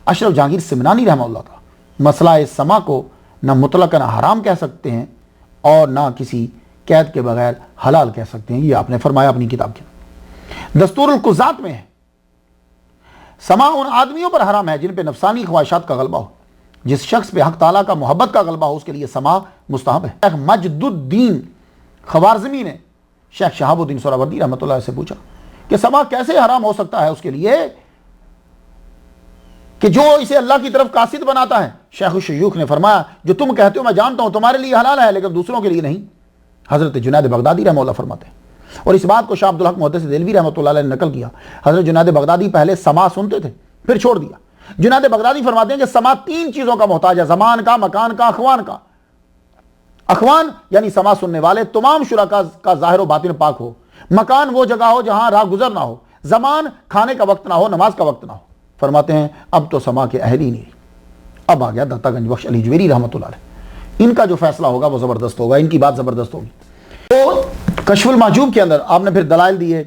اشرف جہانگیر سمنانی رحمہ اللہ کا مسئلہ سما کو نہ مطلقاً حرام کہہ سکتے ہیں اور نہ کسی قید کے بغیر حلال کہہ سکتے ہیں. یہ آپ نے فرمایا اپنی کتاب کے دستور القضات میں ہے. سما ان آدمیوں پر حرام ہے جن پہ نفسانی خواہشات کا غلبہ ہو. جس شخص پہ حق تعالیٰ کا محبت کا غلبہ ہو اس کے لیے سما مستحب ہے. شیخ مجد الدین خوارزمی نے شیخ شہاب الدین سہروردی رحمۃ اللہ سے پوچھا کہ سما کیسے حرام ہو سکتا ہے اس کے لیے کہ جو اسے اللہ کی طرف قاصد بناتا ہے. شیخ الشیوخ نے فرمایا جو تم کہتے ہو میں جانتا ہوں تمہارے لیے حلال ہے لیکن دوسروں کے لیے نہیں. حضرت جنید بغدادی رحمہ اللہ فرماتے ہیں اور اس بات کو شاہ عبدالحق محدث دہلوی رحمۃ اللہ علیہ نے نقل کیا. حضرت جنید بغدادی پہلے سما سنتے تھے پھر چھوڑ دیا. جنید بغدادی فرماتے ہیں کہ سما 3 چیزوں کا محتاج ہے: زمان کا، مکان کا، اخوان کا. اخوان یعنی سما سننے والے تمام شرکاء کا ظاہر و باطن پاک ہو. مکان وہ جگہ ہو جہاں راہ گزر نہ ہو. زمان کھانے کا وقت نہ ہو، نماز کا وقت نہ ہو. فرماتے ہیں اب تو سما کے اہل ہی نہیں. اب آ گیا داتا گنج بخش علی جویری رحمۃ اللہ علیہ. ان کا جو فیصلہ ہوگا وہ زبردست ہوگا، ان کی بات زبردست ہوگی. تو کشف المحجوب کے اندر آپ نے پھر دلائل دیے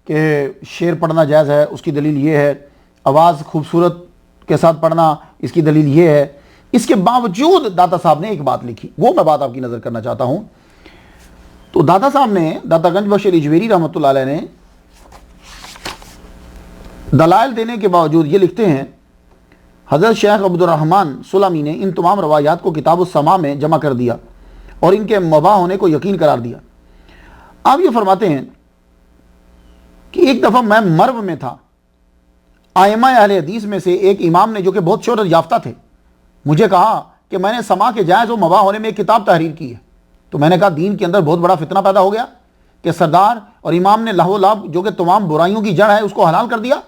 کہ شعر پڑھنا جائز ہے، اس کی دلیل یہ ہے. آواز خوبصورت کے ساتھ پڑھنا، اس کی دلیل یہ ہے. اس کے باوجود داتا صاحب نے ایک بات لکھی، وہ میں بات آپ کی نظر کرنا چاہتا ہوں. تو داتا صاحب نے، داتا گنج بخش علی جویری رحمۃ اللہ علیہ نے دلائل دینے کے باوجود یہ لکھتے ہیں حضرت شیخ عبد الرحمن سلمی نے ان تمام روایات کو کتاب السما میں جمع کر دیا اور ان کے مباح ہونے کو یقین قرار دیا. آپ یہ فرماتے ہیں کہ ایک دفعہ میں مرو میں تھا. ائمہ اہل حدیث میں سے ایک امام نے جو کہ بہت شہرت یافتہ تھے مجھے کہا کہ میں نے سما کے جائز و مباح ہونے میں ایک کتاب تحریر کی ہے. تو میں نے کہا دین کے اندر بہت بڑا فتنہ پیدا ہو گیا کہ سردار اور امام نے لہو لعب جو کہ تمام برائیوں کی جڑ ہے اس کو حلال کر دیا.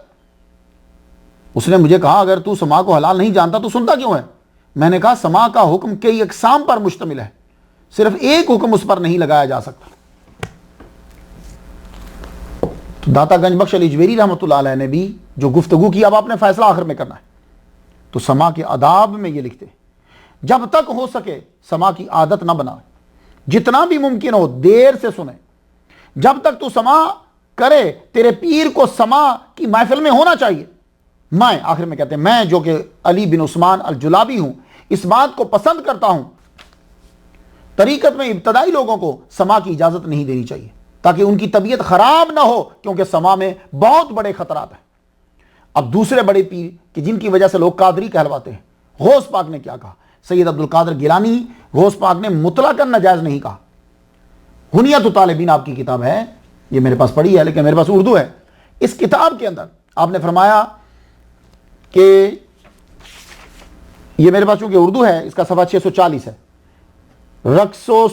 اس نے مجھے کہا اگر تو سما کو حلال نہیں جانتا تو سنتا کیوں ہے؟ میں نے کہا سما کا حکم کئی اقسام پر مشتمل ہے، صرف ایک حکم اس پر نہیں لگایا جا سکتا. تو داتا گنج بخش علی جویری رحمۃ اللہ علیہ نے بھی جو گفتگو کی، اب آپ نے فیصلہ آخر میں کرنا ہے. تو سما کے آداب میں یہ لکھتے جب تک ہو سکے سما کی عادت نہ بنا، جتنا بھی ممکن ہو دیر سے سنے. جب تک تو سما کرے تیرے پیر کو سما کی محفل میں ہونا چاہیے. میں آخر میں کہتے ہیں میں جو کہ علی بن عثمان الجلابی ہوں اس بات کو پسند کرتا ہوں طریقت میں ابتدائی لوگوں کو سما کی اجازت نہیں دینی چاہیے تاکہ ان کی طبیعت خراب نہ ہو، کیونکہ سما میں بہت بڑے خطرات ہیں. اب دوسرے بڑے پیر کہ جن کی وجہ سے لوگ قادری کہلواتے ہیں، غوث پاک نے کیا کہا؟ سید عبد القادر گیلانی غوث پاک نے مطلقاً ناجائز نہیں کہا. غنیۃ الطالبین آپ کی کتاب ہے، یہ میرے پاس پڑھی ہے لیکن میرے پاس اردو ہے. اس کتاب کے اندر آپ نے فرمایا کہ یہ میرے پاس چونکہ اردو ہے، اس کا صفحہ 640 ہے. رقص و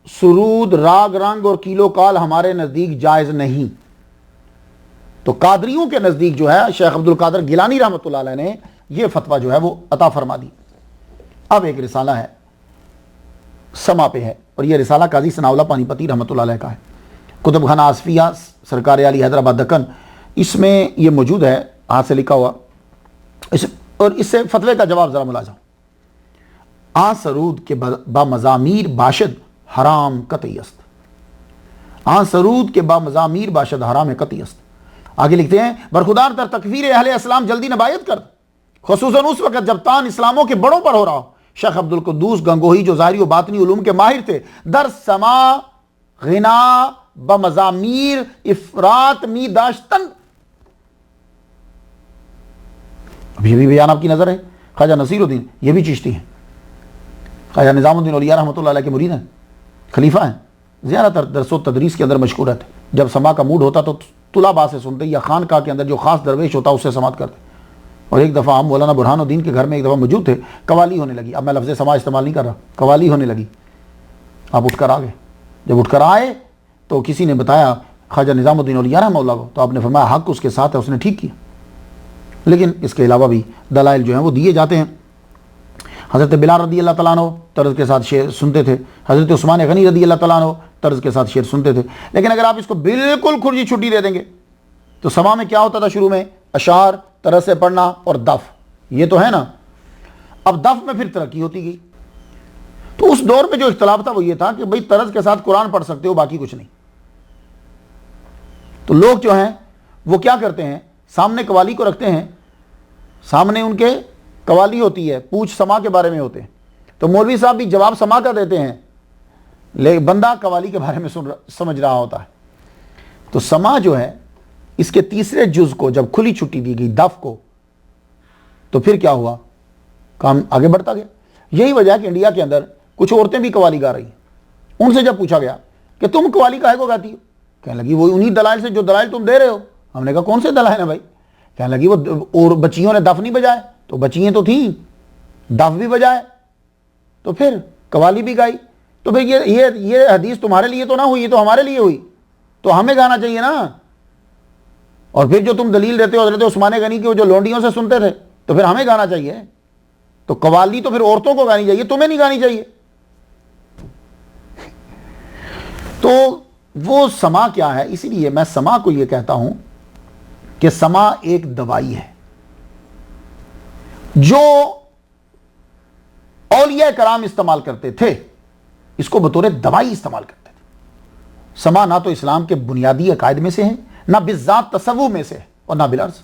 سرود، راگ رنگ اور کیلو کال ہمارے نزدیک جائز نہیں. تو قادریوں کے نزدیک جو ہے شیخ عبد القادر گیلانی رحمۃ اللہ علیہ نے یہ فتویٰ جو ہے وہ عطا فرما دی. اب ایک رسالہ ہے سما پہ ہے اور یہ رسالہ قاضی ثناء اللہ پانی پتی رحمۃ اللہ علیہ کا ہے. کتب خانہ آصفیہ سرکار علی حیدرآباد دکن، اس میں یہ موجود ہے، ہاتھ سے لکھا ہوا. اور اس سے فتوے کا جواب ذرا ملاحظہ. آ سرود کے با مزامیر باشد حرام قطعی است. آ سرود کے با مزامیر باشد حرام قطعی است. آگے لکھتے ہیں برخودار در تکفیر اہل اسلام جلدی نبایت کر، خصوصاً اس وقت جب تان اسلاموں کے بڑوں پر ہو رہا ہو. شیخ عبد القدوس گنگوہی جو ظاہری و باطنی علوم کے ماہر تھے، در سما غنا بمزامیر افراط می داشتن. اب یہ بھی بیان آپ کی نظر ہے. خواجہ نصیر الدین یہ بھی چشتی ہیں، خواجہ نظام الدین اولیاء رحمۃ اللہ علیہ کے مرید ہیں، خلیفہ ہیں. زیادہ تر درس و تدریس کے اندر مشغول رہتے. جب سما کا موڈ ہوتا تو طلباء سے سنتے یا خانقاہ کے اندر جو خاص درویش ہوتا اس سے سماعت کرتے. اور ایک دفعہ ہم مولانا برہان الدین کے گھر میں ایک دفعہ موجود تھے، قوالی ہونے لگی. اب میں لفظ سما استعمال نہیں کر رہا، قوالی ہونے لگی. آپ اٹھ کر آ گئے. جب اٹھ کر آئے تو کسی نے بتایا خواجہ نظام الدین اولیاء رحمہ اللہ کو، تو آپ نے فرمایا حق اس کے ساتھ ہے، اس نے ٹھیک کیا. لیکن اس کے علاوہ بھی دلائل جو ہیں وہ دیے جاتے ہیں. حضرت بلال رضی اللہ تعالیٰ عنہ طرز کے ساتھ شعر سنتے تھے، حضرت عثمان غنی رضی اللہ تعالیٰ عنہ طرز کے ساتھ شعر سنتے تھے. لیکن اگر آپ اس کو بالکل کھرجی چھٹی دے دیں گے تو سما میں کیا ہوتا تھا؟ شروع میں اشعار طرز سے پڑھنا اور دف، یہ تو ہے نا. اب دف میں پھر ترقی ہوتی گئی. تو اس دور میں جو اختلاف تھا وہ یہ تھا کہ بھئی طرز کے ساتھ قرآن پڑھ سکتے ہو، باقی کچھ نہیں. تو لوگ جو ہیں وہ کیا کرتے ہیں، سامنے قوالی کو رکھتے ہیں، سامنے ان کے قوالی ہوتی ہے، پوچھ سما کے بارے میں ہوتے ہیں. تو مولوی صاحب بھی جواب سما کا دیتے ہیں لیکن بندہ قوالی کے بارے میں سمجھ رہا ہوتا ہے. تو سما جو ہے اس کے تیسرے جز کو جب کھلی چھٹی دی گئی دف کو, تو پھر کیا ہوا, کام آگے بڑھتا گیا. یہی وجہ ہے کہ انڈیا کے اندر کچھ عورتیں بھی قوالی گا رہی ہیں. ان سے جب پوچھا گیا کہ تم قوالی کاہے کو گاتی ہو, کہنے لگی وہ انہی دلائل سے جو دلائل تم دے رہے ہو. ہم نے کہا کون سے دلائل ہیں بھائی؟ کہنے لگی وہ اور بچیوں نے دف نہیں بجائے, تو بچیاں تو تھیں, دف بھی بجائے, تو پھر قوالی بھی گائی. تو پھر یہ حدیث تمہارے لیے تو نہ ہوئی, تو ہمارے لیے ہوئی, تو ہمیں گانا چاہیے نا. اور پھر جو تم دلیل دیتے ہو حضرت عثمان غنی کی, وہ جو لونڈیوں سے سنتے تھے, تو پھر ہمیں گانا چاہیے. تو قوالی تو پھر عورتوں کو گانی چاہیے, تمہیں نہیں گانی چاہیے. تو وہ سما کیا ہے؟ اسی لیے میں سما کو یہ کہتا ہوں کہ سما ایک دوائی ہے جو اولیاء کرام استعمال کرتے تھے, اس کو بطور دوائی استعمال کرتے تھے. سما نہ تو اسلام کے بنیادی عقائد میں سے ہے, نہ بالذات تصوف میں سے ہے, اور نہ بالعرض.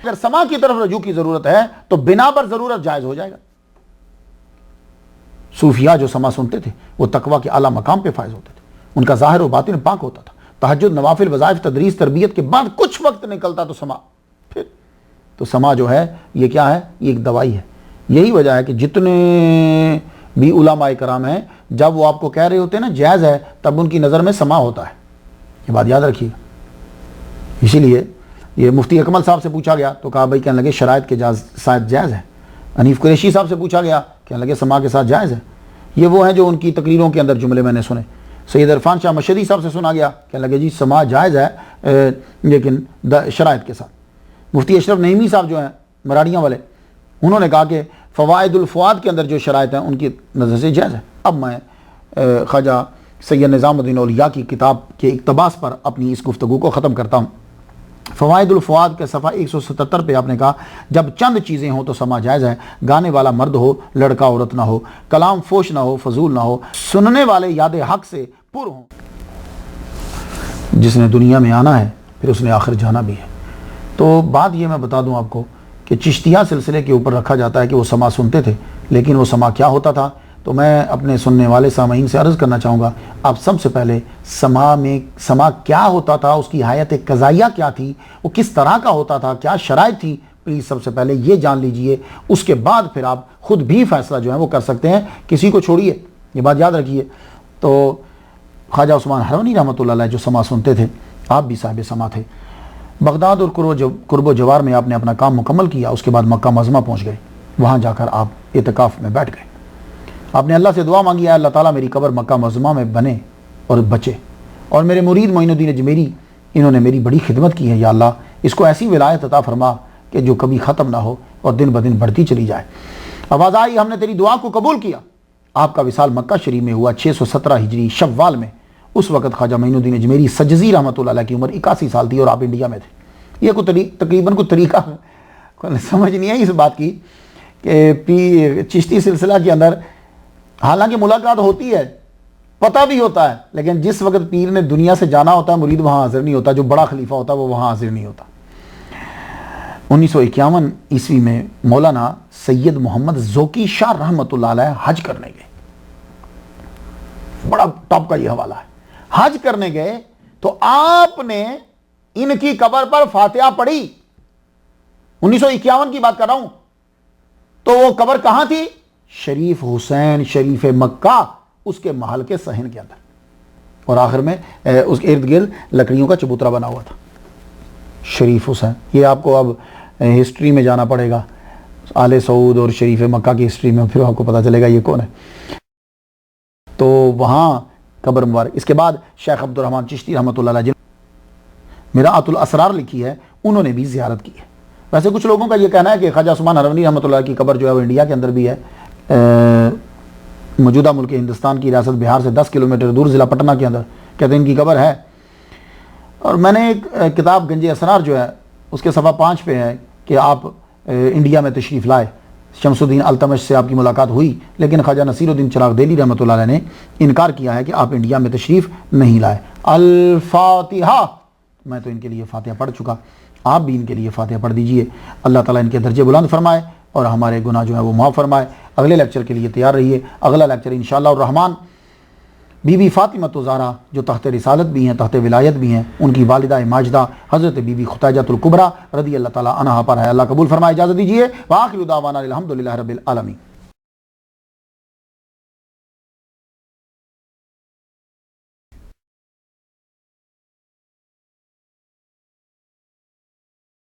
اگر سما کی طرف رجوع کی ضرورت ہے تو بنا پر ضرورت جائز ہو جائے گا. صوفیاء جو سما سنتے تھے وہ تقوی کے اعلیٰ مقام پہ فائز ہوتے تھے, ان کا ظاہر و باطن پاک ہوتا تھا. تہجد, نوافل, وظائف, تدریس, تربیت کے بعد کچھ وقت نکلتا تو سما. پھر تو سما جو ہے یہ کیا ہے؟ یہ ایک دوائی ہے. یہی وجہ ہے کہ جتنے بھی علماء کرام ہیں, جب وہ آپ کو کہہ رہے ہوتے ہیں نا جائز ہے, تب ان کی نظر میں سما ہوتا ہے. یہ بات یاد رکھیے. اسی لیے یہ مفتی اکمل صاحب سے پوچھا گیا تو کہا بھائی, کہنے لگے شرائط کے ساتھ جائز ہے. حنیف قریشی صاحب سے پوچھا گیا, کہنے لگے سما کے ساتھ جائز ہے. یہ وہ ہیں جو ان کی تقریروں کے اندر جملے میں نے سنے. سید عرفان شاہ مشہدی صاحب سے سنا گیا, کہنے لگے جی سما جائز ہے لیکن شرائط کے ساتھ. مفتی اشرف نعیمی صاحب جو ہیں مراڑیاں والے, انہوں نے کہا کہ فوائد الفواد کے اندر جو شرائط ہیں ان کی نظر سے جائز ہے. اب میں خواجہ سید نظام الدین اولیاء کی کتاب کے اقتباس پر اپنی اس گفتگو کو ختم کرتا ہوں. فوائد الفواد کے صفحہ 177 پہ آپ نے کہا, جب چند چیزیں ہوں تو سما جائز ہے. گانے والا مرد ہو, لڑکا عورت نہ ہو, کلام فوش نہ ہو, فضول نہ ہو, سننے والے یاد حق سے پر ہوں. جس نے دنیا میں آنا ہے پھر اس نے آخر جانا بھی ہے. تو بات یہ میں بتا دوں آپ کو کہ چشتیہ سلسلے کے اوپر رکھا جاتا ہے کہ وہ سما سنتے تھے, لیکن وہ سما کیا ہوتا تھا؟ تو میں اپنے سننے والے سامعین سے عرض کرنا چاہوں گا, آپ سب سے پہلے سما کیا ہوتا تھا, اس کی حیات قضائیہ کیا تھی, وہ کس طرح کا ہوتا تھا, کیا شرائط تھی, پلیز سب سے پہلے یہ جان لیجئے. اس کے بعد پھر آپ خود بھی فیصلہ جو ہے وہ کر سکتے ہیں, کسی کو چھوڑیے. یہ بات یاد رکھیے. تو خواجہ عثمان ہرونی رحمۃ اللہ علیہ جو سما سنتے تھے, آپ بھی صاحب سما تھے. بغداد اور قرب و جوار میں آپ نے اپنا کام مکمل کیا. اس کے بعد مکہ معظمہ پہنچ گئے. وہاں جا کر آپ اعتکاف میں بیٹھ گئے. آپ نے اللہ سے دعا مانگی, ہے اللہ تعالیٰ میری قبر مکہ معظمہ میں بنے اور بچے, اور میرے مرید معین الدین اجمیری, انہوں نے میری بڑی خدمت کی ہے, یا اللہ اس کو ایسی ولایت عطا فرما کہ جو کبھی ختم نہ ہو اور دن بدن بڑھتی چلی جائے. آواز آئی, ہم نے تیری دعا کو قبول کیا. آپ کا وصال مکہ شریف میں ہوا 617 ہجری شوال میں. اس وقت خواجہ معین الدین اجمیری سجزی رحمۃ اللہ علیہ کی عمر 81 سال تھی اور آپ انڈیا میں تھے. یہ تقریباً کوئی طریقہ سمجھ نہیں ہے اس بات کی کہ چشتی سلسلہ کے اندر حالانکہ ملاقات ہوتی ہے, پتہ بھی ہوتا ہے, لیکن جس وقت پیر نے دنیا سے جانا ہوتا ہے مرید وہاں حاضر نہیں ہوتا. جو بڑا خلیفہ ہوتا ہے وہ وہاں حاضر نہیں ہوتا. 1951 عیسوی میں مولانا سید محمد ذوقی شاہ رحمۃ اللہ علیہ حج کرنے گئے. بڑا ٹاپ کا یہ حوالہ ہے. حج کرنے گئے تو آپ نے ان کی قبر پر فاتحہ پڑھی. 1951 کی بات کر رہا ہوں. تو وہ قبر کہاں تھی؟ شریف حسین شریف مکہ, اس کے محل کے صحن کے اندر, اور آخر میں اس کے ارد گرد لکڑیوں کا چبوترا بنا ہوا تھا. شریف حسین, یہ آپ کو اب ہسٹری میں جانا پڑے گا, آل سعود اور شریف مکہ کی ہسٹری میں, پھر آپ کو پتا چلے گا یہ کون ہے. تو وہاں قبر مبارک. اس کے بعد شیخ عبد الرحمن چشتی رحمۃ اللہ علیہ میراۃ الاسرار لکھی ہے, انہوں نے بھی زیارت کی ہے. ویسے کچھ لوگوں کا یہ کہنا ہے کہ خواجہ عثمان ہرونی رحمۃ اللہ کی قبر جو ہے وہ انڈیا کے اندر بھی ہے, موجودہ ملک ہندوستان کی ریاست بہار سے 10 کلومیٹر دور ضلع پٹنہ کے اندر کہتے ہیں ان کی قبر ہے. اور میں نے ایک کتاب گنج اسرار جو ہے اس کے صفحہ 5 پہ ہے کہ آپ انڈیا میں تشریف لائے, شمس الدین التمش سے آپ کی ملاقات ہوئی, لیکن خواجہ نصیر الدین چراغ دہلی رحمۃ اللہ علیہ نے انکار کیا ہے کہ آپ انڈیا میں تشریف نہیں لائے. الفاتحہ. میں تو ان کے لیے فاتحہ پڑھ چکا, آپ بھی ان کے لیے فاتحہ پڑھ دیجئے. اللہ تعالیٰ ان کے درجے بلند فرمائے اور ہمارے گناہ جو ہے وہ معاف فرمائے. اگلے لیکچر کے لیے تیار رہیے. اگلا لیکچر انشاءاللہ الرحمن بی بی فاطمہ زہرا جو تحت رسالت بھی ہیں، تحت ولایت بھی ہیں، ان کی والدہ ماجدہ حضرت بی بی ختیجۃ الکبریٰ رضی اللہ تعالیٰ عنہا پر ہے۔ اللہ قبول فرمائے۔ اجازت دیجیے، وآخر دعوانا الحمدللہ رب العالمین۔